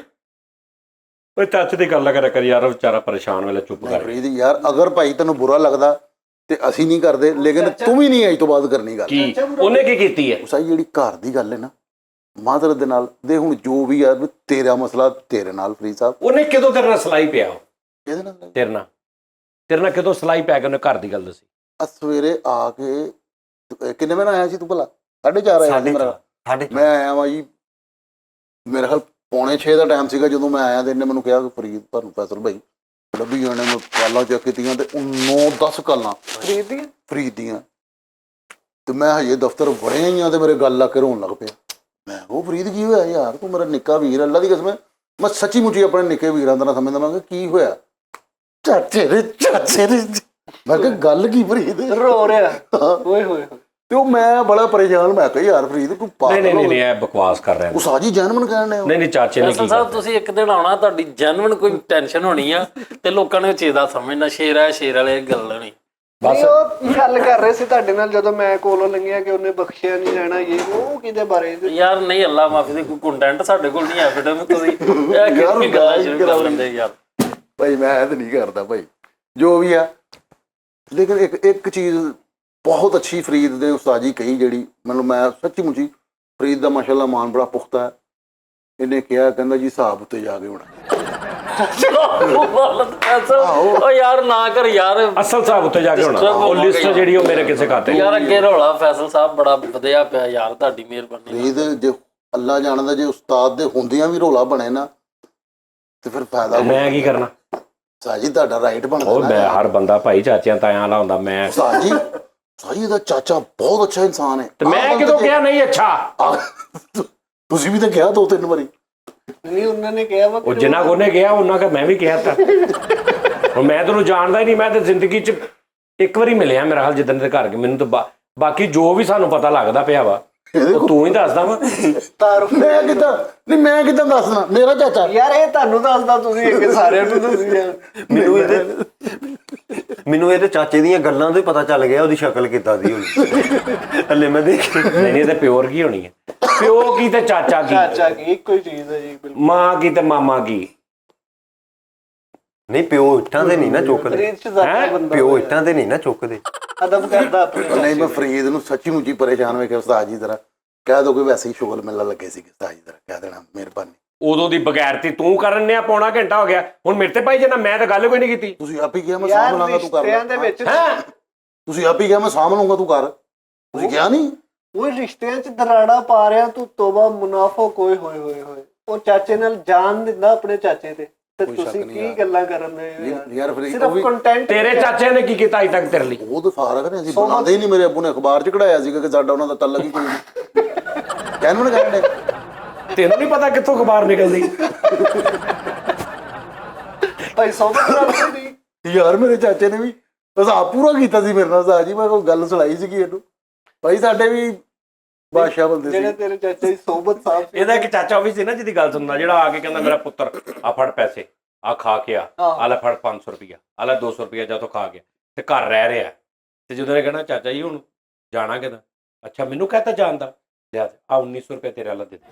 ਓਏ ਚਾਚੇ ਦੀ ਗੱਲ ਕਰਿਆ ਕਰ ਯਾਰ, ਵਿਚਾਰਾ ਪਰੇਸ਼ਾਨ ਵੇਲੇ ਚੁੱਪ ਕਰ। ਫਰੀਦ ਯਾਰ ਅਗਰ ਭਾਈ ਤੈਨੂੰ ਬੁਰਾ ਲੱਗਦਾ ਤੇ ਅਸੀਂ ਨਹੀਂ ਕਰਦੇ, ਲੇਕਿਨ ਤੂੰ ਵੀ ਨਹੀਂ ਅੱਜ ਤੋਂ ਬਾਅਦ ਕਰਨੀ ਗੱਲ। ਕੀ ਉਹਨੇ ਕੀ ਕੀਤੀ ਹੈ? ਉਸਤਾਦ ਜਿਹੜੀ ਘਰ ਦੀ ਗੱਲ ਹੈ ਨਾ ਮਾਦਰ ਦੇ ਨਾਲ ਦੇ, ਹੁਣ ਜੋ ਵੀ ਆ ਤੇਰਾ ਮਸਲਾ ਤੇਰੇ ਨਾਲ ਫਰੀਦ ਸਾਹਿਬ। ਉਹਨੇ ਕਿਦੋਂ ਤੇਰੇ ਨਾਲ ਸਲਾਈ ਪਿਆ? ਇਹਦੇ ਨਾਲ ਤੇਰੇ ਨਾਲ ਕਿਦੋਂ ਸਲਾਈ ਪੈ ਕੇ ਉਹਨੇ ਘਰ ਦੀ ਗੱਲ ਦੱਸੀ? ਸਵੇਰੇ ਆ ਕੇ ਕਿੰਨੇ ਵਜੇ ਆਇਆ ਸੀ ਤੂੰ ਭਲਾ? 4:30 ਆਇਆ ਸੀ ਮੇਰਾ। ਮੈਂ ਆਇਆ ਵਾਂ ਜੀ ਮੇਰੇ ਖਿਆਲ 5:45 ਦਾ ਟਾਈਮ ਸੀਗਾ ਜਦੋਂ ਮੈਂ ਆਇਆ ਤੇ ਇਹਨੇ ਮੈਨੂੰ ਕਿਹਾ ਕਿ ਫਰੀਦ ਤੁਹਾਨੂੰ ਫੈਸਲ ਭਾਈ ਲੱਭੀ ਜਾਣੇ। ਮੈਂ ਕਾਲਾਂ ਚੈੱਕ ਕੀਤੀਆਂ ਤੇ 9-10 ਕਾਲਾਂ ਫਰੀਦ ਦੀਆਂ ਤੇ ਮੈਂ ਹਜੇ ਦਫ਼ਤਰ ਵੜਿਆ ਹੀ ਆ ਤੇ ਮੇਰੇ ਗੱਲ ਲਾ ਕੇ ਰੋਣ ਲੱਗ ਪਿਆ। ਮੈਂ ਉਹ ਫਰੀਦ ਕੀ ਹੋਇਆ ਯਾਰ? ਤੂੰ ਮੇਰਾ ਨਿੱਕਾ ਵੀਰ, ਅੱਲਾ ਦੀ ਕਸਮ ਮੈਂ ਸੱਚੀ ਮੁੱਚੀ ਆਪਣੇ ਨਿੱਕੇ ਵੀਰਾਂ ਦਾ ਨਾ ਸਮਝਦਾ। ਮੈਂ ਕਿਹਾ ਕੀ ਹੋਇਆ? ਚਾਚੇ ਦੇ ਮੈਂ ਕਿਹਾ ਗੱਲ ਕੀ ਫਰੀਦ? ਰੋ ਰਿਹਾ ਓਏ ਹੋਏ। ਤੇ ਉਹ ਮੈਂ ਬੜਾ ਪਰੇਸ਼ਾਨ। ਮੈਂ ਕਿਹਾ ਯਾਰ ਫਰੀਦ ਤੂੰ ਨਹੀਂ ਇਹ ਬਕਵਾਸ ਕਰ ਰਿਹਾ। ਉਹ ਸਾਜੀ ਜੈਨਮਨ ਕਹਿਣ ਨੇ। ਨਹੀਂ ਚਾਚੇ ਨੇ ਕੀ ਸਾਹਿਬ ਤੁਸੀਂ ਇੱਕ ਦਿਨ ਆਉਣਾ, ਤੁਹਾਡੀ ਜੈਨੂਇਨ ਕੋਈ ਟੈਨਸ਼ਨ ਹੋਣੀ ਆ ਤੇ ਲੋਕਾਂ ਨੇ ਚੀਜ਼ ਦਾ ਸਮਝਣਾ ਸ਼ੇਰ ਆ, ਸ਼ੇਰ ਵਾਲੇ ਗੱਲ ਨਹੀਂ। ਬਸ ਉਹ ਗੱਲ ਕਰ ਰਹੇ ਸੀ ਤੁਹਾਡੇ ਨਾਲ ਜਦੋਂ ਮੈਂ ਕੋਲੋਂ ਲੰਘਿਆ ਕਿ ਉਹਨੇ ਬਖਸ਼ਿਆ ਨਹੀਂ ਜਾਣਾ। ਇਹ ਉਹ ਕਿਹਦੇ ਬਾਰੇ? ਯਾਰ ਨਹੀਂ ਅੱਲਾ ਮਾਫੀ ਦੇ ਕੋਈ ਕੰਟੈਂਟ ਸਾਡੇ ਕੋਲ ਨਹੀਂ ਐਵੀਡੈਂਸ। ਤੁਸੀਂ ਇਹ ਕਿਹੜੀ ਗੱਲਾਂ ਸ਼ੁਰੂ ਕਰ ਲੈਂਦੇ ਯਾਰ? ਭਾਈ ਮੈਂ ਤਾਂ ਨਹੀਂ ਕਰਦਾ ਭਾਈ ਜੋ ਵੀ ਆ। ਲੇਕਿਨ ਇੱਕ ਚੀਜ਼ ਬਹੁਤ ਅੱਛੀ ਫਰੀਦ ਦੇ ਉਸਤਾਦ ਜੀ ਕਹੀ, ਜਿਹੜੀ ਮੈਨੂੰ ਮੈਂ ਸੱਚੀ ਮੁੱਚੀ ਫਰੀਦ ਦਾ ਮਾਸ਼ਾਅੱਲਾ ਮਾਨ ਬੜਾ ਪੁਖਤਾ ਹੈ। ਇਹਨੇ ਕਿਹਾ ਕਹਿੰਦਾ ਜੀ ਹਿਸਾਬ ਉੱਤੇ ਜਾ ਕੇ ਹੋਣਾ। ਓ ਯਾਰ ਨਾ ਕਰ ਯਾਰ, ਅਸਲ ਸਾਹਿਬ ਉੱਤੇ ਜਾ ਕੇ ਹੋਣਾ। ਉਹ ਲਿਸਟ ਜਿਹੜੀ ਉਹ ਮੇਰੇ ਕਿਸੇ ਖਾਤੇ ਯਾਰ ਅੱਗੇ ਰੌਲਾ ਫੈਸਲ ਸਾਹਿਬ ਬੜਾ ਵਧਿਆ ਪਿਆ ਯਾਰ, ਤੁਹਾਡੀ ਮਿਹਰਬਾਨੀ। ਫਰੀਦ ਜੇ ਅੱਲਾ ਜਾਣਦਾ ਜੇ ਉਸਤਾਦ ਦੇ ਹੁੰਦਿਆਂ ਵੀ ਰੌਲਾ ਬਣੇ ਨਾ ਤੇ ਫਿਰ ਫਾਇਦਾ। ਮੈਂ ਕੀ ਕਰਨਾ? ਸਾਜੀ ਤੁਹਾਡਾ ਰਾਈਟ ਬਣਦਾ। ਉਹ ਮੈਂ ਹਰ ਬੰਦਾ ਭਾਈ ਚਾਚਿਆਂ ਤਾਇਆਂ ਵਾਲਾ ਹੁੰਦਾ। ਮੈਂ ਸਾਜੀ ਦਾ ਚਾਚਾ ਬਹੁਤ ਅੱਛਾ ਇਨਸਾਨ ਹੈ। ਤੇ ਮੈਂ ਕਿਦੋਂ ਕਿਹਾ ਨਹੀਂ ਅੱਛਾ? ਤੁਸੀਂ ਵੀ ਤਾਂ ਕਿਹਾ 2-3 ਵਾਰੀ। ਨਹੀਂ ਉਹਨਾਂ ਨੇ ਕਿਹਾ ਵਾ ਉਹ ਜਿੰਨਾ ਕੋਨੇ ਕਿਹਾ ਉਹਨਾਂ ਕਾ ਮੈਂ ਵੀ ਕਿਹਾ ਤਾਂ। ਹੁਣ ਮੈਂ ਤੈਨੂੰ ਜਾਣਦਾ ਹੀ ਨਹੀਂ। ਮੈਂ ਤਾਂ ਜ਼ਿੰਦਗੀ 'ਚ ਇੱਕ ਵਾਰੀ ਮਿਲਿਆ ਮੇਰਾ ਹਾਲ ਜਿੱਦਣ ਦੇ ਘਰ ਕੇ। ਮੈਨੂੰ ਤਾਂ ਬਾਕੀ ਜੋ ਵੀ ਸਾਨੂੰ ਪਤਾ ਲੱਗਦਾ ਪਿਆ ਵਾ ਉਹ ਤੂੰ ਹੀ ਦੱਸਦਾ ਵਾ। ਤਾਰਫ ਮੈਂ ਕਿੱਦਾਂ ਦੱਸਣਾ ਮੇਰਾ ਚਾਚਾ। ਯਾਰ ਇਹ ਤੁਹਾਨੂੰ ਦੱਸਦਾ, ਤੁਸੀਂ ਅੱਗੇ ਸਾਰਿਆਂ ਨੂੰ ਦੱਸੀ ਯਾਰ। ਮੈਨੂੰ ਇਹਦੇ ਚਾਚੇ ਦੀਆਂ ਗੱਲਾਂ ਤੋਂ ਹੀ ਪਤਾ ਚੱਲ ਗਿਆ ਉਹਦੀ ਸ਼ਕਲ ਕਿੱਦਾਂ ਦੀ ਹੋਣੀ। ਹਲੇ ਮੈਂ ਦੇਖੀ ਨਹੀਂ ਤੇ ਪਿਓਰ ਕੀ ਹੋਣੀ ਹੈ, ਪਿਓ ਕੀ ਤੇ ਚਾਚਾ ਕੀ, ਚਾਚਾ ਕੀ ਇੱਕੋ ਹੀ ਚੀਜ਼ ਹੈ ਜੀ ਬਿਲਕੁਲ। ਮਾਂ ਕੀ ਤੇ ਮਾਮਾ ਕੀ। ਨਹੀਂ ਪਿਓ ਇੱਟਾਂ ਤੇ ਨਹੀਂ ਨਾ ਚੁੱਕਦੇ, ਪਿਓ ਇੱਟਾਂ ਤੇ ਨਹੀਂ ਨਾ ਚੁੱਕਦੇ। ਅਦਬ ਕਰਦਾ ਆਪਣੇ ਨਹੀਂ ਮੈਂ ਫਰੀਦ ਨੂੰ ਸੱਚੀ ਮੁੱਚੀ ਪਰੇਸ਼ਾਨ ਵੇਖਿਆ ਉਸਤਾਦ ਜੀ ਤਰ੍ਹਾਂ ਕਹਿ ਦੋ ਕੋਈ ਵੈਸੇ ਹੀ ਸ਼ੁਗਲ ਮਿਲਣ ਲੱਗੇ ਸੀ ਉਸਤਾਦ ਜੀ ਤਰ੍ਹਾਂ ਕਹਿ ਦੇਣਾ ਮਿਹਰਬਾਨੀ। ਉਦੋਂ ਦੀ ਬਗੈਰਤੀ ਤੂੰ ਕਰਨ ਨੇ ਪੌਣਾ ਘੰਟਾ ਹੋ ਗਿਆ, ਹੁਣ ਮੇਰੇ ਤੇ ਭਾਈ ਜੇ ਨਾ ਮੈਂ ਤਾਂ ਗੱਲ ਕੋਈ ਨਹੀਂ ਕੀਤੀ। ਤੁਸੀਂ ਆਪ ਹੀ ਕਿਹਾ ਮੈਂ ਸਾਂਭ ਲਾਂਗਾ ਤੂੰ ਕਰ ਲੈ। ਦੇ ਵਿੱਚ ਤੁਸੀਂ ਆਪ ਹੀ ਕਿਹਾ ਮੈਂ ਸਾਂਭ ਲੂੰਗਾ ਤੂੰ ਕਰ, ਤੁਸੀਂ ਕਿਹਾ ਨਹੀਂ। ਉਹ ਰਿਸ਼ਤਿਆਂ 'ਚ ਦਰਾੜਾ ਪਾ ਰਿਹਾ ਤੂੰ, ਤੋਬਾ ਮੁਨਾਫਾ ਕੋਈ ਹੋਏ ਹੋਏ ਹੋਏ। ਉਹ ਚਾਚੇ ਨਾਲ ਜਾਨ ਦਿੰਦਾ ਆਪਣੇ ਚਾਚੇ ਤੇ ਤੁਸੀਂ ਕੀ ਗੱਲਾਂ ਕਰਨ ਦੇ ਯਾਰ ਫਿਰ ਸਿਰਫ ਕੰਟੈਂਟ। ਤੇਰੇ ਚਾਚੇ ਨੇ ਕੀ ਕੀਤਾ ਅਜੇ ਤੱਕ ਤੇਰੇ ਲਈ? ਉਹ ਤਾਂ ਫਾਰਕ ਨੇ, ਅਸੀਂ ਬਣਾਉਂਦੇ ਹੀ ਨਹੀਂ। ਮੇਰੇ ਅੱਬੂ ਨੇ ਅਖਬਾਰ 'ਚ ਕਢਾਇਆ ਸੀਗਾ ਕਿ ਸਾਡਾ ਉਹਨਾਂ ਦਾ ਤਲਕ ਹੀ ਕੋਈ ਨਹੀਂ। ਕਹਿਣ ਨੂੰ ਕਹਿੰਦੇ ਤੈਨੂੰ ਨਹੀਂ ਪਤਾ ਕਿੱਥੋਂ ਅਖਬਾਰ ਨਿਕਲਦੀ। ਭਾਈ ਸੌਂਬਤ ਨਹੀਂ ਯਾਰ ਮੇਰੇ ਚਾਚੇ ਨੇ ਵੀ ਹਿਸਾਬ ਪੂਰਾ ਕੀਤਾ ਸੀ ਮੇਰੇ ਨਾਲ ਉਸਤਾਦ ਜੀ। ਮੈਂ ਕੋਈ ਗੱਲ ਸੁਣਾਈ ਸੀਗੀ ਇਹਨੂੰ, ਭਾਈ ਸਾਡੇ ਵੀ ਬਾਦਸ਼ਾਹ ਬੰਦੇ ਸੀ ਜਿਹੜੇ ਤੇਰੇ ਚਾਚੇ ਦੀ ਸੋਬਤ ਸਾਹਿਬ। ਇਹਦਾ ਇੱਕ ਚਾਚਾ ਵੀ ਸੀ ਨਾ ਜਿਹਦੀ ਗੱਲ ਸੁਣਦਾ, ਜਿਹੜਾ ਆ ਕੇ ਕਹਿੰਦਾ ਮੇਰਾ ਪੁੱਤਰ ਆ ਫੜ ਪੈਸੇ, ਆ ਖਾ ਕੇ ਆ ਲੈ ਫੜ 500 ਰੁਪਇਆ, ਆ ਲੈ 200 ਰੁਪਇਆ ਜਾ ਤੋਂ ਖਾ ਗਿਆ ਤੇ ਘਰ ਰਹਿ ਰਿਹਾ। ਤੇ ਜਦੋਂ ਇਹ ਕਹਿਣਾ ਚਾਚਾ ਜੀ ਹੁਣ ਜਾਣਾ ਕਿੱਦਾਂ? ਅੱਛਾ ਮੈਨੂੰ ਕਹਤਾ ਜਾਣਦਾ, ਲਿਆ ਆ 1900 ਰੁਪਏ ਤੇਰੇ ਵਾਲਾ ਦੇ ਦੇ।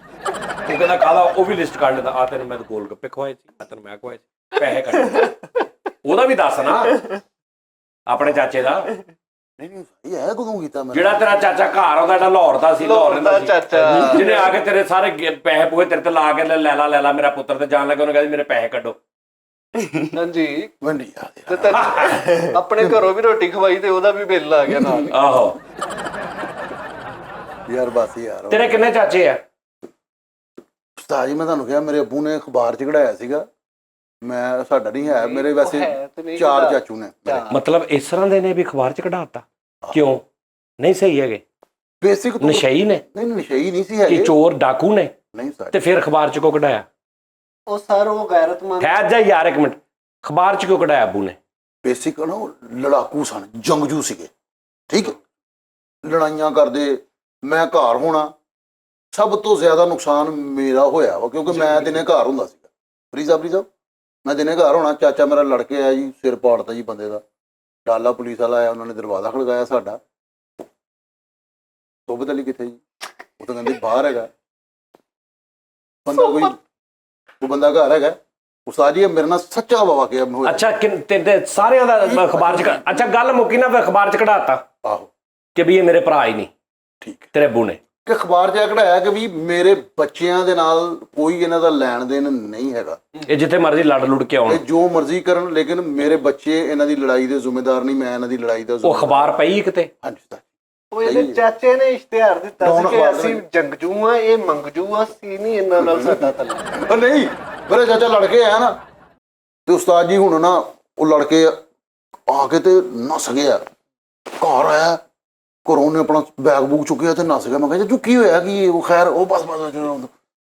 ਉਹ ਕਹਿੰਦਾ ਕਾਹਦਾ? ਉਹ ਵੀ ਲਿਸਟ ਕੱਢ ਲੈਂਦਾ, ਆ ਤੈਨੂੰ ਮੈਂ ਗੋਲ ਗੱਪੇ ਖਵਾਏ ਸੀ, ਆ ਤੈਨੂੰ ਮੈਂ ਖਵਾਏ ਸੀ, ਪੈਸੇ ਕੱਢ। ਉਹਦਾ ਵੀ ਦੱਸ ਨਾ ਆਪਣੇ ਚਾਚੇ ਦਾ। ਨਹੀਂ ਸਹੀ ਹੈ। ਕਦੋਂ ਕੀਤਾ ਮੈਂ? ਜਿਹੜਾ ਤੇਰਾ ਚਾਚਾ ਘਰ ਆਉਂਦਾ, ਜਿਹੜਾ ਲਾਹੌਰ ਦਾ ਸੀ, ਲਾਹੌਰ ਦਾ ਚਾਚਾ ਜਿਹਨੇ ਆ ਕੇ ਤੇਰੇ ਸਾਰੇ ਪੈਸੇ ਪੂਏ ਤੇਰੇ ਤੇ ਲਾ ਕੇ ਲੈ ਲਾ ਮੇਰਾ ਪੁੱਤਰ, ਤੇ ਜਾਣ ਲੱਗਾ ਉਹਨੇ ਕਹਿੰਦਾ ਮੇਰੇ ਪੈਸੇ ਕੱਢੋ। ਹਾਂਜੀ ਵੰਡੀ ਆ ਤੇ ਆਪਣੇ ਘਰੋਂ ਵੀ ਰੋਟੀ ਖਵਾਈ ਤੇ ਉਹਦਾ ਵੀ ਬਿੱਲ ਆ ਗਿਆ ਨਾਲ। ਆਹੋ ਯਾਰ ਬਸ ਯਾਰ। ਤੇਰੇ ਕਿੰਨੇ ਚਾਚੇ ਆ? ਉਸਤਾਦ ਜੀ ਮੈਂ ਤੁਹਾਨੂੰ ਕਿਹਾ ਮੇਰੇ ਅੱਬੂ ਨੇ ਅਖਬਾਰ 'ਚ ਕਢਾਇਆ ਸੀਗਾ। ਮੈਂ ਸਾਡਾ ਨਹੀਂ ਹੈ, ਮੇਰੇ ਵੈਸੇ 4 ਚਾਚੂ ਨੇ। ਮਤਲਬ ਇਸ ਤਰ੍ਹਾਂ ਦੇ ਨੇ ਵੀ ਅਖਬਾਰ 'ਚ ਕਢਾਤਾ? ਕਿਉਂ ਨਹੀਂ ਸਹੀ ਹੈਗੇ? ਬੇਸਿਕ ਨਸ਼ਈ ਨੇ? ਨਹੀਂ ਨਸ਼ਈ ਨਹੀਂ ਸੀ ਕਿ ਹੈਗੇ। ਚੋਰ ਡਾਕੂ ਨੇ? ਨਹੀਂ ਸਰ। ਤੇ ਫਿਰ ਅਖਬਾਰ 'ਚ ਕਿਉਂ ਕਢਾਇਆ? ਉਹ ਸਰ ਉਹ ਗੈਰਤਮੰਦ ਠਹਿਰ ਜਾ ਯਾਰ ਇੱਕ ਮਿੰਟ, ਅਖਬਾਰ 'ਚ ਕਿਉਂ ਕਢਾਇਆ ਅੱਬੂ ਨੇ? ਬੇਸਿਕ ਨਾ ਉਹ ਲੜਾਕੂ ਸਨ, ਜੰਗਜੂ ਸੀਗੇ, ਠੀਕ ਹੈ। ਲੜਾਈਆਂ ਕਰਦੇ, ਮੈਂ ਘਰ ਹੋਣਾ। ਸਭ ਤੋਂ ਜ਼ਿਆਦਾ ਨੁਕਸਾਨ ਮੇਰਾ ਹੋਇਆ ਵਾ ਕਿਉਂਕਿ ਮੈਂ ਦਿਨੇ ਘਰ ਹੁੰਦਾ ਸੀਗਾ। ਫਰੀਦ ਸਾਹਿਬ ਮੈਂ ਦਿਨੇ ਘਰ ਹੋਣਾ, ਚਾਚਾ ਮੇਰਾ ਲੜ ਕੇ ਆਇਆ ਜੀ, ਸਿਰ ਪਾੜਤਾ ਜੀ ਬੰਦੇ ਦਾ। ਡਾਲਾ ਪੁਲਿਸ ਵਾਲਾ ਆਇਆ, ਉਹਨਾਂ ਨੇ ਦਰਵਾਜ਼ਾ ਖੜਕਾਇਆ ਸਾਡਾ। ਸੋਬਤ ਅਲੀ ਕਿੱਥੇ ਜੀ? ਉਹ ਤਾਂ ਕਹਿੰਦੇ ਬਾਹਰ ਹੈਗਾ ਬੰਦਾ, ਕੋਈ ਬੰਦਾ ਘਰ ਹੈਗਾ। ਉਸਤਾਦ ਜੀ ਮੇਰੇ ਨਾਲ ਸੱਚਾ ਵਾਕਿਆ ਹੋਇਆ। ਅੱਛਾ ਤੇ ਸਾਰਿਆਂ ਦਾ ਅਖਬਾਰ 'ਚ ਅੱਛਾ ਗੱਲ ਮੁੱਕੀ ਨਾ, ਫਿਰ ਅਖਬਾਰ 'ਚ ਕਢਾਤਾ ਆਹੋ ਕਿ ਵੀ ਇਹ ਮੇਰੇ ਭਰਾ ਹੀ ਨਹੀਂ, ਠੀਕ ਤੇਰੇ ਅੱਬੂ ਨੇ ਕਿ ਅਖਬਾਰ 'ਚ ਕਢਾਇਆ ਕਿ ਵੀ ਮੇਰੇ ਬੱਚਿਆਂ ਦੇ ਨਾਲ ਕੋਈ ਇਹਨਾਂ ਦਾ ਲੈਣ ਦੇਣ ਨਹੀਂ ਹੈਗਾ। ਇਹ ਜਿੱਥੇ ਮਰਜ਼ੀ ਲੜ ਲੁੜ ਕੇ ਆਉਣ, ਇਹ ਜੋ ਮਰਜ਼ੀ ਕਰਨ, ਲੇਕਿਨ ਮੇਰੇ ਬੱਚੇ ਇਹਨਾਂ ਦੀ ਲੜਾਈ ਦੇ ਜ਼ਿੰਮੇਦਾਰ ਨਹੀਂ, ਮੈਂ ਇਹਨਾਂ ਦੀ ਲੜਾਈ ਦਾ ਉਹ ਅਖਬਾਰ ਪਈ ਕਿਤੇ? ਹਾਂਜੀ ਸਰ। ਉਹ ਇਹਦੇ ਚਾਚੇ ਨੇ ਇਸ਼ਤਿਹਾਰ ਦਿੱਤਾ ਸੀ ਕਿ ਅਸੀਂ ਜੰਗਜੂ ਆ, ਇਹ ਮੰਗਜੂ ਆ, ਸੀ ਨਹੀਂ ਇਹਨਾਂ ਨਾਲ ਸਾਡਾ ਤੱਲਾ। ਨਹੀਂ ਮੇਰੇ ਚਾਚਾ ਲੜ ਕੇ ਆਇਆ ਨਾ, ਤੇ ਉਸਤਾਦ ਜੀ ਹੁਣ ਨਾ ਉਹ ਲੜ ਕੇ ਆ ਕੇ ਤੇ ਨੱਸ ਗਿਆ। ਘਰ ਆਇਆ, ਘਰੋਂ ਨੇ ਆਪਣਾ ਬੈਗ ਬੂਗ ਚੁੱਕਿਆ ਤੇ ਨੱਸ ਗਿਆ। ਮੈਂ ਕਿਹਾ ਜੀ ਕੀ ਹੋਇਆ? ਕੀ ਉਹ ਖੈਰ ਉਹ ਬਸ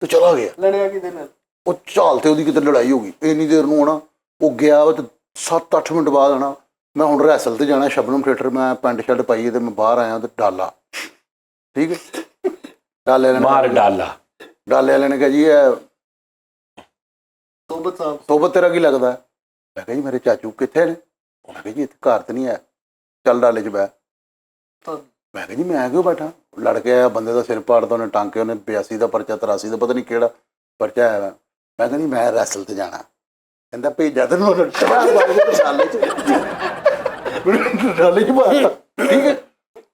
ਤੇ ਚਲਾ ਗਿਆ। ਲੜਿਆ ਕਿਹਦੇ ਨਾਲ? ਉਹ ਝਾਲ ਤੇ ਉਹਦੀ ਕਿਤੇ ਲੜਾਈ ਹੋ ਗਈ। ਇੰਨੀ ਦੇਰ ਨੂੰ ਹਨਾ ਉਹ ਗਿਆ ਵਾ ਤੇ 7-8 ਮਿੰਟ ਬਾਅਦ ਹਨਾ ਮੈਂ ਹੁਣ ਰੈਸਲ ਤੇ ਜਾਣਾ, ਸ਼ਬਨਮ ਥੀਏਟਰ। ਮੈਂ ਪੈਂਟ ਸ਼ਰਟ ਪਾਈ ਤੇ ਮੈਂ ਬਾਹਰ ਆਇਆ ਤੇ ਡਾਲਾ, ਠੀਕ ਹੈ, ਡਾਲੇ ਵਾਲੇ ਬਾਹਰ ਡਾਲੇ ਵਾਲੇ ਨੇ ਕਿਹਾ ਜੀ ਇਹ ਸੋਬਤ ਸਾਹਿਬ ਸੋਬਤ ਤੇਰਾ ਕੀ ਲੱਗਦਾ? ਮੈਂ ਕਿਹਾ ਜੀ ਮੇਰੇ ਚਾਚੂ ਕਿੱਥੇ ਨੇ? ਮੈਂ ਕਿਹਾ ਜੀ ਇੱਥੇ ਘਰ ਤੇ ਨਹੀਂ ਹੈ, ਚੱਲ ਡਾਲੇ 'ਚ ਬਹਿ। ਮੈਂ ਕਿਹਾ ਜੀ ਮੈਂ ਕਿਉਂ ਬੈਠਾ? ਲੜ ਕੇ ਆਇਆ, ਬੰਦੇ ਦਾ ਸਿਰ ਪਾੜਦਾ ਉਹਨੇ, ਟਾਂਕੇ ਉਹਨੇ 82 ਦਾ ਪਰਚਾ 83 ਦਾ ਪਤਾ ਨਹੀਂ ਕਿਹੜਾ ਪਰਚਾ ਆਇਆ। ਮੈਂ ਕਹਿੰਦੀ ਮੈਂ ਰੈਸਲ ਤੇ ਜਾਣਾ। ਕਹਿੰਦਾ ਭੇਜਾ ਤੈਨੂੰ ਡਾਲੇ 'ਚ ਡਾਲੇ 'ਚ ਪਾਇਆ, ਠੀਕ ਹੈ।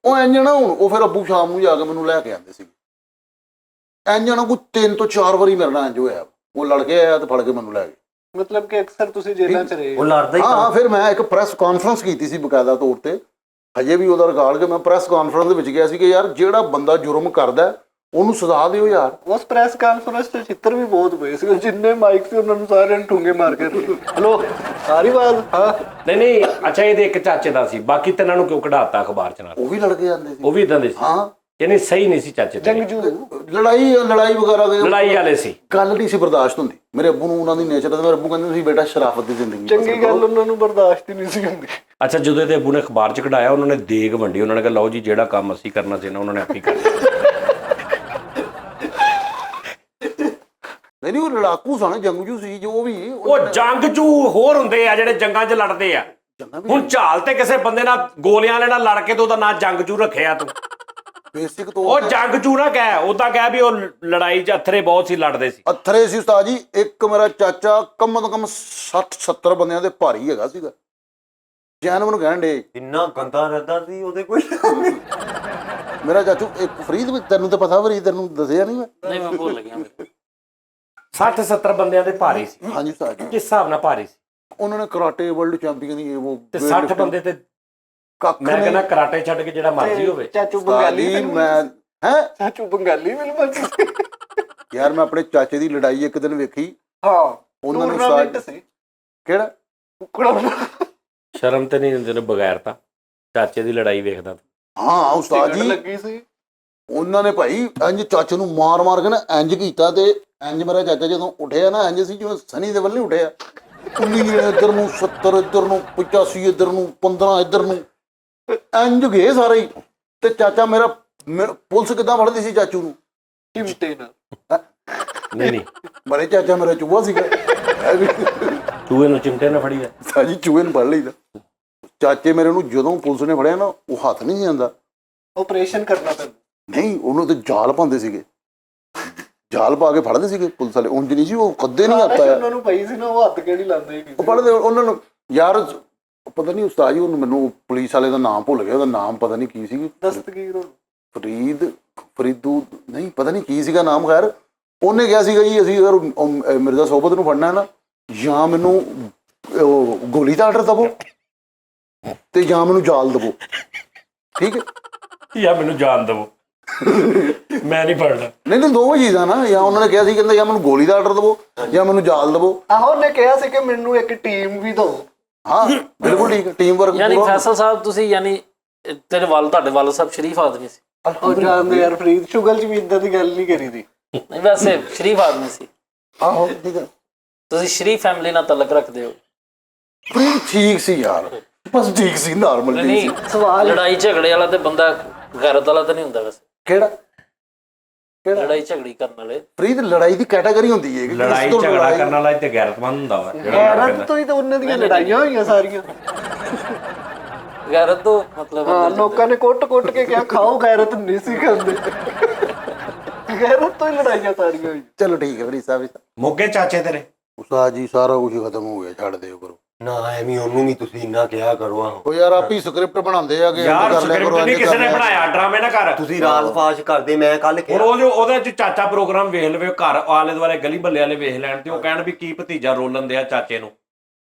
ਉਹ ਇੰਝ ਨਾ ਹੁਣ ਉਹ ਫਿਰ ਅੱਬੂ ਸ਼ਾਮ ਨੂੰ ਜਾ ਕੇ ਮੈਨੂੰ ਲੈ ਕੇ ਆਉਂਦੇ ਸੀ। ਇੰਝ ਨਾ ਕੋਈ 3 ਤੋਂ 4 ਵਾਰੀ ਮੇਰੇ ਨਾਲ ਇੰਝ ਹੋਇਆ। ਉਹ ਲੜ ਕੇ ਆਇਆ ਤੇ ਫੜ ਕੇ ਮੈਨੂੰ ਲੈ ਗਏ। ਮਤਲਬ ਕਿ ਅਕਸਰ ਤੁਸੀਂ ਜੇਲ੍ਹਾਂ 'ਚ ਰਹੇ? ਉਹ ਲੜਦਾ ਹੀ ਹਾਂ ਫਿਰ ਮੈਂ ਇੱਕ ਪ੍ਰੈਸ ਕਾਨਫਰੰਸ ਕੀਤੀ ਸੀ ਬਕਾਇਦਾ ਤੌਰ ਤੇ, ਹਜੇ ਵੀ ਉਹਦਾ ਰਿਕਾਰਡ ਕਿ ਮੈਂ ਪ੍ਰੈਸ ਕਾਨਫਰੰਸ ਦੇ ਵਿੱਚ ਗਿਆ ਸੀ ਕਿ ਯਾਰ ਜਿਹੜਾ ਬੰਦਾ ਜੁਰਮ ਕਰਦਾ ਉਹਨੂੰ ਸਜ਼ਾ ਦਿਓ ਯਾਰ। ਉਸ ਪ੍ਰੈਸ ਕਾਨਫਰੰਸ 'ਚ ਚਿੱਤਰ ਵੀ ਬਹੁਤ ਪਏ ਸੀ, ਜਿੰਨੇ ਮਾਈਕ ਸੀ ਉਹਨਾਂ ਨੂੰ ਸਾਰਿਆਂ ਨੂੰ ਠੁੰਗੇ ਮਾਰ ਕੇ ਹਲੋ ਸਾਰੀ ਆਵਾਜ਼। ਹਾਂ ਨਹੀਂ ਅੱਛਾ ਇਹਦੇ ਇੱਕ ਚਾਚੇ ਦਾ ਸੀ, ਬਾਕੀ ਤਿੰਨਾਂ ਨੂੰ ਕਿਉਂ ਕਢਾਤਾ ਅਖਬਾਰ 'ਚ ਨਾਲ? ਉਹ ਵੀ ਲੜ ਕੇ ਜਾਂਦੇ ਸੀ। ਉਹ ਵੀ ਇਦਾਂ ਦੇ ਸੀ? ਹਾਂ ਯਾਨੀ ਸਹੀ ਨਹੀਂ ਸੀ ਚਾਚੇ ਤੇ? ਜੰਗਜੂ ਲੜਾਈ ਵਗੈਰਾ ਦੇ ਲੜਾਈ ਵਾਲੇ ਸੀ, ਗੱਲ ਨਹੀਂ ਸੀ ਬਰਦਾਸ਼ਤ ਹੁੰਦੀ। ਮੇਰੇ ਅੱਬੂ ਨੂੰ ਉਹਨਾਂ ਦੀ ਨੇਚਰ ਦਾ, ਮੇਰੇ ਅੱਬੂ ਕਹਿੰਦੇ ਤੁਸੀਂ ਬੇਟਾ ਸ਼ਰਾਫਤ ਦੀ ਜ਼ਿੰਦਗੀ ਚੰਗੀ ਗੱਲ ਉਹਨਾਂ ਨੂੰ ਬਰਦਾਸ਼ਤ ਹੀ ਨਹੀਂ ਸੀ ਹੁੰਦੀ। ਅੱਛਾ ਜਦੋਂ ਇਹਦੇ ਅੱਬੂ ਨੇ ਅਖਬਾਰ 'ਚ ਕਢਾਇਆ, ਉਹਨਾਂ ਨੇ ਦੇਗ ਵੰਡੀ, ਉਹਨਾਂ ਨੇ ਕਿਹਾ ਲਓ ਜੀ ਜਿਹੜਾ ਕੰਮ ਅਸੀਂ ਕਰਨਾ ਸੀ ਨਾ ਉਹਨਾਂ ਨੇ ਆਪੇ ਕਰ ਲਿਆ। ਨਹੀਂ ਉਹ ਲੜਾਕੂ ਸਨ, ਜੰਗਜੂ ਸੀ ਜੋ ਵੀ। ਉਹ ਜੰਗਜੂ ਹੋਰ ਹੁੰਦੇ ਆ ਜਿਹੜੇ ਜੰਗਾਂ 'ਚ ਲੜਦੇ ਆ। ਹੁਣ ਝਾਲ ਤੇ ਕਿਸੇ ਬੰਦੇ ਨਾਲ ਗੋਲੀਆਂ ਵਾਲੇ ਨਾਲ ਲੜ ਕੇ ਤੇ ਉਹਦਾ ਨਾਂ ਜੰਗਜੂ ਰੱਖਿਆ ਤੂੰ। ਬੇਸਿਕ ਉਹ ਤੌਰ ਤੇ ਜੰਗਜੂ ਨਾ ਕਹਿ, ਉਹਦਾ ਕਹਿ ਵੀ ਉਹ ਲੜਾਈ 'ਚ ਅਥਰੇ ਬਹੁਤ ਸੀ, ਲੜਦੇ ਸੀ। ਅਥਰੇ ਸੀ ਉਸਤਾਦ ਜੀ। ਇੱਕ ਮੇਰਾ ਚਾਚਾ ਕਮ ਤੋਂ ਕਮ 60-70 ਬੰਦਿਆਂ ਦੇ ਭਾਰੀ ਹੈਗਾ ਸੀਗਾ। ਜੈਨ ਮੈਨੂੰ ਕਹਿਣ ਡੇ ਇੰਨਾ ਗੰਦਾ ਰਹਿੰਦਾ ਸੀ ਉਹਦੇ ਕੋਈ। ਮੇਰਾ ਚਾਚੂ ਇੱਕ ਫਰੀਦ ਵਿੱਚ, ਤੈਨੂੰ ਤਾਂ ਪਤਾ ਫਰੀਦ, ਤੈਨੂੰ ਦੱਸਿਆ ਨਹੀਂ ਮੈਂ। ਨਹੀਂ ਮੈਂ ਭੁੱਲ ਗਿਆ। 60-70 ਬੰਦਿਆਂ ਦੇ ਭਾਰੀ ਸੀ। ਹਾਂਜੀ ਉਸਤਾਦ ਜੀ। ਕਿਸ ਹਿਸਾਬ ਨਾਲ ਭਾਰੀ ਸੀ? ਉਹਨਾਂ ਨੇ ਕਰਾਟੇ ਵਰਲਡ ਚੈਂਪੀਅਨ ਦੀ ਉਹ ਤੇ 60 ਬੰਦੇ ਤੇ ਕੱਖ ਮੈਂ ਕਹਿੰਦਾ ਕਰਾਟੇ ਛੱਡ ਕੇ ਜਿਹੜਾ ਮਰਜ਼ੀ ਹੋਵੇ। ਚਾਚੂ ਬੰਗਾਲੀ ਮੈਂ ਹੈ ਚਾਚੂ ਬੰਗਾਲੀ ਫਿਲਮ ਯਾਰ ਮੈਂ ਆਪਣੇ ਚਾਚੇ ਦੀ ਲੜਾਈ ਇੱਕ ਦਿਨ ਵੇਖੀ। ਹਾਂ ਉਹਨਾਂ ਨੂੰ ਟੂਰਨਾਮੈਂਟ ਸੀ ਕਿਹੜਾ ਕੁਕੜਾ ਸ਼ਰਮ ਤੇ ਨਹੀਂ ਹੁੰਦੇ ਨੇ ਬਗੈਰ ਤਾਂ ਚਾਚੇ ਦੀ ਲੜਾਈ ਵੇਖਦਾ। ਹਾਂ ਉਸਤਾਦ ਜੀ ਲੱਗੀ ਸੀ। ਉਹਨਾਂ ਨੇ ਭਾਈ ਇੰਜ ਚਾਚੇ ਨੂੰ ਮਾਰ ਕੇ ਨਾ ਇੰਜ ਕੀਤਾ ਤੇ ਇੰਜ ਮੇਰਾ ਚਾਚਾ ਜਦੋਂ ਉੱਠਿਆ ਨਾ ਇੰਜ ਸੀ ਜਿਵੇਂ ਸਨੀ ਦੇ ਵੱਲ ਨਹੀਂ ਉੱਠਿਆ। 19 ਇੱਧਰ ਨੂੰ 70 ਇੱਧਰ ਨੂੰ 85 ਇੱਧਰ ਨੂੰ 15 ਇੱਧਰ ਨੂੰ ਇੰਜ ਗਏ ਸਾਰੇ ਹੀ। ਤੇ ਚਾਚਾ ਮੇਰਾ ਪੁਲਿਸ ਕਿੱਦਾਂ ਫੜਦੀ ਸੀ ਚਾਚੂ ਨੂੰ? ਚਿਮਟੇ ਨਾਲ। ਨਹੀਂ ਮੇਰੇ ਚਾਚਾ ਮੇਰਾ ਚੂਹਾ ਸੀਗਾ। ਤੂੰ ਇਹਨੂੰ ਚਿਮਟੇ ਨਾਲ ਫੜੀ ਆ। ਸਾਜੀ ਚੂਹੇ ਨੂੰ ਫੜ ਲਈਦਾ। ਚਾਚੇ ਮੇਰੇ ਨੂੰ ਜਦੋਂ ਪੁਲਿਸ ਨੇ ਫੜਿਆ ਨਾ ਉਹ ਹੱਥ ਨਹੀਂ ਜਾਂਦਾ। ਆਪਰੇਸ਼ਨ ਕਰਨਾ ਪੈਂਦਾ। ਨਹੀਂ ਉਹਨੂੰ ਤੇ ਜਾਲ ਪਾਉਂਦੇ ਸੀਗੇ, ਜਾਲ ਪਾ ਕੇ ਫੜਦੇ ਸੀਗੇ ਪੁਲਿਸ ਵਾਲੇ। ਉਂਝ ਨਹੀਂ ਸੀ ਉਹ ਕਦੇ ਨਹੀਂ ਹੱਥ ਆਇਆ। ਉਹਨਾਂ ਨੂੰ ਪਈ ਸੀ ਨਾ ਉਹ ਹੱਥ ਕਿਹੜੀ ਲਾਉਂਦੇ ਉਹ ਫੜਦੇ ਉਹਨਾਂ ਨੂੰ ਯਾਰ ਪਤਾ ਨਹੀਂ ਉਸਤਾਦ ਜੀ ਉਹਨੂੰ ਮੈਨੂੰ ਪੁਲਿਸ ਵਾਲੇ ਦਾ ਨਾਮ ਭੁੱਲ ਗਿਆ। ਉਹਦਾ ਨਾਮ ਪਤਾ ਨਹੀਂ ਕੀ ਸੀ। ਦਸਤਗੀਰ ਫਰੀਦੂ ਨਹੀਂ ਪਤਾ ਨਹੀਂ ਕੀ ਸੀਗਾ ਨਾਮ। ਖੈਰ ਉਹਨੇ ਕਿਹਾ ਸੀਗਾ ਜੀ ਅਸੀਂ ਅਗਰ ਮਿਰਜ਼ਾ ਸੋਬਤ ਨੂੰ ਫੜਨਾ ਹੈ ਨਾ ਜਾਂ ਮੈਨੂੰ ਗੋਲੀ ਦਾ ਆਰਡਰ ਦਵੋ ਤੇ ਜਾਂ ਮੈਨੂੰ ਜਾਲ ਦਵੋ। ਠੀਕ ਹੈ ਜਾਂ ਮੈਨੂੰ ਜਾਨ ਦਵੋ, ਮੈਂ ਨਹੀਂ ਫੜਨਾ। ਨਹੀਂ ਦੋਵੇਂ ਚੀਜ਼ਾਂ ਨਾ। ਜਾਂ ਉਹਨਾਂ ਨੇ ਕਿਹਾ ਸੀ ਕਹਿੰਦਾ ਜਾਂ ਮੈਨੂੰ ਗੋਲੀ ਦਾ ਆਰਡਰ ਦਵੋ ਜਾਂ ਮੈਨੂੰ ਜਾਲ ਦਵੋ। ਆਹੋ ਉਹਨੇ ਕਿਹਾ ਸੀ ਕਿ ਮੈਨੂੰ ਇੱਕ ਟੀਮ ਵੀ ਦਿਓ। ਹਾਂ ਬਿਲਕੁਲ ਠੀਕ ਹੈ। ਟੀਮ ਵਰਕ ਯਾਨੀ ਫੈਸਲ ਸਾਹਿਬ ਤੁਸੀਂ ਯਾਨੀ ਤੇਰੇ ਵੱਲ ਤੁਹਾਡੇ ਵੱਲ ਸਭ ਸ਼ਰੀਫ ਆਦਮੀ ਸੀ। ਉਹ ਜਾਣਦੇ ਯਾਰ ਫਰੀਦ ਸ਼ੁਗਲ ਚ ਵੀ ਇਦਾਂ ਦੀ ਗੱਲ ਨਹੀਂ ਕਰੀ ਦੀ। ਨਹੀਂ ਵੈਸੇ ਸ਼ਰੀਫ ਆਦਮੀ ਸੀ। ਆਹੋ ਠੀਕ ਹੈ। ਤੁਸੀਂ ਸ਼ਰੀਫ ਫੈਮਿਲੀ ਨਾਲ ਤਾਲੁਕ ਰੱਖਦੇ ਹੋ। ਫਰੀਦ ਠੀਕ ਸੀ ਯਾਰ, ਬਸ ਠੀਕ ਸੀ, ਨਾਰਮਲ ਠੀਕ ਨਹੀਂ ਸੀ। ਸਵਾਲ ਲੜਾਈ ਝਗੜੇ ਵਾਲਾ ਤੇ ਬੰਦਾ ਗੈਰਤ ਵਾਲਾ ਤਾਂ ਨਹੀਂ ਹੁੰਦਾ ਵੈਸੇ। ਕਿਹੜਾ ਲੜਾਈ ਝਗੜੀ ਕਰਨ ਵਾਲੇ ਫਰੀਦ ਲੜਾਈ ਦੀ ਕੈਟਾਗਰੀ ਹੁੰਦੀ ਹੈ। ਲੜਾਈ ਝਗੜਾ ਕਰਨ ਵਾਲਾ ਤੇ ਗੈਰਤਮੰਦ ਹੁੰਦਾ ਵਾ। ਗੈਰਤ ਤੋਂ ਹੀ ਤਾਂ ਉਹਨਾਂ ਦੀਆਂ ਲੜਾਈਆਂ ਹੋਈਆਂ ਸਾਰੀਆਂ। ਗੈਰਤ ਤੋਂ ਮਤਲਬ ਹਾਂ ਲੋਕਾਂ ਨੇ ਕੁੱਟ ਕੇ ਕਿਹਾ ਖਾਓ, ਗੈਰਤ ਨਹੀਂ ਸੀ ਖਾਂਦੇ। ਗੈਰਤ ਤੋਂ ਹੀ ਲੜਾਈਆਂ ਸਾਰੀਆਂ ਹੋਈਆਂ। ਚਲੋ ਠੀਕ ਹੈ ਫਰੀਦ ਸਾਹਿਬ। ਮੋਗੇ ਚਾਚੇ ਤੇਰੇ ਉਸਤਾਦ ਜੀ ਸਾਰਾ ਕੁਝ ਖਤਮ ਹੋ ਗਿਆ, ਛੱਡ ਦਿਓ ਕਰੋ ਨਾ ਐਵੇਂ ਉਹਨੂੰ ਵੀ ਤੁਸੀਂ ਇੰਨਾ ਕਿਹਾ ਕਰੋ। ਆਹੋ ਉਹ ਯਾਰ ਆਪੀ ਸਕ੍ਰਿਪਟ ਬਣਾਉਂਦੇ ਆ ਕਿ ਯਾਰ ਸਕ੍ਰਿਪਟ ਨਹੀਂ ਕਿਸੇ ਨੇ ਬਣਾਇਆ, ਡਰਾਮੇ ਨਾ ਕਰ। ਤੁਸੀਂ ਰਾਜ ਫਾਸ਼ ਕਰਦੇ। ਮੈਂ ਕੱਲ ਹੁਣ ਕਿਹਾ ਉਹ ਜੋ ਉਹਦੇ ਚ ਚਾਚਾ ਪ੍ਰੋਗਰਾਮ ਵੇਖ ਲਵੇ, ਘਰ ਆਲੇ ਦੁਆਲੇ ਗਲੀ ਬੱਲੇ ਵਾਲੇ ਵੇਖ ਲੈਣ ਤੇ ਉਹ ਕਹਿਣ ਵੀ ਕੀ ਭਤੀਜਾ ਰੋਲਣ ਦਿਆ ਚਾਚੇ ਨੂੰ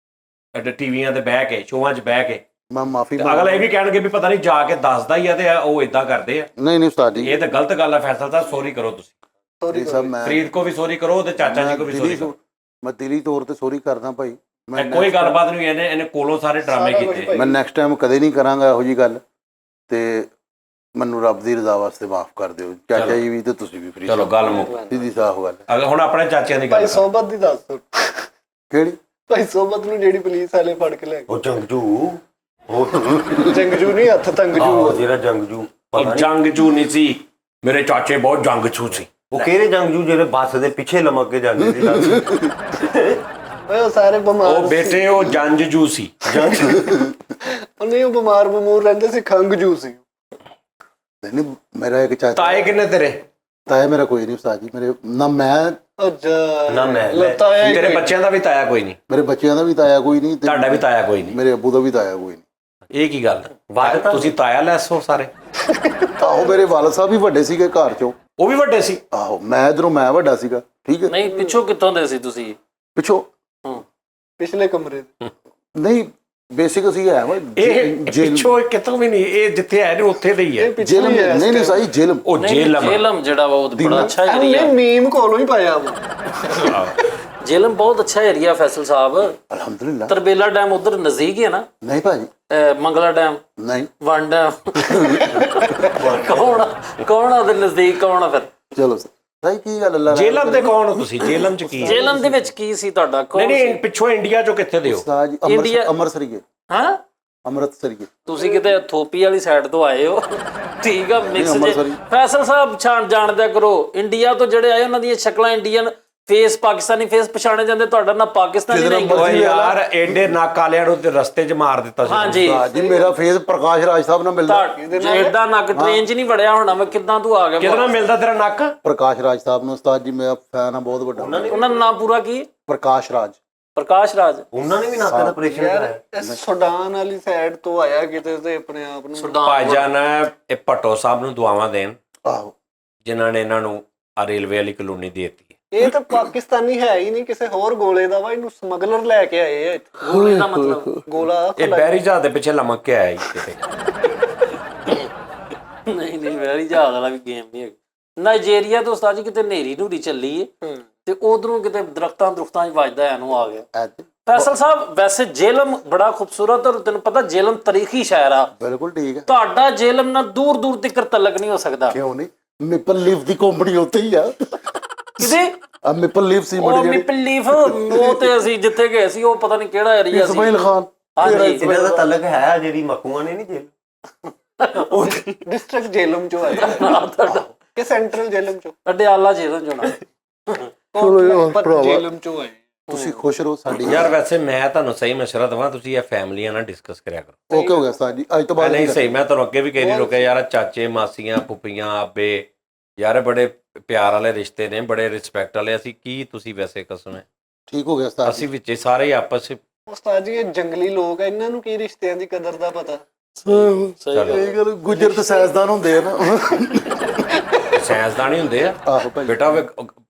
ਐਡੇ ਟੀਵੀਆਂ ਤੇ ਬਹਿ ਕੇ, ਸ਼ੋਆਂ 'ਚ ਬਹਿ ਕੇ। ਮੈਂ ਮਾਫੀ ਅਗਲਾ ਇਹ ਵੀ ਕਹਿਣਗੇ ਵੀ ਪਤਾ ਨਹੀਂ ਜਾ ਕੇ ਦੱਸਦਾ ਹੀ ਆ ਤੇ ਉਹ ਇਦਾਂ ਕਰਦੇ ਆ। ਨਹੀਂ ਉਸਤਾਦ ਜੀ ਇਹ ਤਾਂ ਗਲਤ ਗੱਲ ਆ। ਫੈਸਲਾ ਤਾਂ ਸੋਰੀ ਕਰੋ ਤੁਸੀਂ। ਸੋਰੀ ਸਾਹਿਬ ਮੈਂ ਫਰੀਦ ਕੋ ਵੀ ਸੋਰੀ ਕਰੋ ਤੇ ਚਾਚਾ ਜੀ ਕੋ ਵੀ ਸੋਰੀ ਕਰੋ। ਮੈਂ ਦਿਲੀ ਤੌਰ ਤੇ ਸੋਰੀ ਕਰਦਾ ਭਾਈ। ਕੋਈ ਗੱਲਬਾਤ ਨਹੀਂ। ਇਹਨੇ ਕੋਲੋਂ ਸਾਰੇ ਡਰਾਮੇ ਕੀਤੇ। ਮੈਂ ਨੈਕਸਟ ਟਾਈਮ ਕਦੇ ਨਹੀਂ ਕਰਾਂਗਾ ਇਹੋ ਜੀ ਗੱਲ। ਤੇ ਮੈਨੂੰ ਰੱਬ ਦੀ ਰਜ਼ਾ ਵਾਸਤੇ ਮਾਫ ਕਰ ਦਿਓ। ਚਾਚਾ ਜੀ ਵੀ ਤੇ ਤੁਸੀਂ ਵੀ। ਚਲੋ ਗੱਲ ਮੁੱਕ। ਸਿੱਧੀ ਸਾਫ਼ ਗੱਲ। ਅਗਰ ਹੁਣ ਆਪਣੇ ਚਾਚਿਆਂ ਦੀ ਗੱਲ ਭਾਈ ਸੋਬਤ ਦੀ ਦੱਸ। ਕਿਹੜੀ ਭਾਈ ਸੋਬਤ ਨੂੰ ਜਿਹੜੀ ਪੁਲਿਸ ਵਾਲੇ ਫੜ ਕੇ ਲੈ ਉਹ ਜੰਗਜੂ, ਉਹ ਗਏ। ਜੰਗਜੂ ਨਹੀਂ ਹੱਥ ਤੰਗਜੂ। ਆਹੋ ਜਿਹੜਾ ਜੰਗਜੂ ਉਹ ਜੰਗਜੂ ਨਹੀਂ ਸੀ। ਮੇਰੇ ਚਾਚੇ ਬਹੁਤ ਜੰਗਜੂ ਸੀ। ਉਹ ਕਿਹੜੇ ਜੰਗਜੂ ਜਿਹੜੇ ਬੱਸ ਦੇ ਪਿੱਛੇ ਲਮਕ ਕੇ ਜਾਂਦੇ ਸੀ? ਉਹ ਸਾਰੇ ਬਿਮਾਰ ਉਹ ਬੇਟੇ ਉਹ ਜੰਜਜੂ ਸੀ। ਉਹਨੇ ਉਹ ਬਿਮਾਰ ਬਮੂਰ ਰਹਿੰਦੇ ਸੀ, ਖੰਗਜੂ ਸੀ। ਨਹੀਂ ਮੇਰਾ ਇੱਕ ਚਾਚਾ ਤਾਏ ਕਿੰਨੇ ਤੇਰੇ? ਤਾਇਆ ਮੇਰਾ ਕੋਈ ਨਹੀਂ ਉਸਤਾਦ ਜੀ। ਮੇਰੇ ਨਾ ਮੈਂ ਨਾ ਮੈਂ ਤੇਰੇ ਬੱਚਿਆਂ ਦਾ ਵੀ ਤਾਇਆ ਕੋਈ ਨਹੀਂ? ਮੇਰੇ ਬੱਚਿਆਂ ਦਾ ਵੀ ਤਾਇਆ ਕੋਈ ਨਹੀਂ। ਤੁਹਾਡਾ ਵੀ ਤਾਇਆ ਕੋਈ ਨਹੀਂ? ਮੇਰੇ ਅੱਬੂ ਦਾ ਵੀ ਤਾਇਆ ਕੋਈ ਨਹੀਂ। ਇਹ ਕੀ ਗੱਲ? ਤੁਸੀਂ ਤਾਇਆ ਲੈਸ ਹੋ ਸਾਰੇ? ਆਹੋ ਮੇਰੇ ਵਾਲਦ ਸਾਹਿਬ ਵੀ ਵੱਡੇ ਸੀਗੇ ਘਰ ਚੋਂ। ਉਹ ਵੀ ਵੱਡੇ ਸੀ? ਆਹੋ ਮੈਂ ਇਧਰੋਂ ਮੈਂ ਵੱਡਾ ਸੀਗਾ। ਠੀਕ ਹੈ। ਨਹੀਂ ਪਿੱਛੋਂ ਕਿੱਥੋਂ ਦੇ ਸੀ ਤੁਸੀਂ? ਪਿੱਛੋਂ ਪਿਛਲੇ ਕਮਰੇ ਨਹੀਂ ਬੇਸਿਕ ਅਸੀਂ ਹੈ ਵਾ ਇਹ ਪਿੱਛੋਂ ਕਿਤੋਂ ਵੀ ਨਹੀਂ। ਇਹ ਜਿੱਥੇ ਹੈ ਨੇ ਉੱਥੇ ਦੇ ਹੀ ਹੈ। ਜੇਲਮ। ਨਹੀਂ ਸਾਈ ਜੇਲਮ। ਉਹ ਜੇਲਮ ਜਿਹੜਾ ਵਾ ਉਹ ਬੜਾ ਅੱਛਾ ਏਰੀਆ। ਮੀਮ ਕੋਲੋਂ ਹੀ ਪਾਇਆ ਵਾ। ਜੇਲਮ ਬਹੁਤ ਅੱਛਾ ਏਰੀਆ ਫੈਸਲ ਸਾਹਿਬ। ਅਲਹਮਦੁਲਿਲਾ। ਤਰਬੇਲਾ ਡੈਮ ਉਧਰ ਨਜ਼ਦੀਕ ਹੀ ਹੈ ਨਾ? ਨਹੀਂ ਭਾਜੀ ਮੰਗਲਾ ਡੈਮ, ਨਹੀਂ ਵਨ ਡੈਮ। ਕੌਣ ਆ ਉਹਦੇ ਨਜ਼ਦੀਕ? ਕੌਣ ਆ ਫਿਰ? ਚਲੋ ਸਾਈ ਕੀ ਗੱਲ ਅੱਲਾ ਜੇਲਮ ਦੇ ਕੌਣ ਹੋ ਤੁਸੀਂ? ਜੇਲਮ ਚ ਕੀ? ਜੇਲਮ ਦੇ ਵਿੱਚ ਕੀ ਸੀ ਤੁਹਾਡਾ? ਨਹੀਂ ਪਿੱਛੋਂ ਇੰਡੀਆ ਚੋਂ ਕਿੱਥੇ ਦੇ ਹੋ? ਉਸਤਾਦ ਜੀ ਅੰਮ੍ਰਿਤਸਰੀਏ। ਹਾਂ ਅੰਮ੍ਰਿਤਸਰੀਏ। ਤੁਸੀਂ ਕਿਤੇ ਥੋਪੀ ਵਾਲੀ ਸਾਈਡ ਤੋਂ ਆਏ ਹੋ? ਠੀਕ ਆ ਮਿਕਸ ਜੇ। ਫੈਸਲ ਸਾਹਿਬ ਜਾਣਦਿਆ ਕਰੋ ਇੰਡੀਆ ਤੋਂ ਜਿਹੜੇ ਆਏ ਉਹਨਾਂ ਦੀਆਂ ਸ਼ਕਲਾਂ ਇੰਡੀਅਨ ਫੇਸ ਪਾਕਿਸਤਾਨੀ ਫੇਸ ਪਛਾਣੇ ਜਾਂਦੇ, ਤੁਹਾਡਾ ਨਾ ਪਾਕਿਸਤਾਨੀ ਨਹੀਂ। ਓਏ ਯਾਰ ਐਡੇ ਨੱਕ ਵਾਲਿਆਂ ਨੂੰ ਤੇ ਰਸਤੇ 'ਚ ਮਾਰ ਦਿੱਤਾ ਸੀ। ਹਾਂਜੀ ਜੀ ਮੇਰਾ ਫੇਸ ਪ੍ਰਕਾਸ਼ ਰਾਜ ਸਾਹਿਬ ਨਾਲ ਮਿਲਦਾ। ਐਡਾ ਨੱਕ ਟ੍ਰੇਨ 'ਚ ਨਹੀਂ ਵੜਿਆ ਹੋਣਾ ਮੈਂ, ਕਿੱਦਾਂ ਤੂੰ ਆ ਗਿਆ? ਕਿਹਦੇ ਨਾਲ ਮਿਲਦਾ ਤੇਰਾ ਨੱਕ? ਪ੍ਰਕਾਸ਼ ਰਾਜ ਸਾਹਿਬ ਨੂੰ ਉਸਤਾਦ ਜੀ ਮੇਰਾ ਫੈਨ ਆ ਬਹੁਤ ਵੱਡਾ। ਉਹਨਾਂ ਦਾ ਨਾਮ ਪੂਰਾ ਕੀ? ਪ੍ਰਕਾਸ਼ ਰਾਜ। ਪ੍ਰਕਾਸ਼ ਰਾਜ। ਉਹਨਾਂ ਨੇ ਵੀ ਨੱਕ ਦਾ ਆਪਰੇਸ਼ਨ ਕਰਾਇਆ। ਇਹ ਸੁਡਾਨ ਵਾਲੀ ਸਾਈਡ ਤੋਂ ਆਇਆ ਕਿਤੇ ਤੇ ਆਪਣੇ ਆਪ ਨੂੰ ਭਾਈਜਾਨ ਇਹ ਭੱਟੋ ਸਾਹਿਬ ਨੂੰ ਦੁਆਵਾਂ ਦੇਣ ਆਹੋ ਜਿਨ੍ਹਾਂ ਨੇ ਇਹਨਾਂ ਨੂੰ ਆ ਰੇਲਵੇ ਵਾਲੀ ਕਲੋਨੀ ਦੇ ਦਿੱਤੀ। ਇਹ ਤਾਂ ਪਾਕਿਸਤਾਨੀ ਹੈ ਹੀ ਨਹੀਂ, ਕਿਸੇ ਹੋਰ ਗੋਲੇ ਦਾ ਵਾ, ਇਹਨੂੰ ਸਮਗਲਰ ਲੈ ਕੇ ਆਏ ਆ ਇੱਥੇ। ਗੋਲੇ ਦਾ ਮਤਲਬ ਗੋਲਾ ਇਹ ਬਹਿਰੀ ਜਹਾਜ਼ ਦੇ ਪਿੱਛੇ ਲਮਕ ਕੇ ਆਇਆ ਜੀ ਕਿਤੇ। ਨਹੀਂ ਬਹਿਰੀ ਜਹਾਜ਼ ਵਾਲਾ ਵੀ ਗੇਮ ਨਹੀਂ ਹੈਗਾ। ਨਾਈਜੀਰੀਆ ਤੋਂ ਉਸਤਾਦ ਜੀ ਕਿਤੇ ਨੇਰੀ ਨੂਰੀ ਚੱਲੀ ਏ ਤੇ ਉਧਰੋਂ ਕਿਤੇ ਦਰਖਤਾਂ 'ਚ ਵੱਜਦਾ ਇਹਨੂੰ ਆ ਗਿਆ। ਫੈਸਲ ਸਾਹਿਬ ਵੈਸੇ ਜੇਲਮ ਬੜਾ ਖੂਬਸੂਰਤ, ਔਰ ਤੈਨੂੰ ਪਤਾ ਜੇਲਮ ਤਾਰੀਖੀ ਸ਼ਹਿਰ ਆ। ਬਿਲਕੁਲ ਠੀਕ ਹੈ। ਤੁਹਾਡਾ ਜੇਲਮ ਨਾਲ ਦੂਰ ਦੂਰ ਤੱਕ ਤਲਕ ਨਹੀਂ ਹੋ ਸਕਦਾ। ਕਿਉਂ ਨਹੀਂ? ਮੇਪਲ ਲੀਫ ਦੀ ਕੰਪਨੀ ਉੱਥੇ ਹੀ ਆ। ਕਿਤੇ ਆ ਮੇਪਲ ਲੀਫ ਸੀ ਉਹ ਮਿਪਲ ਲੀਫ, ਉਹ ਤੇ ਅਸੀਂ ਜਿੱਥੇ ਗਏ ਸੀ ਉਹ ਪਤਾ ਨਹੀਂ ਕਿਹੜਾ ਏਰੀਆ ਸੀ। ਇਸਮਾਈਲ ਖਾਨ। ਹਾਂਜੀ ਇਹਨਾਂ ਦਾ ਤਲਕ ਹੈ ਜਿਹੜੀ ਮਕੂਆਂ ਨੇ ਨਹੀਂ ਜੇਲ੍ਹ। ਡਿਸਟ੍ਰਿਕਟ ਜੇਲਮ ਚੋਂ ਆਇਆ ਕਿ ਸੈਂਟਰਲ ਜੇਲਮ ਚੋਂ? ਅਡਿਆਲਾ ਜੇਲ੍ਹ ਚੋਣਾ ਜੇਲਮ ਚੋਂ ਆਏ। ਤੁਸੀਂ ਖੁਸ਼ ਰਹੋ ਸਾਡੀ। ਯਾਰ ਵੈਸੇ ਮੈਂ ਤੁਹਾਨੂੰ ਸਹੀ ਮਸ਼ਵਰਾ ਦਵਾਂ, ਤੁਸੀਂ ਇਹ ਫੈਮਲੀਆਂ ਨਾਲ ਡਿਸਕਸ ਕਰਿਆ ਕਰੋ। ਓਕੇ ਹੋ ਗਿਆ ਉਸਤਾਦ ਜੀ, ਅੱਜ ਤੋਂ ਬਾਅਦ ਨਹੀਂ ਸਹੀ, ਮੈਂ ਤੁਹਾਨੂੰ ਅੱਗੇ ਵੀ ਕਹੀ ਨਹੀਂ ਰੋਕਿਆ ਯਾਰ। ਚਾਚੇ ਮਾਸੀਆਂ ਫੁੱਫੀਆਂ ਆਬੇ ਯਾਰ ਬੜੇ ਪਿਆਰ ਵਾਲੇ ਰਿਸ਼ਤੇ ਨੇ, ਬੜੇ ਰਿਸਪੈਕਟ ਵਾਲੇ। ਅਸੀਂ ਕੀ ਤੁਸੀਂ ਵੈਸੇ ਕਸਮ ਹੈ ਠੀਕ ਹੋ ਗਿਆ ਉਸਤਾਦ। ਅਸੀਂ ਵਿੱਚ ਸਾਰੇ ਹੀ ਆਪਸ ਵਿੱਚ ਉਸਤਾਦ ਜੀ ਇਹ ਜੰਗਲੀ ਲੋਕ ਆ, ਇਹਨਾਂ ਨੂੰ ਕੀ ਰਿਸ਼ਤਿਆਂ ਦੀ ਕਦਰ ਦਾ ਪਤਾ। ਇਹ ਗੱਲ ਗੁੱਜਰ ਤੇ ਸਾਇੰਸਦਾਨ ਹੁੰਦੇ ਆ ਨਾ। ਸਾਇੰਸਦਾਨ ਹੀ ਹੁੰਦੇ ਆ। ਆਹੋ ਭਾਈ ਬੇਟਾ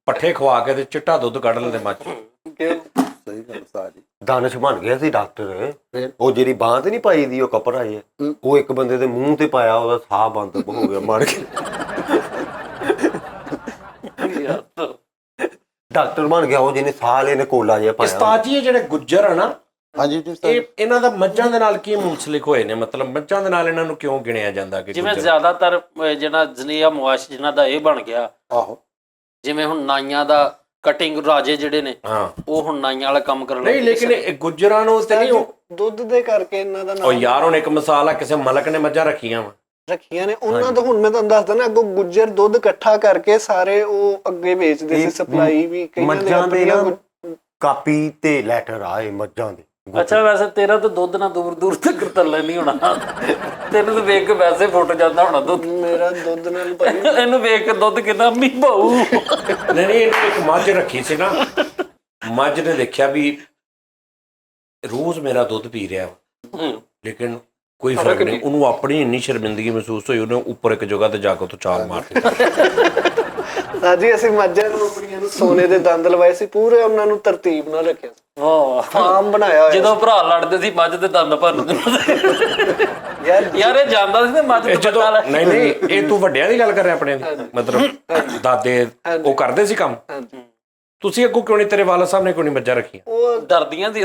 ਪੱਠੇ ਖਵਾ ਕੇ ਤੇ ਚਿੱਟਾ ਦੁੱਧ ਕੱਢ ਲੈਂਦੇ ਮੱਝ। ਸਹੀ ਗੱਲ ਉਸਤਾਦ ਜੀ। ਦਾਨਸ਼ ਬਣ ਗਿਆ ਸੀ ਡਾਕਟਰ। ਫਿਰ? ਉਹ ਜਿਹੜੀ ਬਾਂਹ ਤੇ ਨਹੀਂ ਪਾਈ ਦੀ ਉਹ ਕਪੜਾ ਜੇ, ਉਹ ਇੱਕ ਬੰਦੇ ਦੇ ਮੂੰਹ ਤੇ ਪਾਇਆ, ਉਹਦਾ ਸਾਹ ਬੰਦ ਹੋ ਗਿਆ ਮਰ ਗਿਆ। ਡਾਕਟਰ ਬਣ ਗਿਆ ਉਹ ਜਿਹਨੇ ਸਾਹ ਲੈਨੇ ਕੋਲਾ ਜਿਹਾ ਪਾਇਆ। ਉਸਤਾਦ ਜੀ ਇਹ ਜਿਹੜੇ ਗੁੱਜਰ ਆ ਨਾ, ਹਾਂਜੀ ਜੀ ਉਸਤਾਦ। ਇਹ ਇਹਨਾਂ ਦਾ ਮੱਝਾਂ ਦੇ ਨਾਲ ਕੀ ਮੁਨਸਲਿਕ ਹੋਏ ਨੇ? ਮਤਲਬ ਮੱਝਾਂ ਦੇ ਨਾਲ ਇਹਨਾਂ ਨੂੰ ਕਿਉਂ ਗਿਣਿਆ ਜਾਂਦਾ ਕਿ ਜਿਵੇਂ ਜ਼ਿਆਦਾਤਰ ਜਿਹੜਾ ਜਨੀਆ ਮੁਆਸ਼ ਜਿਨ੍ਹਾਂ ਦਾ ਇਹ ਬਣ ਗਿਆ। ਆਹੋ ਜਿਵੇਂ ਹੁਣ ਨਾਈਆਂ ਦਾ ਕਟਿੰਗ ਰਾਜੇ ਜਿਹੜੇ ਨੇ, ਹਾਂ ਉਹ ਹੁਣ ਨਾਈਆਂ ਵਾਲਾ ਕੰਮ ਕਰਨ ਨਹੀਂ, ਲੇਕਿਨ ਇਹ ਗੁੱਜਰਾਂ ਨੂੰ ਤੇ ਨਹੀਂ ਉਹ ਦੁੱਧ ਦੇ ਕਰਕੇ ਇਹਨਾਂ ਦਾ ਉਹ ਨਾਮ ਯਾਰ ਹੁਣ ਇੱਕ ਮਿਸਾਲ ਆ, ਕਿਸੇ ਮਲਕ ਨੇ ਮੱਝਾਂ ਰੱਖੀਆਂ ਵਾ, ਰੱਖੀਆਂ ਨੇ ਉਹਨਾਂ ਦਾ। ਹੁਣ ਮੈਂ ਤੁਹਾਨੂੰ ਦੱਸਦਾ ਨਾ, ਅੱਗੋਂ ਗੁੱਜਰ ਦੁੱਧ ਇਕੱਠਾ ਕਰਕੇ ਸਾਰੇ ਉਹ ਅੱਗੇ ਵੇਚਦੇ ਸੀ, ਸਪਲਾਈ ਵੀ ਕਈਆਂ ਦੇ ਮੱਝਾਂ ਦੇ ਆਪਣੀਆਂ ਨਾ ਕਾਪੀ ਤੇ ਲੈਟਰ ਆਏ ਮੱਝਾਂ ਦੇ। ਅੱਛਾ ਵੈਸੇ ਤੇਰਾ ਤਾਂ ਦੁੱਧ ਨਾ ਦੂਰ ਦੂਰ ਤੱਕ ਤੱਲੇ ਨਹੀਂ ਹੋਣਾ, ਤੈਨੂੰ ਤਾਂ ਵੇਖ ਕੇ ਵੈਸੇ ਫੁੱਟ ਜਾਂਦਾ ਹੋਣਾ ਦੁੱਧ। ਮੇਰਾ ਦੁੱਧ ਨਾਲ ਭਾਈ ਇਹਨੂੰ ਵੇਖ ਕੇ ਦੁੱਧ ਕਿੰਨਾ ਮੀ ਭਾਊ। ਨਹੀਂ ਇਹਨੇ ਇੱਕ ਮੱਝ ਰੱਖੀ ਸੀ ਨਾ, ਮੱਝ ਨੇ ਦੇਖਿਆ ਵੀ ਰੋਜ਼ ਮੇਰਾ ਦੁੱਧ ਪੀ ਰਿਹਾ ਵਾ, ਲੇਕਿਨ ਕੋਈ ਫਰਕ ਨਹੀਂ। ਉਹਨੂੰ ਆਪਣੀ ਇੰਨੀ ਸ਼ਰਮਿੰਦਗੀ ਮਹਿਸੂਸ ਹੋਈ, ਉਹਨੇ ਉੱਪਰ ਇੱਕ ਜਗ੍ਹਾ ਤੇ ਜਾ ਕੇ ਉੱਥੋਂ ਛਾਲ ਮਾਰ ਦਿੱਤੀ। ਸਾਜੀ ਅਸੀਂ ਮੱਝਾਂ ਨੂੰ ਆਪਣੀਆਂ ਨੂੰ ਸੋਨੇ ਦੇ ਦੰਦ ਲਵਾਏ ਸੀ, ਪੂਰੇ ਉਹਨਾਂ ਨੂੰ ਤਰਤੀਬ ਨਾਲ ਰੱਖਿਆ, ਵਾਹ ਫਾਰਮ ਬਣਾਇਆ ਹੋਇਆ। ਜਦੋਂ ਭਰਾ ਲੜਦੇ ਸੀ ਮੱਝ ਦੇ ਦੰਦ ਭਰਨ ਯਾਰ ਇਹ ਜਾਂਦਾ ਸੀ ਮੱਝ ਦੇ ਜਦੋਂ ਨਹੀਂ ਇਹ ਤੂੰ ਵੱਡਿਆਂ ਦੀ ਗੱਲ ਕਰ ਰਿਹਾ ਆਪਣੇ ਦੀ, ਮਤਲਬ ਦਾਦੇ ਉਹ ਕਰਦੇ ਸੀ ਕੰਮ। ਤੁਸੀਂ ਅੱਗੋਂ ਕਿਉਂ ਨਹੀਂ, ਤੇਰੇ ਵਾਲਾ ਸਾਹਿਬ ਨੇ ਕਿਉਂ ਨਹੀਂ ਮੱਝਾਂ ਰੱਖੀਆਂ? ਉਹ ਡਰਦੀਆਂ ਸੀ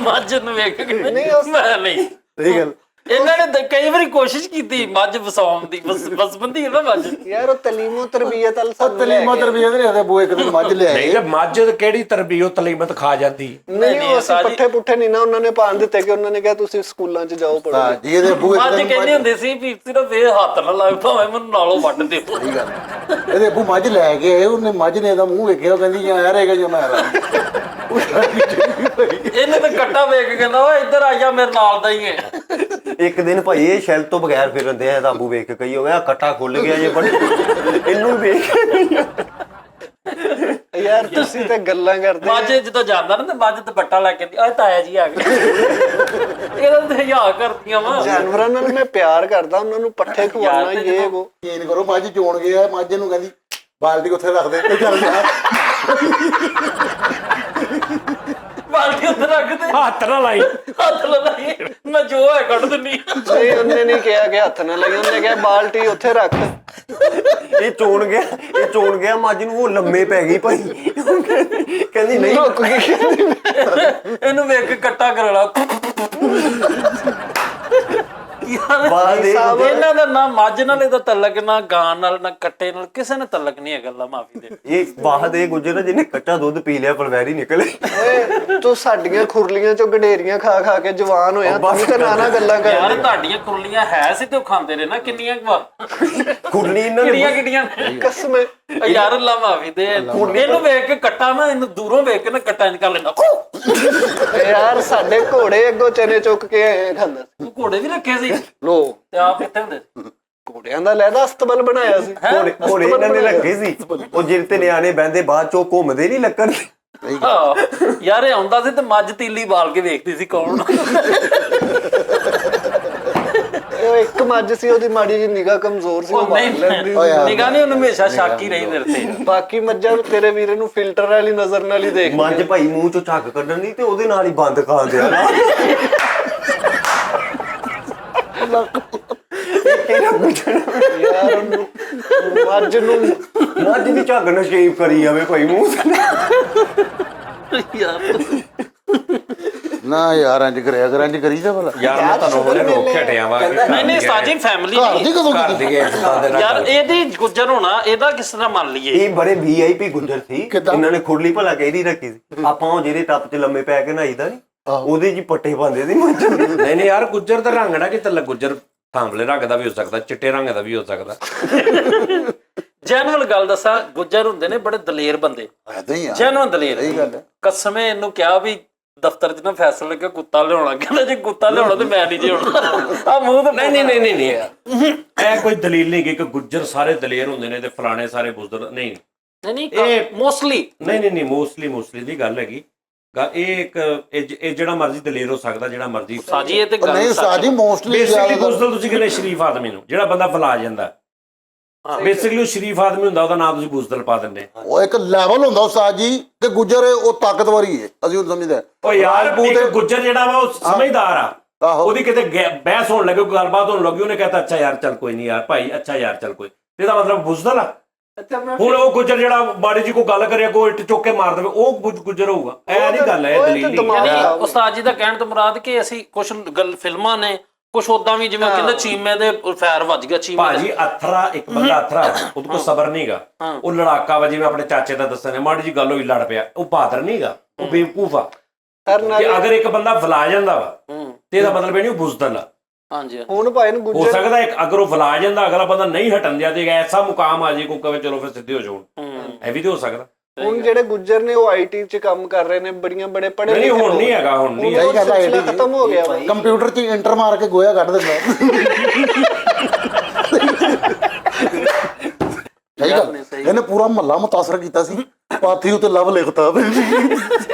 ਮੱਝ ਨੂੰ ਵੇਖ ਕੇ। ਨਹੀਂ ਮੈਂ ਨਹੀਂ, ਸਹੀ ਗੱਲ। ਇਹਨਾਂ ਨੇ ਕਈ ਵਾਰੀ ਕੋਸ਼ਿਸ਼ ਕੀਤੀ ਮੱਝ ਵਸਾਉਣ ਦੀ, ਬਸਬੰਦੀ ਹੈ ਨਾ ਮੱਝ। ਯਾਰ ਉਹ ਤਲੀਮੋ ਤਰਬੀਅਤ ਵਾਲ ਸਭ ਤਲੀਮਤ ਤਰਬੀਅਤ ਨਹੀਂ ਆਦੇ ਬੂ ਇੱਕ ਦਿਨ ਮੱਝ ਲਿਆਏ। ਨਹੀਂ ਤੇ ਮੱਝ ਕਿਹੜੀ ਤਰਬੀਅਤ ਤਲੀਮਤ ਖਾ ਜਾਂਦੀ? ਨਹੀਂ ਉਹ ਅਸੀਂ ਪੱਠੇ ਪੁੱਠੇ ਨਹੀਂ ਨਾ ਉਹਨਾਂ ਨੇ ਪਾਣ ਦਿੱਤੇ, ਕਿ ਉਹਨਾਂ ਨੇ ਕਿਹਾ ਤੁਸੀਂ ਸਕੂਲਾਂ 'ਚ ਜਾਓ ਪੜ੍ਹੋ। ਹਾਂ ਜੀ ਇਹਦੇ ਬੂ ਇੱਕ ਮੱਝ ਦਿਨ ਕਹਿੰਦੇ ਹੁੰਦੇ ਸੀ ਵੀ ਸਿਰਫ ਇਹ ਹੱਥ ਨਾਲ ਲਾਏ ਭਾਵੇਂ ਮੈਨੂੰ ਨਾਲੋਂ ਵੱਢ ਦਿਓ। ਸਹੀ ਗੱਲ। ਇਹਦੇ ਬੂ ਮੱਝ ਲੈ ਕੇ ਆਏ, ਉਹਨੇ ਮੱਝ ਨੇ ਇਹਦਾ ਮੂੰਹ ਵੇਖਿਆ, ਉਹ ਕਹਿੰਦੀ ਯਾਰ ਹੈਗਾ ਜੋ ਮੈਂ ਇਹਨੇ ਤਾਂ ਕੱਟਾ ਵੇਖ ਕੇ ਕਹਿੰਦਾ ਓਏ ਇੱਧਰ ਆ ਜਾ, ਮੇਰੇ ਨਾਲ ਦਾ ਹੀ ਹੈ। ਇੱਕ ਦਿਨ ਭਾਈ ਇਹ ਸ਼ੈਲ ਤੋਂ ਬਗੈਰ ਫਿਰਦੇ ਆ, ਤਾਬੂ ਵੇਖ ਕੇ ਕਹੀ ਹੋ ਗਿਆ ਕੱਟਾ ਖੁੱਲ ਗਿਆ ਜੇ ਬੜੇ ਇਹਨੂੰ ਵੇਖ। ਯਾਰ ਤੁਸੀਂ ਤਾਂ ਗੱਲਾਂ ਕਰਦੇ। ਮੱਝ ਜਦੋਂ ਜਾਂਦਾ ਨਾ ਤੇ ਮੱਝ ਦੁਪੱਟਾ ਲੈ ਕੇ ਆ ਤਾਇਆ ਜੀ ਆ ਗਏ। ਇਹਨਾਂ ਤੇ ਹਿਆ ਕਰਦੀਆਂ ਵਾ। ਜਾਨਵਰਾਂ ਨਾਲ ਮੈਂ ਪਿਆਰ ਕਰਦਾ, ਉਹਨਾਂ ਨੂੰ ਪੱਠੇ ਖਵਾਉਣਾ ਇਹ ਉਹ। ਯਕੀਨ ਕਰੋ ਮੱਝ ਚੋਣ ਗਿਆ, ਮੱਝ ਨੂੰ ਕਹਿੰਦੀ ਬਾਲਟੀ ਉੱਥੇ ਰੱਖ ਦੇ, ਚੱਲ ਜਾ। ਬਾਲਟੀ ਉੱਤੇ ਰੱਖ ਦੇ, ਹੱਥ ਨਾਲ ਲਾਈ, ਹੱਥ ਲਾ ਲਾਈ, ਮੈਂ ਜੋ ਹੈ ਕੱਢ ਦਿੰਨੀ। ਨਹੀਂ ਉਹਨੇ ਨਹੀਂ ਕਿਹਾ ਕਿ ਹੱਥ ਨਾਲ ਲਾਈ, ਉਹਨੇ ਕਿਹਾ ਬਾਲਟੀ ਉੱਥੇ ਰੱਖ। ਇਹ ਚੋਣ ਗਿਆ ਮੱਝ ਨੂੰ, ਉਹ ਲੰਮੇ ਪੈ ਗਈ ਭਾਈ। ਕਹਿੰਦੀ ਨਹੀਂ ਰੁਕ ਗਈ। ਇਹਨੂੰ ਵੇਖ ਕੇ ਕੱਟਾ ਕਰਾਣਾ। ਬਾਹਰ ਇਹਨਾਂ ਦਾ ਨਾ ਮੱਝ ਨਾਲ ਇਹਦਾ ਤਲਕ, ਨਾ ਗਾਂ ਨਾਲ, ਨਾ ਕੱਟੇ ਨਾਲ, ਕਿਸੇ ਨੇ ਤਲਕ ਨਹੀਂ ਹੈ। ਗੱਲਾਂ ਮਾਫੀ ਦੇ। ਇਹ ਬਾਹਦ ਇਹ ਗੁੱਜਰ ਜਿਹਨੇ ਕੱਚਾ ਦੁੱਧ ਪੀ ਲਿਆ ਪਲਵੈਰੀ ਨਿਕਲੇ। ਓਏ ਤੂੰ ਸਾਡੀਆਂ ਖੁਰਲੀਆਂ ਚੋਂ ਗਡੇਰੀਆਂ ਖਾ ਖਾ ਕੇ ਜਵਾਨ ਹੋਇਆ, ਤੂੰ ਤਾਂ ਨਾ ਗੱਲਾਂ ਕਰ। ਯਾਰ ਤੁਹਾਡੀਆਂ ਕੁਰਲੀਆਂ ਹੈ ਸੀ ਤੇ ਉਹ ਖਾਂਦੇ ਰਹੇ ਨਾ, ਕਿੰਨੀਆਂ ਖੁਰਲੀ ਇਹਨਾਂ ਨੇ ਕਿਹੜੀਆਂ ਕਸਮ ਯਾਰ ਅੱਲਾ ਮਾਫੀ ਦੇ। ਇਹਨੂੰ ਵੇਖ ਕੇ ਕੱਟਾ ਨਾ, ਇਹਨੂੰ ਦੂਰੋਂ ਵੇਖ ਕੇ ਨਾ ਕੱਟਾ ਇੰਜ ਕਰ ਲੈਂਦਾ। ਯਾਰ ਸਾਡੇ ਘੋੜੇ ਅੱਗੋਂ ਚਨੇ ਚੁੱਕ ਕੇ ਆਏ ਖਾਂਦਾ। ਤੂੰ ਘੋੜੇ ਵੀ ਰੱਖੇ ਸੀ ਲੋ ਤੇ ਆਪ ਕਿੱਥੇ ਹੁੰਦੇ? ਘੋੜਿਆਂ ਦਾ ਲੈਦਾ ਅਸਤਬਲ ਬਣਾਇਆ ਸੀ। ਘੋੜੇ ਇਹਨਾਂ ਨੇ ਰੱਖੇ ਸੀ, ਉਹ ਜਿਹਦੇ ਤੇ ਨਿਆਣੇ ਬਹਿੰਦੇ ਬਾਅਦ ਚੋਂ ਘੁੰਮਦੇ ਨਹੀਂ ਲੱਕੜ। ਯਾਰ ਇਹ ਆਉਂਦਾ ਸੀ ਤੇ ਮੱਝ ਤੀਲੀ ਬਾਲ ਕੇ ਵੇਖਦੀ ਸੀ ਕੌਣ। ਉਹ ਇੱਕ ਮੱਝ ਸੀ, ਉਹਦੀ ਮਾੜੀ ਜਿਹੀ ਨਿਗਾਹ ਕਮਜ਼ੋਰ ਸੀ, ਉਹ ਮਾਰ ਲੈਂਦੀ। ਨਿਗਾਹ ਨਹੀਂ, ਉਹਨੂੰ ਹਮੇਸ਼ਾ ਸ਼ੱਕ ਹੀ ਰਹੀ ਮੇਰੇ ਤੇ। ਬਾਕੀ ਮੱਝਾਂ ਤੇਰੇ ਵੀਰੇ ਨੂੰ ਫਿਲਟਰ ਵਾਲੀ ਨਜ਼ਰ ਨਾਲ ਹੀ ਦੇਖ। ਮੱਝ ਭਾਈ ਮੂੰਹ ਚੋਂ ਝੱਗ ਕੱਢਣ ਦੀ ਤੇ ਉਹਦੇ ਨਾਲ ਹੀ ਬੰਦ ਖਾਣ ਦਿਆ ਨਾ। ਯਾਰ ਉਹਨੂੰ ਮੱਝ ਦੀ ਝੱਗ ਨਾਲ ਸ਼ੇਪ ਕਰੀ ਜਾਵੇ ਭਾਈ ਮੂੰਹ ਨਾ ਯਾਰ ਇੰਜ ਕਰਿਆ ਕਰ, ਇੰਜ ਕਰੀਦਾ ਭਲਾ। ਯਾਰ ਮੈਂ ਤੁਹਾਨੂੰ ਹੁਣੇ ਰੋਕ ਕੇ ਹਟਿਆ ਵਾ। ਨਹੀਂ ਸਾਜੀ ਫੈਮਿਲੀ ਘਰ ਦੀ ਕਦੋਂ ਘਰ ਦੀ ਯਾਰ ਇਹਦੀ ਗੁੱਜਰ ਹੋਣਾ, ਇਹਦਾ ਕਿਸ ਤਰ੍ਹਾਂ ਮੰਨ ਲਈਏ? ਇਹ ਬੜੇ ਵੀਆਈਪੀ ਗੁੱਜਰ ਸੀ, ਇਹਨਾਂ ਨੇ ਖੁਰਲੀ ਭਲਾ ਕਹਿਦੀ ਰੱਖੀ ਸੀ। ਆਪਾਂ ਉਹ ਜਿਹੜੇ ਟੱਪ 'ਚ ਲੰਮੇ ਪੈ ਕੇ ਨਹਾਈਦਾ ਨੀ, ਉਹਦੇ 'ਚ ਪੱਟੇ ਪਾਉਂਦੇ ਸੀ ਮੱਝ। ਨਹੀਂ ਯਾਰ ਗੁੱਜਰ ਦਾ ਰੰਗ ਨਾ ਕਿਤੇ ਗੁੱਜਰ ਥਾਂਵਲੇ ਰੰਗ ਦਾ ਵੀ ਹੋ ਸਕਦਾ, ਚਿੱਟੇ ਰੰਗ ਦਾ ਵੀ ਹੋ ਸਕਦਾ। ਜੈਨੂਅਲ ਗੱਲ ਦੱਸਾਂ, ਗੁੱਜਰ ਹੁੰਦੇ ਨੇ ਬੜੇ ਦਲੇਰ ਬੰਦੇ, ਐਦਾਂ ਹੀ ਆ, ਜੈਨੂਅਲ ਦਲੇਰ। ਸਹੀ ਗੱਲ ਹੈ। ਕਸਮੇ ਇਹਨੂੰ ਕਿਹਾ ਵੀ ਦਫ਼ਤਰ 'ਚ ਨਾ ਫੈਸਲਾ ਲੱਗਿਆ ਕੁੱਤਾ ਲਿਆਉਣਾ, ਕਹਿੰਦਾ ਜੇ ਕੁੱਤਾ ਲਿਆਉਣਾ ਤੇ ਮੈਂ ਨਹੀਂ ਜੀ ਆਉਣਾ। ਆ ਮੂੰਹ ਤੇ ਨਹੀਂ ਇਹ ਕੋਈ ਦਲੀਲ ਨਹੀਂ ਕਿ ਗੁੱਜਰ ਸਾਰੇ ਦਲੇਰ ਹੁੰਦੇ ਨੇ ਤੇ ਫਲਾਣੇ ਸਾਰੇ ਬੁਜ਼ਦਰਗ ਨਹੀਂ। ਇਹ ਮੋਸਟਲੀ ਨਹੀਂ ਮੋਸਟਲੀ ਦੀ ਗੱਲ ਹੈਗੀ। ਇਹ ਜਿਹੜਾ ਮਰਜ਼ੀ ਦਲੇਰ ਹੋ ਸਕਦਾ, ਜਿਹੜਾ ਮਰਜ਼ੀ ਸਾਜੀ। ਇਹ ਤੇ ਗੱਲ ਨਹੀਂ ਸਾਜੀ ਮੋਸਟਲੀ ਬੇਸਿਕਲੀ ਬੁਜ਼ਦਰਗ ਤੁਸੀਂ ਕਹਿੰਦੇ ਸ਼ਰੀਫ ਆਦਮੀ ਨੂੰ, ਜਿਹੜਾ ਬੰਦਾ ਫਲਾ ਜਾਂਦਾ ਬੇਸਿਕਲੀ ਉਹ ਸ਼ਰੀਫ ਆਦਮੀ ਹੁੰਦਾ, ਉਹਦਾ ਨਾਮ ਤੁਸੀਂ ਬੁਜ਼ਦਲ ਪਾ ਦਿੰਦੇ। ਉਹ ਇੱਕ ਲੈਵਲ ਹੁੰਦਾ ਉਸਤਾਦ ਜੀ ਕਿ ਗੁੱਜਰ ਉਹ ਤਾਕਤਵਰੀ ਹੈ, ਅਸੀਂ ਉਹ ਸਮਝਦੇ। ਉਹ ਯਾਰ ਗੁੱਜਰ ਜਿਹੜਾ ਵਾ ਉਹ ਸਮਝਦਾਰ ਆ। ਉਹਦੀ ਕਿਤੇ ਬਹਿਸ ਹੋਣ ਲੱਗੇ, ਕੋਈ ਗੱਲਬਾਤ ਹੋਣ ਲੱਗੀ, ਉਹਨੇ ਕਹਤਾ ਅੱਛਾ ਯਾਰ ਚੱਲ ਕੋਈ ਨਹੀਂ ਯਾਰ ਭਾਈ, ਅੱਛਾ ਯਾਰ ਚੱਲ ਕੋਈ, ਇਹਦਾ ਮਤਲਬ ਬੁਜ਼ਦਲ ਆ। ਹੁਣ ਉਹ ਗੁੱਜਰ ਜਿਹੜਾ ਬਾੜੀ ਜੀ ਕੋਈ ਗੱਲ ਕਰਿਆ, ਕੋਈ ਇੱਟ ਚੁੱਕ ਕੇ ਮਾਰ ਦੇਵੇ, ਉਹ ਗੁੱਜਰ ਹੋਊਗਾ। ਇਹ ਨਹੀਂ ਗੱਲ ਹੈ, ਇਹ ਦਲੀਲ ਨਹੀਂ। ਉਸਤਾਦ ਜੀ ਦਾ ਕਹਿਣ ਤੋਂ ਮੁਰਾਦ ਕਿ ਅਸੀਂ ਕੁਝ ਗੱਲ ਫਿਲਮਾਂ ਨੇ, ਕੁਛ ਉਦਾਂ ਵੀ ਜਿਵੇਂ ਕਹਿੰਦੇ ਚੀਮੇ ਦੇ ਫੈਰ ਵੱਜ ਗਿਆ। ਚੀਮੇ ਭਾਜੀ ਅਥਰਾ, ਇੱਕ ਬੰਦਾ ਅਥਰਾ, ਉਹਦੇ ਕੋਲ ਸਬਰ ਨਹੀਂਗਾ, ਉਹ ਲੜਾਕਾ ਵਾ। ਜਿਵੇਂ ਆਪਣੇ ਚਾਚੇ ਦਾ ਦੱਸਣ ਮਾੜੀ ਜੀ ਗੱਲ ਹੋਈ, ਲੜ ਪਿਆ, ਉਹ ਬਹਾਦਰ ਨਹੀਂਗਾ, ਉਹ ਬੇਵਕੂਫ ਆ। ਅਗਰ ਇੱਕ ਬੰਦਾ ਫਲਾ ਜਾਂਦਾ ਵਾ ਤੇ ਇਹਦਾ ਮਤਲਬ ਇਹ ਨਹੀਂ ਉਹ ਬੁਜ਼ਦਲ ਆ। ਹਾਂਜੀ ਹੁਣ ਭਾਈ ਨੂੰ ਹੋ ਸਕਦਾ ਇੱਕ ਅਗਰ ਉਹ ਫਲਾ ਜਾਂਦਾ, ਅਗਲਾ ਬੰਦਾ ਨਹੀਂ ਹਟਣ ਦਿਆ ਤੇ ਐਸਾ ਮੁਕਾਮ ਆ ਜੇ ਕੋਈ ਕਵੇ ਚਲੋ ਫਿਰ ਸਿੱਧੇ ਹੋ ਜਾਓ, ਇਹ ਵੀ ਤੇ ਹੋ ਸਕਦਾ। ਹੁਣ ਜਿਹੜੇ ਗੁੱਜਰ ਨੇ ਉਹ ਆਈਟੀ 'ਚ ਕੰਮ ਕਰ ਰਹੇ ਨੇ, ਬੜੀਆਂ ਬੜੇ ਪੜ੍ਹੇ ਨਹੀਂ ਹੁਣ ਨਹੀਂ ਹੈਗਾ, ਹੁਣ ਨਹੀਂ ਸਹੀ ਗੱਲ ਹੈ, ਖਤਮ ਹੋ ਗਿਆ ਭਾਈ। ਕੰਪਿਊਟਰ 'ਚ ਇੰਟਰ ਮਾਰ ਕੇ ਗੋਇਆ ਕੱਢ ਦਿੰਦਾ। ਸਹੀ ਗੱਲ, ਇਹਨੇ ਪੂਰਾ ਮਹੱਲਾ ਮੁਤਾਸਰ ਕੀਤਾ ਸੀ, ਪਾਥੀ ਉਤੇ ਲਵ ਲਿਖਤਾ।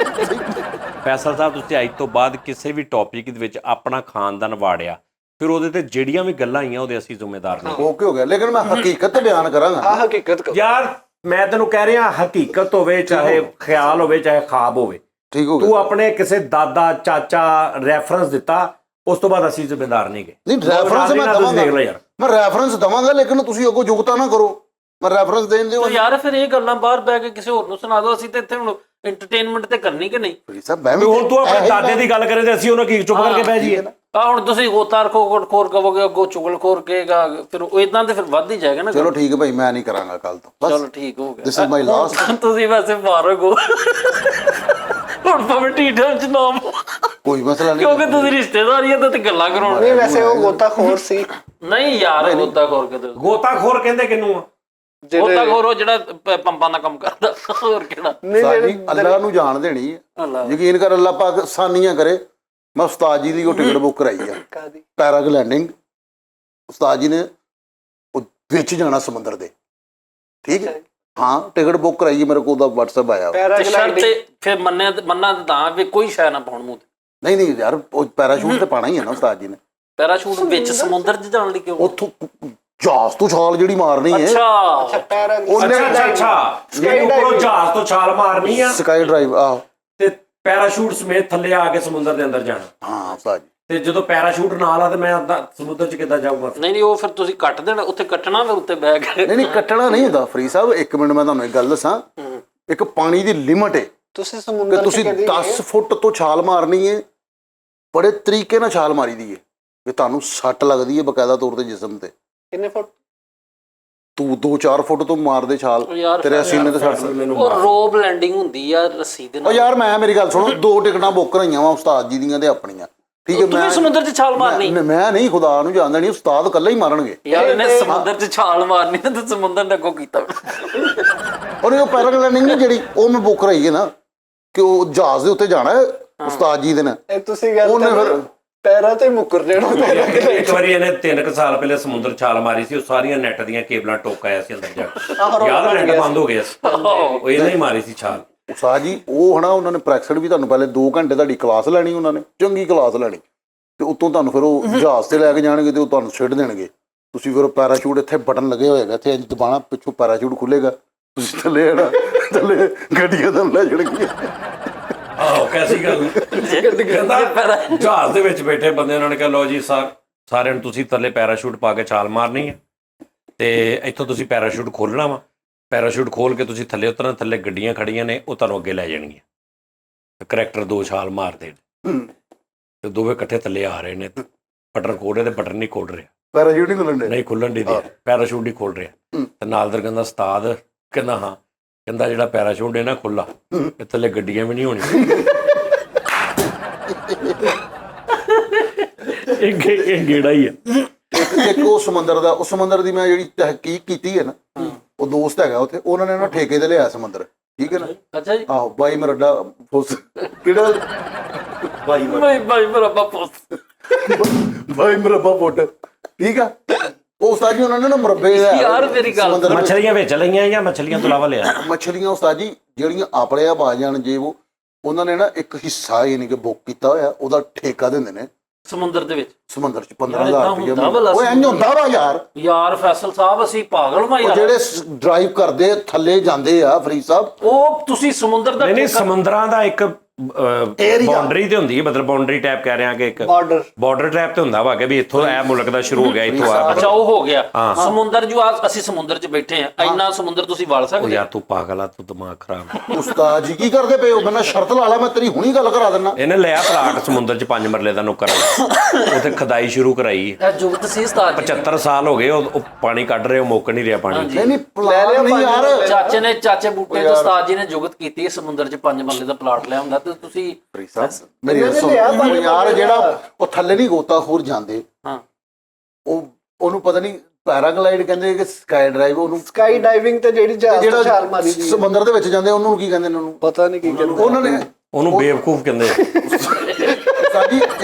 ਫੈਸਲ ਸਾਹਿਬ ਤੁਸੀਂ ਅੱਜ ਤੋਂ ਬਾਅਦ ਕਿਸੇ ਵੀ ਟੌਪਿਕ ਦੇ ਵਿੱਚ ਆਪਣਾ ਖਾਨਦਾਨ ਵਾੜਿਆ, ਫਿਰ ਉਹਦੇ ਤੇ ਜਿਹੜੀਆਂ ਵੀ ਗੱਲਾਂ ਆਈਆਂ ਉਹਦੇ ਅਸੀਂ ਜ਼ਿੰਮੇਦਾਰ ਨਹੀਂ। ਓਕੇ ਹੋ ਗਿਆ, ਲੇਕਿਨ ਮੈਂ ਹਕੀਕਤ ਬਿਆਨ ਕਰਾਂਗਾ। ਹਾਂ ਹਕੀਕਤ ਯਾਰ ਮੈਂ ਤੈਨੂੰ ਕਹਿ ਰਿਹਾ, ਹਕੀਕਤ ਹੋਵੇ ਚਾਹੇ ਖਿਆਲ ਹੋਵੇ ਚਾਹੇ ਖਾਬ ਹੋਵੇ, ਠੀਕ ਹੋ ਗਿਆ। ਤੂੰ ਆਪਣੇ ਕਿਸੇ ਦਾਦਾ ਚਾਚਾ ਰੈਫਰੈਂਸ ਦਿੱਤਾ, ਉਸ ਤੋਂ ਬਾਅਦ ਅਸੀਂ ਜ਼ਿੰਮੇਦਾਰ ਨਹੀਂ ਗਏ। ਨਹੀਂ ਰੈਫਰੈਂਸ ਮੈਂ ਦਵਾਂਗਾ ਯਾਰ, ਮੈਂ ਰੈਫਰੈਂਸ ਦਵਾਂਗਾ, ਲੇਕਿਨ ਤੁਸੀਂ ਅੱਗੋਂ ਯੋਗਤਾ ਨਾ ਕਰੋ। ਮੈਂ ਰੈਫਰੈਂਸ ਦੇਣ ਦਿਓ ਯਾਰ, ਫਿਰ ਇਹ ਗੱਲਾਂ ਬਾਹਰ ਬੈ ਕੇ ਕਿਸੇ ਹੋਰ ਨੂੰ ਸੁਣਾ ਦਿਓ। ਅਸੀਂ ਤੇ ਇੱਥੇ ਹੁਣ ਐਂਟਰਟੇਨਮੈਂਟ ਤੇ ਕਰਨੀ ਕਿ ਨਹੀਂ? ਸਭ ਮੈਂ ਵੀ ਹੁਣ ਤੂੰ ਆਪਣੇ ਦਾਦੇ ਦੀ ਗੱਲ ਕਰੇ ਤੇ ਅਸੀਂ ਉਹਨਾਂ ਕੀ ਚੁੱਪ ਕਰਕੇ ਬਹਿ ਜਾਈਏ? ਆ ਹੁਣ ਤੁਸੀਂ ਗੋਤਾਰ ਖੋਰ ਕਹੋਗੇ, ਅੱਗੋਂ ਚੁਗਲਖੋਰ ਕਹੇਗਾ, ਫਿਰ ਉਹ ਇਦਾਂ ਤੇ ਫਿਰ ਵੱਧ ਹੀ ਜਾਏਗਾ ਨਾ। ਚਲੋ ਠੀਕ ਹੈ ਭਾਈ, ਮੈਂ ਨਹੀਂ ਕਰਾਂਗਾ ਕੱਲ ਤੋਂ, ਬਸ ਚਲੋ ਠੀਕ ਹੋ ਗਿਆ। This is my last. ਤੁਸੀਂ ਵੈਸੇ ਫਾਰਗ ਹੋ ਹੁਣ, ਭਾਵੇਂ ਟੀਟਮ ਚ ਨਾਮ, ਕੋਈ ਮਸਲਾ ਨਹੀਂ, ਕਿਉਂਕਿ ਤੁਸੀਂ ਰਿਸ਼ਤੇਦਾਰੀਆਂ ਤੇ ਗੱਲਾਂ ਕਰਾਉਣ। ਨਹੀਂ ਵੈਸੇ ਉਹ ਗੋਤਾਖੋਰ ਸੀ। ਨਹੀਂ ਯਾਰ, ਗੋਤਾਖੋਰ ਕਿਤੇ ਗੋਤਾਖੋਰ ਕਹਿੰਦੇ ਕਿਹਨੂੰ ਆ? ਗੋਤਾਖੋਰ ਉਹ ਜਿਹੜਾ ਪੰਪਾਂ ਦਾ ਕੰਮ ਕਰਦਾ, ਹੋਰ ਕਿਹੜਾ? ਸਾਡੀ ਅੱਲਾਹ ਨੂੰ ਜਾਣ ਦੇਣੀ ਹੈ, ਯਕੀਨ ਕਰ, ਅੱਲਾਹ ਪਾਕ ਆਸਾਨੀਆਂ ਕਰੇ। ਮੈਂ ਉਸਤਾਦ ਜੀ ਦੀ ਉਹ ਟਿਕਟ ਬੁੱਕ ਕਰਾਈ ਆ, ਪੈਰਾਗਲਾਈਡਿੰਗ। ਉਸਤਾਦ ਜੀ ਨੇ ਉਹ ਵਿੱਚ ਜਾਣਾ ਸਮੁੰਦਰ ਦੇ, ਠੀਕ ਹੈ? ਹਾਂ ਟਿਕਟ ਬੁੱਕ ਕਰਾਈ ਮੇਰੇ ਕੋਲ, ਉਹਦਾ WhatsApp ਆਇਆ। ਫਿਰ ਮੰਨਾ ਤਾਂ ਵੀ ਕੋਈ ਸ਼ੈ ਨਾ ਪਾਉਣ ਮੂੰਹ ਤੇ। ਨਹੀਂ ਯਾਰ, ਉਹ ਪੈਰਾਸ਼ੂਟ ਤੇ ਪਾਣਾ ਹੀ ਹੈ ਨਾ ਉਸਤਾਦ ਜੀ ਨੇ। ਪੈਰਾਸ਼ੂਟ ਵਿੱਚ ਸਮੁੰਦਰ 'ਚ ਜਾਣ ਲਈ ਕਿਉਂ? ਉੱਥੋਂ ਜਹਾਜ਼ ਤੋਂ ਛਾਲ ਜਿਹੜੀ ਮਾਰਨੀ ਹੈ। ਅੱਛਾ ਜਿਹੜੀ ਉੱਪਰੋਂ ਜਹਾਜ਼ ਤੋਂ ਛਾਲ ਮਾਰਨੀ ਆ, ਸਕਾਈ ਡਰਾਈਵ। ਆਹੋ, ਤੇ ਪੈਰਾਸ਼ੂਟ ਸਮੇਤ ਥੱਲੇ ਆ ਕੇ ਸਮੁੰਦਰ ਦੇ ਅੰਦਰ ਜਾਣਾ। ਹਾਂ ਉਸਤਾਦ ਜੀ। ਤੇ ਜਦੋਂ ਪੈਰਾਸ਼ੂਟ ਨਾਲ ਆ ਤੇ ਮੈਂ ਸਮੁੰਦਰ 'ਚ ਕਿੱਦਾਂ ਜਾਊਂਗਾ? ਨਹੀਂ ਉਹ ਫਿਰ ਤੁਸੀਂ ਕੱਟ ਦੇਣਾ ਉੱਥੇ, ਕੱਟਣਾ ਫਿਰ ਉੱਤੇ ਬਹਿ ਕੇ। ਨਹੀਂ ਕੱਟਣਾ ਨਹੀਂ ਹੁੰਦਾ ਫਰੀਦ ਸਾਹਿਬ। ਇੱਕ ਮਿੰਟ ਮੈਂ ਤੁਹਾਨੂੰ ਇੱਕ ਗੱਲ ਦੱਸਾਂ, ਇੱਕ ਪਾਣੀ ਦੀ ਲਿਮਟ ਹੈ। ਤੁਸੀਂ ਸਮੁੰਦਰ 'ਚ ਤੁਸੀਂ 10 ਫੁੱਟ ਤੋਂ ਛਾਲ ਮਾਰਨੀ ਹੈ, ਬੜੇ ਤਰੀਕੇ ਨਾਲ ਛਾਲ ਮਾਰੀ ਦੀ ਹੈ। ਕਿ ਤੁਹਾਨੂੰ ਸੱਟ ਲੱਗਦੀ ਹੈ ਬਕਾਇਦਾ ਤੌਰ ਤੇ ਜਿਸਮ ਤੇ। ਕਿੰਨੇ ਫੁੱਟ? ਤੂੰ 2-4 ਫੁੱਟ ਤੋਂ ਮਾਰਦੇ ਛਾਲ, ਯਾਰ ਤੇਰੇ ਸੀਨੇ ਤੇ ਸੱਟ। ਉਹ ਰੋਬ ਲੈਂਡਿੰਗ ਹੁੰਦੀ ਆ ਰੱਸੀ ਦੇ ਉਹ ਨਾਲ। ਯਾਰ ਮੈਂ ਮੇਰੀ ਗੱਲ ਸੁਣੋ, 2 ਟਿਕਟਾਂ ਬੁੱਕ ਕਰਾਈਆਂ ਵਾ ਉਸਤਾਦ ਜੀ ਦੀਆਂ ਤੇ ਆਪਣੀਆਂ, ਠੀਕ ਹੈ। ਤੂੰ ਸਮੁੰਦਰ 'ਚ ਛਾਲ ਮਾਰਨੀ? ਮੈਂ ਨਹੀਂ, ਖੁਦਾ ਨੂੰ ਜਾਣਦਾ ਨਹੀਂ, ਉਸਤਾਦ ਇਕੱਲੇ ਹੀ ਮਾਰਨਗੇ ਯਾਰ ਇਹਨੇ ਸਮੁੰਦਰ 'ਚ ਛਾਲ ਮਾਰਨੀ ਤੇ ਸਮੁੰਦਰ ਨੇ ਅੱਗੋਂ ਕੀਤਾ। ਔਰ ਉਹ ਪੈਰਾਗਲਾਈਡਿੰਗ ਨਹੀਂ ਜਿਹੜੀ, ਉਹ ਮੈਂ ਬੁੱਕ ਕਰਾਈ ਹੈ ਨਾ, ਕਿ ਉਹ ਜਹਾਜ਼ ਦੇ ਉੱਤੇ ਜਾਣਾ ਹੈ ਉਸਤਾਦ ਜੀ ਦੇ ਨਾਲ। ਇਹ ਤੁਸੀਂ ਗੱਲ ਉਹਨੇ ਫਿਰ ਪੈਰਾਂ ਤੇ ਮੁੱਕਰ ਜਾਣਾ। ਇੱਕ ਵਾਰੀ ਇਹਨੇ 3 ਸਾਲ ਪਹਿਲੇ ਸਮੁੰਦਰ ਛਾਲ ਮਾਰੀ ਸੀ, ਉਹ ਸਾਰੀਆਂ ਨੈਟ ਦੀਆਂ ਕੇਬਲਾਂ ਟੋਕ ਆਇਆ ਸੀ ਅੰਦਰ ਜਾ ਕੇ, ਯਾਦ ਨੈਟ ਬੰਦ ਹੋ ਗਿਆ ਸੀ, ਉਹ ਇਹਨੇ ਹੀ ਮਾਰੀ ਸੀ ਛਾਲ। ਉਸਤਾਦ ਜੀ ਉਹ ਹਨਾ, ਉਹਨਾਂ ਨੇ ਪ੍ਰੈਕਟਿਸ ਵੀ ਤੁਹਾਨੂੰ ਪਹਿਲੇ 2 ਘੰਟੇ ਤੁਹਾਡੀ ਕਲਾਸ ਲੈਣੀ, ਉਹਨਾਂ ਨੇ ਚੰਗੀ ਕਲਾਸ ਲੈਣੀ, ਤੇ ਉੱਤੋਂ ਤੁਹਾਨੂੰ ਫਿਰ ਉਹ ਜਹਾਜ਼ ਤੇ ਲੈ ਕੇ ਜਾਣਗੇ ਤੇ ਉਹ ਤੁਹਾਨੂੰ ਛੱਡ ਦੇਣਗੇ। ਤੁਸੀਂ ਫਿਰ ਪੈਰਾਸ਼ੂਟ ਇੱਥੇ ਬਟਨ ਲੱਗੇ ਹੋਏਗਾ, ਇੱਥੇ ਇੰਜ ਦਬਾਣਾ, ਪਿੱਛੋਂ ਪੈਰਾਸ਼ੂਟ ਖੁੱਲੇਗਾ, ਤੁਸੀਂ ਥੱਲੇ ਆਣਾ, ਥੱਲੇ ਗੱਡੀਆਂ ਤੁਹਾਨੂੰ ਲੈ ਜਾਣਗੀਆਂ। ਆਹੋ ਕੈਸੀ ਗੱਲ, ਕਹਿੰਦਾ ਜਹਾਜ਼ ਦੇ ਵਿੱਚ ਬੈਠੇ ਬੰਦੇ ਉਹਨਾਂ ਨੇ ਕਿਹਾ ਲਓ ਜੀ ਸਾਰਿਆਂ ਨੂੰ ਤੁਸੀਂ ਥੱਲੇ ਪੈਰਾਸ਼ੂਟ ਪਾ ਕੇ ਛਾਲ ਮਾਰਨੀ ਹੈ, ਤੇ ਇੱਥੋਂ ਤੁਸੀਂ ਪੈਰਾਸ਼ੂਟ ਖੋਲਣਾ ਵਾ, ਪੈਰਾਸ਼ੂਟ ਖੋਲ ਕੇ ਤੁਸੀਂ ਥੱਲੇ ਉਤਰਨਾ, ਥੱਲੇ ਗੱਡੀਆਂ ਖੜੀਆਂ ਨੇ, ਉਹ ਤੁਹਾਨੂੰ ਅੱਗੇ ਲੈ ਜਾਣਗੀਆਂ। ਕਰੈਕਟਰ 2 ਛਾਲ ਮਾਰਦੇ ਤੇ ਦੋਵੇਂ ਇਕੱਠੇ ਥੱਲੇ ਆ ਰਹੇ ਨੇ, ਬਟਨ ਖੋਲ ਰਹੇ ਤੇ ਬਟਨ ਨਹੀਂ ਖੋਲ ਰਿਹਾ, ਪੈਰਾਸ਼ੂਟ ਨਹੀਂ ਖੁੱਲਣ ਦੇ, ਨਹੀਂ ਖੁੱਲਣ ਦੀ ਪੈਰਾਸ਼ੂਟ ਨਹੀਂ ਖੋਲ ਰਿਹਾ। ਤੇ ਨਾਲਦਰ ਕਹਿੰਦਾ ਉਸਤਾਦ, ਕਹਿੰਦਾ ਹਾਂ, ਕਹਿੰਦਾ ਜਿਹੜਾ ਪੈਰਾਸ਼ੂਟ ਹੈ ਨਾ ਖੁੱਲਾ, ਇਹ ਥੱਲੇ ਗੱਡੀਆਂ ਵੀ ਨਹੀਂ ਹੋਣੀਆਂ। ਇਹ ਗੇੜਾ ਹੀ ਹੈ। ਇੱਕ ਉਹ ਸਮੁੰਦਰ ਦਾ, ਉਹ ਸਮੁੰਦਰ ਦੀ ਮੈਂ ਜਿਹੜੀ ਤਹਿਕੀਕ ਕੀਤੀ ਹੈ ਨਾ, ਉਹ ਦੋਸਤ ਹੈਗਾ ਉੱਥੇ, ਉਹਨਾਂ ਨੇ ਨਾ ਠੇਕੇ ਤੇ ਲਿਆ ਸਮੁੰਦਰ, ਠੀਕ ਹੈ ਨਾ। ਅੱਛਾ ਜੀ। ਆਹੋ ਬਾਈ ਮਰੱਡਾ ਫੁੱਸ, ਕਿਹੜਾ ਬਾਈ ਮਰੱਬਾ ਪੁੱਤ, ਬਾਈ ਮਰੱਬਾ ਪੁੱਟ, ਠੀਕ ਆ। ਉਹ ਉਸਤਾਦ ਜੀ ਉਹਨਾਂ ਨੇ ਨਾ ਮੁਰੱਬੇ ਯਾਰ ਮੇਰੀ ਗੱਲ, ਸਮੁੰਦਰ ਵਿੱਚ ਮੱਛਲੀਆਂ ਵਿੱਚ ਲਈਆਂ ਜਾਂ ਮੱਛਲੀਆਂ ਤੋਂ ਇਲਾਵਾ ਲਿਆ? ਮੱਛਲੀਆਂ ਉਸਤਾਦ ਜੀ ਜਿਹੜੀਆਂ ਆਪਣੇ ਆ ਜਾਣ ਜੇ ਉਹ, ਉਹਨਾਂ ਨੇ ਨਾ ਇੱਕ ਹਿੱਸਾ ਯਾਨੀ ਕਿ ਬੁੱਕ ਕੀਤਾ ਹੋਇਆ, ਉਹਦਾ ਠੇਕਾ ਦਿੰਦੇ ਨੇ ਸਮੁੰਦਰ ਦੇ ਵਿੱਚ। ਸਮੁੰਦਰ 'ਚ 15,000 ਰੁਪਏ। ਉਹ ਉਹ ਇੰਜ ਹੁੰਦਾ ਵਾ ਯਾਰ। ਯਾਰ ਫੈਸਲ ਸਾਹਿਬ ਅਸੀਂ ਪਾਗਲ ਵਾਂ ਉਹ ਯਾਰ। ਜਿਹੜੇ ਡਰਾਈਵ ਕਰਦੇ ਥੱਲੇ ਜਾਂਦੇ ਆ ਫਰੀਦ ਸਾਹਿਬ, ਉਹ ਤੁਸੀਂ ਸਮੁੰਦਰ ਦਾ ਨਹੀਂ ਸਮੁੰਦਰਾਂ ਦਾ ਇੱਕ ਬਾਉਂਡਰੀ ਤੇ ਹੁੰਦੀ ਹੈ, ਮਤਲਬ ਬਾਉਂਡਰੀ ਟੈਪ ਕਹਿ ਰਿਹਾ ਕਿ ਇੱਕ ਬਾਰਡਰ ਟੈਪ ਤੇ ਹੁੰਦਾ ਵਾ ਕਿ ਵੀ ਇੱਥੋਂ ਇਹ ਮੁਲਕ ਦਾ ਸ਼ੁਰੂ ਹੋ ਗਿਆ, ਇੱਥੋਂ ਆ। ਅੱਛਾ ਉਹ ਹੋ ਗਿਆ ਸਮੁੰਦਰ। ਜੋ ਅਸੀਂ ਸਮੁੰਦਰ 'ਚ ਬੈਠੇ ਆ, ਇੰਨਾ ਸਮੁੰਦਰ ਤੁਸੀਂ ਵੜ ਸਕਦੇ? ਯਾਰ ਤੂੰ ਪਾਗਲ ਆ, ਤੂੰ ਦਿਮਾਗ ਖਰਾਬ। ਉਸਤਾਦ ਜੀ ਕੀ ਕਰਦੇ ਪਏ ਹੋ? ਮੈਂ ਸ਼ਰਤ ਲਾ ਲਾ, ਮੈਂ ਤੇਰੀ ਹੁਣੀ ਗੱਲ ਕਰਾ ਦਿੰਦਾ। ਇਹਨੇ ਲਿਆ ਪਲਾਟ ਸਮੁੰਦਰ 'ਚ 5 ਮਰਲੇ ਦਾ ਨੌਕਰ, ਉੱਥੇ ਖਦਾਈ ਸ਼ੁਰੂ ਕਰਾਈ। ਇਹ ਜੁਗਤ ਸੀ ਉਸਤਾਦ ਜੀ। 75 ਸਾਲ ਹੋ ਗਏ ਉਹ ਪਾਣੀ ਕੱਢ ਰਹੇ, ਉਹ ਮੁੱਕ ਨਹੀਂ ਰਿਹਾ ਪਾਣੀ। ਨਹੀਂ ਪਲਾਨ ਨਹੀਂ ਯਾਰ, ਚਾਚੇ ਬੂਟੇ ਤੋਂ ਉਸਤਾਦ ਜੀ ਨੇ ਜੁਗਤ ਕੀਤੀ ਸਮੁੰਦਰ 'ਚ 5 ਮਰਲੇ ਦਾ ਪਲਾਟ ਲਿਆ ਹੁੰਦਾ, ਤੇ ਤੁਸੀਂ ਮੇਰੀ ਯਾਰ ਜਿਹੜਾ ਉਹ ਥੱਲੇ ਨਹੀਂ ਗੋਤਾਖੋਰ ਜਾਂਦੇ, ਹਾਂ, ਉਹਨੂੰ ਪਤਾ ਨਹੀਂ ਪੈਰਾਗਲਾਈਡ ਕਹਿੰਦੇ ਕਿ ਸਕਾਈ ਡਰਾਈਵ, ਉਹਨੂੰ ਸਕਾਈ ਡਾਈਵਿੰਗ ਤੇ ਜਿਹੜੀ ਜਹਾਜ਼ ਛਾਲ ਮਾਰੀ ਦੀ ਸਮੁੰਦਰ ਦੇ ਵਿੱਚ ਜਾਂਦੇ, ਉਹਨੂੰ ਕੀ ਕਹਿੰਦੇ ਨੇ? ਉਹਨੂੰ ਪਤਾ ਨਹੀਂ ਕੀ ਕਹਿੰਦੇ ਉਹਨਾਂ ਨੇ, ਉਹਨੂੰ ਬੇਵਕੂਫ ਕਹਿੰਦੇ। ਸਾਡੀ ਇੱਕ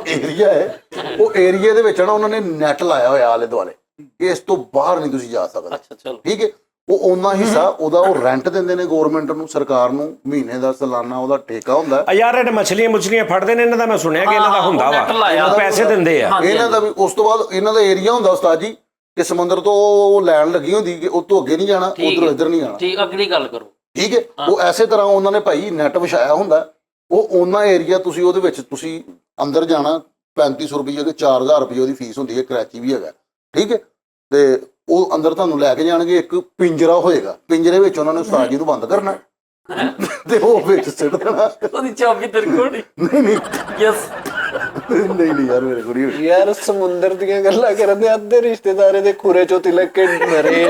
ਏਰੀਆ ਹੈ, ਉਹ ਏਰੀਆ ਦੇ ਵਿੱਚ ਨਾ ਉਹਨਾਂ ਨੇ ਨੈਟ ਲਾਇਆ ਹੋਇਆ ਆਲੇ ਦੁਆਲੇ, ਇਸ ਤੋਂ ਬਾਹਰ ਨਹੀਂ ਤੁਸੀਂ ਜਾ ਸਕਦੇ। ਅੱਛਾ ਚਲੋ ਠੀਕ ਹੈ। ਉਹ ਉਹਨਾਂ ਹਿੱਸਾ ਉਹਦਾ ਉਹ ਰੈਂਟ ਦਿੰਦੇ ਨੇ ਗਵਰਨਮੈਂਟ ਨੂੰ, ਸਰਕਾਰ ਨੂੰ, ਮਹੀਨੇ ਦਾ ਸਾਲਾਨਾ ਉਹਦਾ ਠੇਕਾ ਹੁੰਦਾ। ਯਾਰ ਇਹ ਮੱਛਲੀਆਂ ਫੜਦੇ ਨੇ, ਇਹਨਾਂ ਦਾ ਮੈਂ ਸੁਣਿਆ ਕਿ ਇਹਨਾਂ ਦਾ ਹੁੰਦਾ ਵਾ, ਇਹਨਾਂ ਪੈਸੇ ਦਿੰਦੇ ਆ ਇਹਨਾਂ ਦਾ ਵੀ। ਉਸ ਤੋਂ ਬਾਅਦ ਇਹਨਾਂ ਦਾ ਏਰੀਆ ਹੁੰਦਾ ਉਸਤਾਦ ਜੀ ਕਿ ਸਮੁੰਦਰ ਤੋਂ ਉਹ ਲੈਣ ਲੱਗੀ ਹੁੰਦੀ ਕਿ ਉਹ ਤੋਂ ਅੱਗੇ ਨਹੀਂ ਜਾਣਾ, ਉਧਰੋਂ ਇੱਧਰ ਨਹੀਂ ਜਾਣਾ। ਠੀਕ, ਅਗਲੀ ਗੱਲ ਕਰੋ। ਠੀਕ ਹੈ। ਉਹ ਐਸੇ ਤਰ੍ਹਾਂ ਉਹਨਾਂ ਨੇ ਭਾਈ ਨੈਟ ਵਿਛਾਇਆ ਹੁੰਦਾ, ਉਹ ਉਹਨਾਂ ਏਰੀਆ ਤੁਸੀਂ ਉਹਦੇ ਵਿੱਚ ਤੁਸੀਂ ਅੰਦਰ ਜਾਣਾ, 3500 ਰੁਪਏ ਕਿ 4000 ਰੁਪਏ ਉਹਦੀ ਫੀਸ ਹੁੰਦੀ ਹੈ, ਕਰਾਚੀ ਵੀ ਹੈਗਾ। ਠੀਕ ਹੈ। ਤੇ ਉਹ ਅੰਦਰ ਤੁਹਾਨੂੰ ਲੈ ਕੇ ਜਾਣਗੇ, ਇੱਕ ਪਿੰਜਰਾ ਹੋਏਗਾ, ਪਿੰਜਰੇ ਵਿੱਚ ਉਹਨਾਂ ਨੇ ਉਸਤਾਦ ਜੀ ਨੂੰ ਬੰਦ ਕਰਨਾ ਤੇ ਉਹ ਵਿੱਚ ਸਿੱਟ ਦੇਣਾ। ਉਹਦੀ ਚਾਬੀ ਤੇਰੇ ਕੋਲ ਨਹੀਂ ਯੈਸ ਨਹੀਂ ਯਾਰ ਮੇਰੇ ਕੋਲ ਨਹੀਂ। ਯਾਰ ਸਮੁੰਦਰ ਦੀਆਂ ਗੱਲਾਂ ਕਰਨ ਦੇ ਅੱਧੇ ਰਿਸ਼ਤੇਦਾਰੇ ਦੇ ਖੁਰੇ ਚੋਂ ਤਿਲਕ ਕੇ ਮਰੇ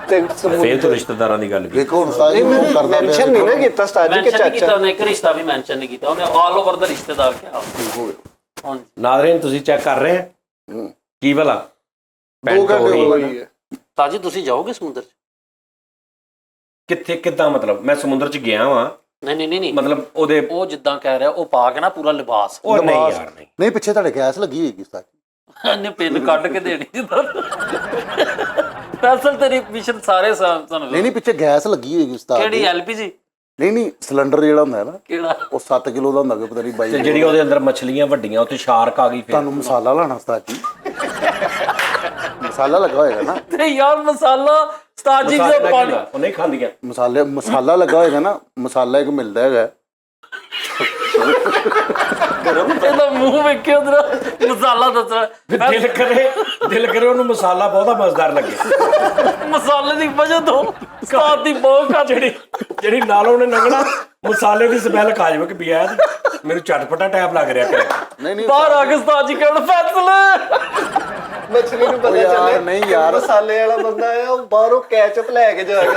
ਤੇ ਫੇਰ ਤੋਂ ਰਿਸ਼ਤੇਦਾਰਾਂ ਦੀ ਗੱਲ ਕੀਤੀ। ਦੇਖੋ ਉਸਤਾਦ ਜੀ ਨੂੰ ਕਰਦਾ ਮੈਂਸ਼ਨ ਨਹੀਂ ਨਾ ਕੀਤਾ ਉਸਤਾਦ ਜੀ ਕਿ ਚਾਚਾ, ਉਹਨੇ ਇੱਕ ਰਿਸ਼ਤਾ ਵੀ ਮੈਂਸ਼ਨ ਨਹੀਂ ਕੀਤਾ, ਉਹਨੇ ਆਲ ਓਵਰ ਦਾ ਰਿਸ਼ਤੇਦਾਰ ਕਿਹਾ। ਹਾਂਜੀ ਨਾਜ਼ਰੀਨ ਤੁਸੀਂ ਚੈੱਕ ਕਰ ਰਹੇ ਆ ਕੀ ਭਲਾ 2 ਘੰਟੇ ਹੋ ਗਏ। ਤਾਜੀ ਤੁਸੀਂ ਜਾਓਗੇ ਸਮੁੰਦਰ 'ਚ? ਕਿੱਥੇ ਕਿੱਦਾਂ? ਮਤਲਬ ਮੈਂ ਸਮੁੰਦਰ 'ਚ ਗਿਆ ਵਾਂ। ਨਹੀਂ ਮਤਲਬ ਉਹਦੇ ਉਹ ਜਿੱਦਾਂ ਕਹਿ ਰਿਹਾ, ਉਹ ਪਾ ਕੇ ਨਾ ਪੂਰਾ ਲਿਬਾਸ। ਉਹ ਨਹੀਂ ਯਾਰ ਨਹੀਂ, ਪਿੱਛੇ ਤੁਹਾਡੇ ਗੈਸ ਲੱਗੀ ਹੋਏਗੀ ਉਸਤਾਦ ਜੀ। ਇਹਨੇ ਪਿੰਨ ਕੱਢ ਕੇ ਦੇਣੀ ਜਿੱਦਾਂ ਫੈਸਲ ਤੇਰੀ ਮਿਸ਼ਨ ਸਾਰੇ ਸਾਨੂੰ। ਨਹੀਂ ਪਿੱਛੇ ਗੈਸ ਲੱਗੀ ਹੋਏਗੀ ਉਸਤਾਦ। ਕਿਹੜੀ LPG? ਨਹੀਂ ਸਿਲੰਡਰ ਜਿਹੜਾ ਹੁੰਦਾ ਹੈ ਨਾ, ਕਿਹੜਾ? ਉਹ 7 ਕਿਲੋ ਦਾ ਹੁੰਦਾ, ਪਤਾ ਨਹੀਂ 22 ਤੇ ਜਿਹੜੀ ਉਹਦੇ ਅੰਦਰ ਮੱਛਲੀਆਂ ਵੱਡੀਆਂ, ਉੱਥੇ ਸ਼ਾਰਕ ਆ ਗਈ। ਫਿਰ ਤੁਹਾਨੂੰ ਮਸਾਲਾ ਲਾਣਾ ਉਸਤਾਦ ਜੀ, ਮਸਾਲਾ ਲੱਗਾ ਹੋਏਗਾ ਨਾ। ਤੇ ਯਾਰ ਮਸਾਲਾ ਉਸਤਾਦ ਜੀ ਦਾ ਪਾਣੀ ਉਹ ਨਹੀਂ ਖਾਂਦੀਆਂ ਮਸਾਲਾ ਲੱਗਾ ਹੋਏਗਾ ਨਾ, ਮਸਾਲਾ ਇੱਕ ਮਿਲਦਾ ਹੈਗਾ। ਇਹਦਾ ਮੂੰਹ ਵੇਖਿਓ ਉਧਰ ਮਸਾਲਾ ਦੱਸਣਾ। ਦਿਲ ਕਰੇ ਉਹਨੂੰ ਮਸਾਲਾ ਬਹੁਤਾ ਮਜ਼ੇਦਾਰ ਲੱਗੇ। ਮਸਾਲੇ ਦੀ ਵਜ੍ਹਾ ਤੋਂ ਉਸਤਾਦ ਦੀ ਬਹੁਤ ਘੱਟ ਜਿਹੜੀ ਨਾਲੋਂ ਉਹਨੇ ਲੰਘਣਾ, ਮਸਾਲੇ ਦੀ ਸਮੈਲ ਖਾ ਜਾਵੇ ਕਿ ਪਿਆ ਮੈਨੂੰ ਚਟਪਟਾ ਟਾਈਪ ਲੱਗ ਰਿਹਾ ਪਿਆ। ਨਹੀਂ ਬਾਹਰ ਆ ਕੇ ਉਸਤਾਦ ਜੀ ਕਹਿਣ ਫੈਸਲੇ ਮਛਲੀ ਨੂੰ ਪਤਾ ਯਾਰ, ਚੱਲੇ ਨਹੀਂ ਯਾਰ। ਮਸਾਲੇ ਵਾਲਾ ਬੰਦਾ ਆ, ਉਹ ਬਾਹਰੋਂ ਕੈਚਅਪ ਲੈ ਕੇ ਜਾਏਗਾ।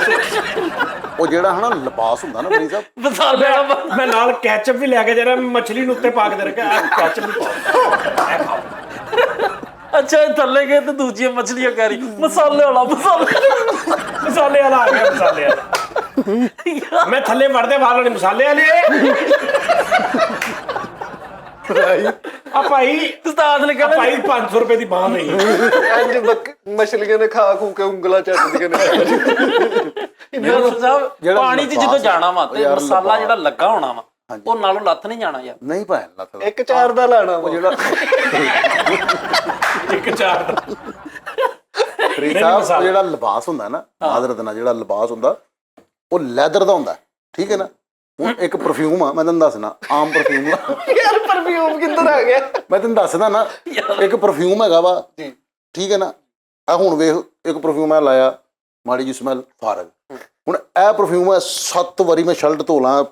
ਉਹ ਜਿਹੜਾ ਹਨਾ ਲਿਬਾਸ ਹੁੰਦਾ ਨਾ ਬਰੀ ਸਾਹਿਬ, ਮਸਾਲੇ ਵਾਲਾ ਬੰਦਾ। ਮੈਂ ਨਾਲ ਕੈਚਅਪ ਵੀ ਲੈ ਕੇ ਜਾ ਰਿਹਾ, ਮਛਲੀ ਨੂੰ ਉੱਤੇ ਪਾ ਕੇ ਦੇ ਰੱਖਿਆ, ਕੈਚਅਪ ਵੀ ਪਾਓ। ਅੱਛਾ ਇਹ ਥੱਲੇ ਗਏ ਤੇ ਦੂਜੀਆਂ ਮਛਲੀਆਂ ਕਹਿ ਰਹੀ ਮਸਾਲੇ ਵਾਲਾ ਮਸਾਲੇ ਵਾਲਾ ਆ ਗਿਆ, ਮਸਾਲੇ ਵਾਲਾ। ਮੈਂ ਥੱਲੇ ਵੜਦੇ ਬਾਹਰ ਵਾਲੇ ਮਸਾਲੇ ਵਾਲੇ ਆ ਭਾਈ। ਉਸਤਾਦ ਨੇ ਕਹਿਣਾ ਭਾਈ 500 ਰੁਪਏ ਦੀ ਬਾਂਹ ਨਹੀਂ। ਇੰਜ ਮਛਲੀਆਂ ਨੇ ਖਾ ਖੂ ਕੇ ਉਂਗਲਾਂ ਚੱਟਦੀਆਂ ਨੇ। ਡਾਕਟਰ ਸਾਹਿਬ ਜਿਹੜਾ ਪਾਣੀ 'ਚ ਲਿਬਾਸ ਜਦੋਂ ਜਾਣਾ ਵਾ ਤੇ ਯਾਰ ਮਸਾਲਾ ਲਿਬਾਸ। ਜਿਹੜਾ ਲੱਗਾ ਹੋਣਾ ਵਾ ਉਹ ਨਾਲੋਂ ਲੱਥ ਨਹੀਂ ਜਾਣਾ ਯਾਰ। ਨਹੀਂ ਭਾਣ ਲੱਤ ਇੱਕ ਚਾਰ ਦਾ ਲਾਣਾ ਵਾ। ਜਿਹੜਾ ਇੱਕ ਚਾਰ ਦਾ ਬਰੀ ਸਾਹਿਬ, ਉਹ ਜਿਹੜਾ ਲਿਬਾਸ ਹੁੰਦਾ ਨਾ ਮਾਜ਼ਰਤ ਨਾਲ, ਜਿਹੜਾ ਲਿਬਾਸ ਹੁੰਦਾ ਉਹ ਲੈਦਰ ਦਾ ਹੁੰਦਾ, ਠੀਕ ਹੈ ਨਾ। ਹੁਣ ਇੱਕ ਪਰਫਿਊਮ ਆ, ਮੈਂ ਤੁਹਾਨੂੰ ਦੱਸਣਾ, ਆਮ ਪਰਫਿਊਮ ਯਾਰ ਪਰਫਿਊਮ ਕਿੱਧਰ ਆ ਗਿਆ? ਮੈਂ ਤੈਨੂੰ ਦੱਸਦਾ ਨਾ, ਇੱਕ ਪਰਫਿਊਮ ਹੈਗਾ ਵਾ ਜੀ, ਠੀਕ ਹੈ ਨਾ। ਆ ਹੁਣ ਵੇਖ, ਇੱਕ ਪਰਫਿਊਮ ਮੈਂ ਲਾਇਆ, ਮਾੜੀ ਜੀ ਸਮੈਲ ਫਾਰਗ। ਹੁਣ ਇਹ ਪਰਫਿਊਮ ਹੈ, 7 ਵਾਰੀ ਮੈਂ ਸ਼ਰਟ ਧੋ ਲਾਂ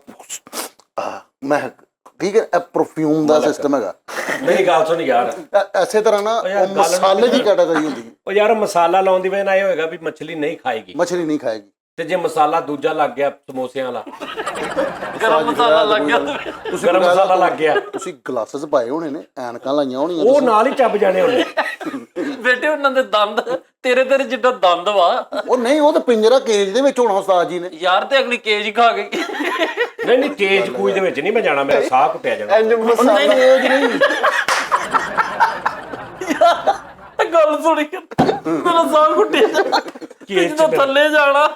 ਮੈਂ, ਠੀਕ ਹੈ। ਇਹ ਪਰਫਿਊਮ ਦਾ ਸਿਸਟਮ ਹੈਗਾ। ਮੇਰੀ ਗੱਲ ਸੁਣ ਯਾਰ, ਐਸੇ ਤਰ੍ਹਾਂ ਨਾ ਉਹ ਮਸਾਲੇ ਦੀ ਕੈਟਾਗਰੀ ਹੁੰਦੀ, ਉਹ ਯਾਰ ਮਸਾਲਾ ਲਾਉਣ ਦੀ ਵਜ੍ਹਾ ਨਾਲ ਇਹ ਹੋਏਗਾ ਵੀ ਮੱਛਲੀ ਨਹੀਂ ਖਾਏਗੀ, ਮਛਲੀ ਨਹੀਂ ਖਾਏਗੀ। ਤੇ ਜੇ ਮਸਾਲਾ ਦੂਜਾ ਲੱਗ ਗਿਆ ਸਮੋਸਿਆਂ ਵਾਲਾ, ਗਰਮ ਮਸਾਲਾ ਲੱਗ ਗਿਆ ਗਰਮ ਮਸਾਲਾ ਲੱਗ ਗਿਆ, ਤੁਸੀਂ ਗਲਾਸਸ ਪਾਏ ਹੋਣੇ ਨੇ, ਐਨਕਾਂ ਲਾਈਆਂ ਹੋਣੀਆਂ ਉਹ ਨਾਲ ਹੀ ਚੱਬ ਜਾਣੇ ਉਹਨੇ। ਬੇਟੇ ਉਹਨਾਂ ਦੇ ਦੰਦ ਤੇਰੇ ਜਿੱਦਾਂ ਦੰਦ ਵਾ। ਉਹ ਨਹੀਂ, ਉਹ ਤਾਂ ਪਿੰਜਰਾ ਕੇਜ ਦੇ ਵਿੱਚ ਹੋਣਾ ਉਸਤਾਦ ਜੀ ਨੇ। ਯਾਰ ਤੇ ਅਗਲੀ ਕੇਜ ਹੀ ਖਾ ਗਈ। ਨਹੀਂ ਤੇਜ਼ ਕੂਜ ਦੇ ਵਿੱਚ ਨਹੀਂ ਮੈਂ ਜਾਣਾ, ਮੇਰਾ ਸਾਹ ਘੁੱਟਿਆ ਜਾਣਾ। ਇੰਜ ਮਸਾਲਾ ਨਹੀਂ ਗੱਲ ਸੁਣੀ ਮੇਰਾ ਸਾਹ ਘੁੱਟਿਆ ਜਾਣਾ। ਕੇਜ ਜਦੋਂ ਥੱਲੇ ਜਾਣਾ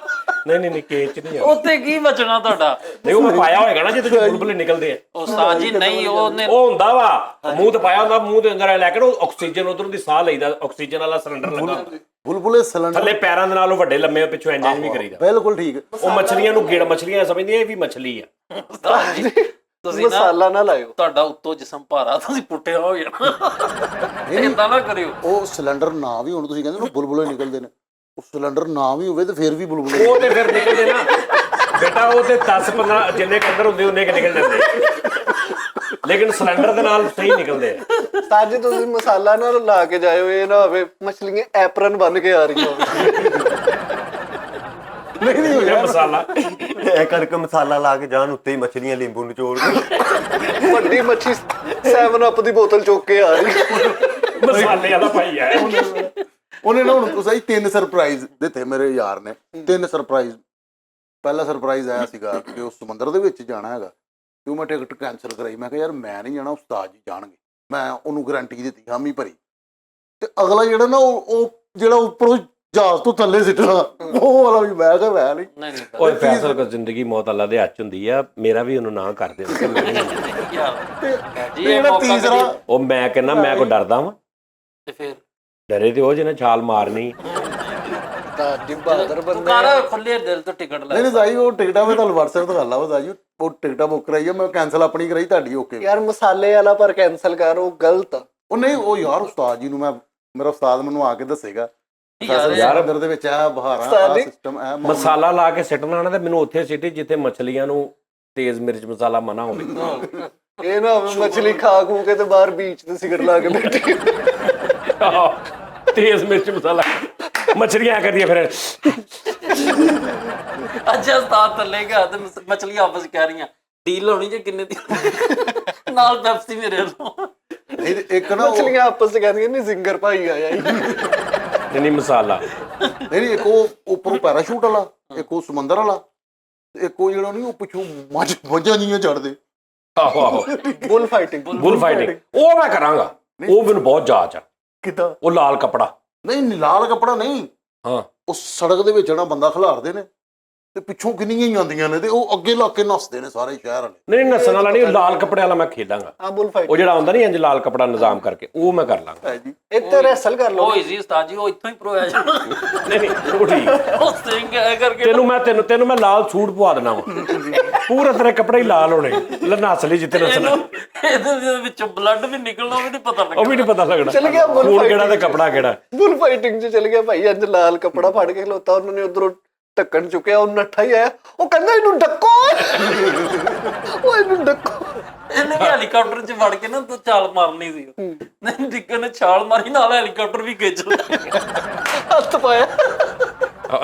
ਨਹੀਂ ਕੇਜ ਚ ਨਹੀਂ ਜਾਣਾ। ਉੱਥੇ ਕੀ ਬਚਣਾ ਤੁਹਾਡਾ? ਨਹੀਂ ਉਹ ਮੈਂ ਪਾਇਆ ਹੋਏਗਾ ਨਾ ਜਿਹਦੇ ਚ ਬੁਲਬੁਲੇ ਨਿਕਲਦੇ ਆ, ਉਸਤਾਦ ਜੀ ਨਹੀਂ ਉਹਨੇ ਉਹ ਹੁੰਦਾ ਵਾ ਮੂੰਹ ਤੇ ਪਾਇਆ ਹੁੰਦਾ, ਮੂੰਹ ਦੇ ਅੰਦਰ ਲੈ ਕੇ ਉਹ ਆਕਸੀਜਨ ਉਧਰੋਂ ਦੀ ਸਾਹ ਲਈਦਾ, ਆਕਸੀਜਨ ਵਾਲਾ ਸਿਲੰਡਰ ਲੱਗਾ ਹੁੰਦਾ ਬੁਲਬੁਲੇ ਸਿਲੰਡਰ ਥੱਲੇ ਪੈਰਾਂ ਦੇ ਨਾਲ ਉਹ ਵੱਡੇ ਲੰਮੇ ਪਿੱਛੋਂ ਇੰਜ ਵੀ ਕਰੀਦਾ। ਬਿਲਕੁਲ ਠੀਕ। ਉਹ ਮੱਛਲੀਆਂ ਨੂੰ ਗੇੜ ਮੱਛਲੀਆਂ ਸਮਝਦੀਆਂ ਇਹ ਵੀ ਮੱਛਲੀ ਆ। ਉਸਤਾਦ ਜੀ ਤੁਸੀਂ ਨਾ ਮਸਾਲਾ ਨਾ ਲਾਇਓ। ਤੁਹਾਡਾ ਉੱਤੋਂ ਜਿਸਮ ਭਾਰਾ, ਤੁਸੀਂ ਪੁੱਟਿਆ ਹੋ ਜਾਣਾ। ਏਦਾਂ ਨਾ ਕਰਿਓ। ਉਹ ਸਿਲੰਡਰ ਨਾ ਵੀ ਹੁਣ ਤੁਸੀਂ ਕਹਿੰਦੇ ਨਾ ਬੁਲਬੁਲੇ ਨਿਕਲਦੇ ਨੇ, ਉਹ ਸਿਲੰਡਰ ਨਾ ਵੀ ਹੋਵੇ ਤੇ ਫਿਰ ਵੀ ਬੁਲਬੁਲੇ ਉਹ ਤੇ ਫਿਰ ਨਿਕਲਦੇ ਨਾ ਬੇਟਾ, ਉਹ ਤੇ 10-15 ਜਿੰਨੇ ਅੰਦਰ ਹੁੰਦੇ ਉਹਨੇ ਨਿਕਲ ਜਾਂਦੇ, ਲੇਕਿਨ ਸਿਲੰਡਰ ਦੇ ਨਾਲ ਸਹੀ ਨਿਕਲਦੇ ਆ। ਤਾਂ ਜੀ ਤੁਸੀਂ ਮਸਾਲਾ ਨਾ ਲਾ ਕੇ ਜਾਇਓ, ਇਹ ਨਾ ਹੋਵੇ ਮਛਲੀਆਂ ਐਪਰਨ ਬਣ ਕੇ ਆ ਰਹੀਆਂ ਹੋਣ। ਨਹੀਂ ਇਹ ਮਸਾਲਾ ਇਹ ਕਰਕੇ ਮਸਾਲਾ ਲਾ ਕੇ ਜਾਣ, ਉੱਤੇ ਹੀ ਮੱਛਲੀਆਂ ਨਿੰਬੂ ਨਿਚੋੜ ਕੇ ਵੱਡੀ ਮੱਛੀ 7 ਅਪ ਦੀ ਬੋਤਲ ਚੁੱਕ ਕੇ ਆ ਰਹੀ। ਮਸਾਲੇ ਵਾਲਾ ਭਾਈ ਆ। ਉਹਨੇ ਨਾ ਹੁਣ ਤੁਸੀਂ 3 ਸਰਪ੍ਰਾਈਜ਼ ਦਿੱਤੇ ਮੇਰੇ ਯਾਰ ਨੇ, 3 ਸਰਪ੍ਰਾਈਜ਼। ਪਹਿਲਾ ਸਰਪ੍ਰਾਈਜ਼ ਆਇਆ ਸੀਗਾ ਕਿ ਉਹ ਸਮੁੰਦਰ ਦੇ ਵਿੱਚ ਜਾਣਾ ਹੈਗਾ, ਤੇ ਉਹ ਮੈਂ ਟਿਕਟ ਕੈਂਸਲ ਕਰਾਈ। ਮੈਂ ਕਿਹਾ ਯਾਰ ਮੈਂ ਨਹੀਂ ਜਾਣਾ, ਉਸਤਾਦ ਜੀ ਜਾਣਗੇ, ਮੈਂ ਉਹਨੂੰ ਗਾਰੰਟੀ ਦਿੱਤੀ, ਹਾਮੀ ਭਰੀ। ਤੇ ਅਗਲਾ ਜਿਹੜਾ ਨਾ ਉਹ ਜਿਹੜਾ ਉੱਪਰੋਂ ਜਹਾਜ਼ ਤੋਂ ਥੱਲੇ ਸਿੱਟਣਾ, ਉਹ ਵਾਲਾ ਵੀ ਮੈਂ ਕਿਹਾ ਮੈਂ ਨਹੀਂ। ਓਏ ਫੈਸਲ ਕੋ ਜ਼ਿੰਦਗੀ ਮੌਤ ਅੱਲਾ ਦੇ ਹੱਥ ਹੁੰਦੀ ਆ, ਮੇਰਾ ਵੀ ਉਹਨੂੰ ਨਾ ਕਰ ਦੇ। ਜੀ ਇਹ ਮੌਕਾ ਤੀਸਰਾ ਉਹ ਮੈਂ ਕਹਿੰਦਾ ਮੈਂ ਕੋ ਡਰਦਾ ਵਾਂ, ਤੇ ਫਿਰ ਡਰੇ ਤੇ ਉਹ ਜਿਹਨੇ ਛਾਲ ਮਾਰਨੀ। ਦਾਦੀ ਬਹਾਦਰ ਬੰਦੇ ਕਾਰ ਖੁੱਲੇ ਦਿਲ ਤੋਂ ਟਿਕਟ ਲੈ। ਨਹੀਂ ਸਾਈ, ਉਹ ਟਿਕਟਾਂ ਮੈਂ ਤੁਹਾਨੂੰ WhatsApp ਤੇ ਕਰ ਲਾ ਬਤਾ ਜੀ, ਉਹ ਟਿਕਟਾਂ ਬੁੱਕ ਕਰਾਈ ਆ ਮੈਂ, ਕੈਂਸਲ ਆਪਣੀ ਕਰਾਈ, ਤੁਹਾਡੀ ਓਕੇ। ਯਾਰ ਮਸਾਲੇ ਵਾਲਾ ਪਰ ਕੈਂਸਲ ਕਰ, ਉਹ ਗਲਤ ਆ। ਉਹ ਨਹੀਂ, ਉਹ ਯਾਰ ਉਸਤਾਦ ਜੀ ਨੂੰ ਮੈਂ, ਮੇਰਾ ਉਸਤਾਦ ਮੈਨੂੰ ਆ ਕੇ ਦੱਸੇਗਾ ਯਾਰ ਅੰਦਰ ਦੇ ਵਿੱਚ ਆ ਬਹਾਰਾਂ ਆ ਸਿਸਟਮ ਆ ਮਸਾਲਾ ਲਾ ਕੇ ਸਿੱਟਣਾ ਨਾ, ਤੇ ਮੈਨੂੰ ਉੱਥੇ ਸਿੱਟੀ ਜਿੱਥੇ ਮੱਛਲੀਆਂ ਨੂੰ ਤੇਜ਼ ਮਿਰਚ ਮਸਾਲਾ ਮਨਾ ਹੋਵੇ। ਇਹ ਨਾ ਹੋਵੇ ਮਛਲੀ ਖਾ ਖੂ ਕੇ ਤੇ ਬਾਹਰ ਬੀਚ ਤੇ ਸਿਗਰਟ ਲਾ ਕੇ ਬੈਠੀ। ਤੇਜ਼ ਮਿਰਚ ਮਸਾਲਾ ਮੱਛਲੀਆਂ ਕਰਦੀਆਂ ਫਿਰ। ਅੱਛਾ ਉਸਤਾਦ ਥੱਲੇ ਗਿਆ ਤੇ ਮਛਲੀਆਂ ਆਪਸ ਕਹਿ ਰਹੀਆਂ ਡੀਲ ਹੋਣੀ ਜੇ ਕਿੰਨੇ ਦੀ ਨਾਲ ਪੈਪਸੀ ਮੇਰੇ ਨੂੰ। ਇੱਕ ਨਾ ਮਛਲੀਆਂ ਆਪਸ ਚ ਕਹਿੰਦੀਆਂ ਨਹੀਂ ਜ਼ਿੰਗਰ ਭਾਈ ਆਇਆ ਹੀ। ਨਹੀਂ ਮਸਾਲਾ ਨਹੀਂ, ਇੱਕ ਉਹ ਉੱਪਰੋਂ ਪੈਰਾਸ਼ੂਟ ਵਾਲਾ, ਇੱਕ ਉਹ ਸਮੁੰਦਰ ਵਾਲਾ, ਇੱਕ ਉਹ ਜਿਹੜਾ ਨਹੀਂ ਉਹ ਪਿੱਛੋਂ ਮੱਝਾਂ ਜੀਆਂ ਚੜਦੇ। ਆਹੋ ਬੁਲ ਫਾਈਟਿੰਗ। ਬੁਲ ਫਾਈਟਿੰਗ ਉਹ ਮੈਂ ਕਰਾਂਗਾ, ਉਹ ਮੈਨੂੰ ਬਹੁਤ ਜਾਚ ਆ। ਕਿੱਦਾਂ? ਉਹ ਲਾਲ ਕੱਪੜਾ ਨਹੀਂ, ਲਾਲ ਕੱਪੜਾ ਨਹੀਂ, ਹਾਂ, ਉਹ ਸੜਕ ਦੇ ਵਿੱਚ ਨਾ ਬੰਦਾ ਖਿਲਾਰਦੇ ਨੇ ਤੇ ਪਿੱਛੋਂ ਕਿੰਨੀਆਂ ਹੀ ਆਉਂਦੀਆਂ ਨੇ ਤੇ ਉਹ ਅੱਗੇ ਲਾ ਕੇ ਨੱਸਦੇ ਨੇ ਸਾਰੇ ਸ਼ਹਿਰ ਵਾਲੇ। ਨਹੀਂ ਨੱਸਣ ਵਾਲਾ ਨਹੀਂ, ਲਾਲ ਕੱਪੜੇ ਵਾਲਾ ਮੈਂ ਖੇਡਾਂਗਾ। ਆ ਬੁਲ ਫਾਈਟਿੰਗ ਉਹ ਜਿਹੜਾ ਹੁੰਦਾ ਨਹੀਂ ਇੰਜ ਲਾਲ ਕੱਪੜਾ ਨਿਜ਼ਾਮ ਕਰਕੇ, ਉਹ ਮੈਂ ਕਰ ਲਾਂਗਾ। ਇੱਥੇ ਰੈਸਲ ਕਰ ਲਓ। ਉਹ ਈਜ਼ੀ ਉਸਤਾਦ ਜੀ, ਉਹ ਇੱਥੋਂ ਹੀ ਪ੍ਰੋ ਆ ਜਾਣਾ। ਨਹੀਂ ਉਹ ਠੀਕ। ਉਹ ਸਿੰਘ ਐ ਕਰਕੇ ਤੈਨੂੰ ਮੈਂ ਲਾਲ ਸੂਟ ਪਵਾ ਦੇਣਾ ਵਾ, ਪੂਰੇ ਤੇਰੇ ਕੱਪੜੇ ਹੀ ਲਾਲ ਹੋਣੇ, ਨੱਸ ਲਈ ਜਿੱਥੇ ਨੱਸਣਾ। ਇਹਦੇ ਵਿੱਚੋਂ ਬਲੱਡ ਵੀ ਨਿਕਲਣਾ, ਉਹ ਵੀ ਨਹੀਂ ਪਤਾ ਲੱਗਣਾ। ਉਹ ਵੀ ਨਹੀਂ ਪਤਾ ਲੱਗਣਾ ਚਲ ਗਿਆ ਬੁਲ ਖੂਨ ਕਿਹੜਾ ਤੇ ਕੱਪੜਾ ਕਿਹੜਾ। ਬੁਲ ਫਾਈਟਿੰਗ ਚ ਚਲ ਗਿਆ ਭਾਈ, ਅੱਜ ਲਾਲ ਕੱਪੜਾ ਫੜ ਕੇ ਖਲੋਤਾ, ਉਹਨਾਂ ਨੇ ਉਧਰੋਂ ਢੱਕਣ ਚੁੱਕਿਆ, ਉਹ ਨੱਠਾ ਹੀ ਆਇਆ, ਉਹ ਕਹਿੰਦਾ ਇਹਨੂੰ ਡੱਕੋ। ਉਹ ਇਹਨੂੰ ਡੱਕੋ। ਇਹਨੇ ਵੀ ਹੈਲੀਕਾਪਟਰ 'ਚ ਵੜ ਕੇ ਨਾ ਤਾਂ ਛਾਲ ਮਾਰਨੀ ਸੀ ਨਹੀਂ ਡਿੱਗਣ ਨੇ ਛਾਲ ਮਾਰੀ ਨਾਲ ਹੈਲੀਕਾਪਟਰ ਵੀ ਖਿੱਚ ਲਿਆ ਹੱਥ ਪਾਇਆ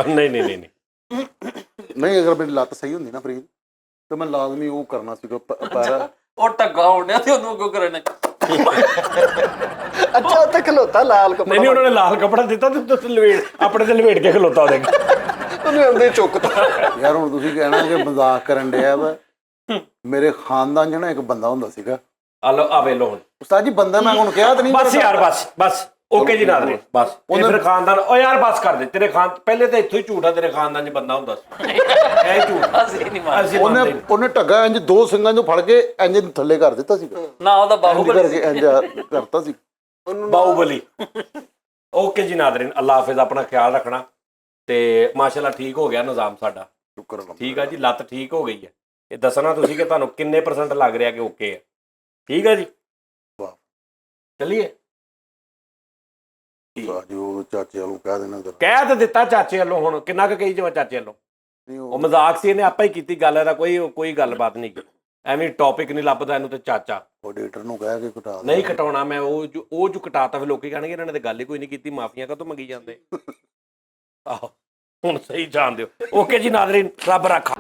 ਨਹੀਂ ਨਹੀਂ ਨਹੀਂ ਨਹੀਂ ਨਹੀਂ ਅਗਰ ਮੇਰੀ ਲੱਤ ਸਹੀ ਹੁੰਦੀ ਨਾ ਫਰੀਦ ਤਾਂ ਮੈਂ ਲਾਜ਼ਮੀ ਉਹ ਕਰਨਾ ਸੀਗਾ ਪੈਰਾ ਉਹ ਟੱਗਾ ਹੋਣਿਆ ਤੇ ਉਹਨੂੰ ਅੱਗੋਂ ਕਰਨੇ ਅੱਛਾ ਉੱਥੇ ਖਲੋਤਾ ਲਾਲ ਕੱਪੜਾ ਨਹੀਂ ਉਹਨਾਂ ਨੇ ਲਾਲ ਕੱਪੜਾ ਦਿੱਤਾ ਤੇ ਤੁਸੀਂ ਲਵੇੜ ਆਪਣੇ ਤੇ ਲਵੇੜ ਕੇ ਖਲੋਤਾ ਉਹਦੇ ਉਹਨੇ ਆਉਂਦੇ ਚੁੱਕਤਾ ਯਾਰ ਹੁਣ ਤੁਸੀਂ ਕਹਿਣਾ ਕਿ ਮਜ਼ਾਕ ਕਰਨ ਡਿਆ ਵਾ ਮੇਰੇ ਖਾਨਦਾਨ 'ਚ ਨਾ ਇੱਕ ਬੰਦਾ ਹੁੰਦਾ ਸੀਗਾ ਆ ਲੋ ਆ ਵੇਲੋ ਹੁਣ ਉਸਤਾਦ ਜੀ ਬੰਦਾ ਮੈਂ ਹੁਣ ਕਿਹਾ ਤਾਂ ਨਹੀਂ ਬਸ ਯਾਰ ਬਸ ਓਕੇ ਜੀ ਨਾਜ਼ਰੀਨ ਬਸ ਇਹ ਫਿਰ ਖਾਨਦਾਨ ਓ ਯਾਰ ਬਸ ਕਰ ਦੇ ਤੇਰੇ ਪਹਿਲੇ ਤਾਂ ਇੱਥੋਂ ਹੀ ਝੂਠਾ ਤੇਰੇ ਖਾਨਦਾਨ 'ਚ ਬੰਦਾ ਹੁੰਦਾ ਸੀ ਇਹ ਝੂਠ ਅਸੀਂ ਨਹੀਂ ਮਾਰ ਅਸੀਂ ਮੰਨਦੇ ਨਹੀਂ। ਉਹਨੇ ਢੱਗਾ ਇੰਜ ਦੋ ਸਿੰਘਾਂ ਨੂੰ ਫੜ ਕੇ ਇੰਜ ਥੱਲੇ ਕਰ ਦਿੱਤਾ ਸੀਗਾ ਨਾ ਉਹਦਾ ਇੰਜ ਬਾਹੂਬਲੀ ਕਰਕੇ ਇੰਜ ਕਰਤਾ ਸੀ ਬਾਹੂਬਲੀ ਓਕੇ ਜੀ ਨਾਜ਼ਰੀਨ ਅੱਲਾ ਹਾਫਿਜ਼ ਆਪਣਾ ਖਿਆਲ ਰੱਖਣਾ ਤੇ ਮਾਸ਼ਾਅੱਲਾ ਠੀਕ ਹੋ ਗਿਆ ਨਿਜ਼ਾਮ ਸਾਡਾ ਸ਼ੁਕਰ ਅੱਲਾ ਠੀਕ ਆ ਜੀ ਲੱਤ ਠੀਕ ਹੋ ਗਈ ਹੈ ਇਹ ਦੱਸਣਾ ਤੁਸੀਂ ਕਿ ਤੁਹਾਨੂੰ ਕਿੰਨੇ % ਲੱਗ ਰਿਹਾ ਕਿ ਓਕੇ ਹੈ ਠੀਕ ਆ ਜੀ ਵਾਹ ਚਲਿਏ ਜੀ ਉਹ ਚਾਚੇ ਵਾਲੂ ਕਹਿ ਦੇਣਾ ਜ਼ਰਾ ਕਹਿ ਤਾਂ ਦਿੱਤਾ ਚਾਚੇ ਵੱਲੋਂ ਹੁਣ ਕਿੰਨਾ ਕੁ ਕਹੀ ਜਾਵਾਂ ਚਾਚੇ ਵੱਲੋਂ ਨਹੀਂ ਉਹ ਮਜ਼ਾਕ ਸੀ ਇਹਨੇ ਆਪਾ ਹੀ ਕੀਤੀ ਗੱਲ ਇਹਦਾ ਕੋਈ ਗੱਲਬਾਤ ਨਹੀਂ ਐਵੇਂ ਟੌਪਿਕ ਨਹੀਂ ਲੱਭਦਾ ਇਹਨੂੰ ਤੇ ਚਾਚਾ ਆਡੀਟਰ ਨੂੰ ਕਹਿ ਕੇ ਘਟਾ ਨਹੀਂ ਕਟਾਉਣਾ ਮੈਂ ਉਹ ਜੋ ਕਟਾਤਾ ਫਿਰ ਲੋਕੀ ਕਹਿਣਗੇ ਇਹਨਾਂ ਨੇ ਤੇ ਗੱਲ ਹੀ ਕੋਈ ਨਹੀਂ ਕੀਤੀ ਮਾਫੀਆਂ ਕਾਹਤੋਂ ਮੰਗੀ ਜਾਂਦੇ ਆਹੋ ਹੁਣ ਸਹੀ ਜਾਣ ਦਿਓ ਓਕੇ ਜੀ ਨਾਜ਼ਰੀਨ ਰੱਬ ਰੱਖਾ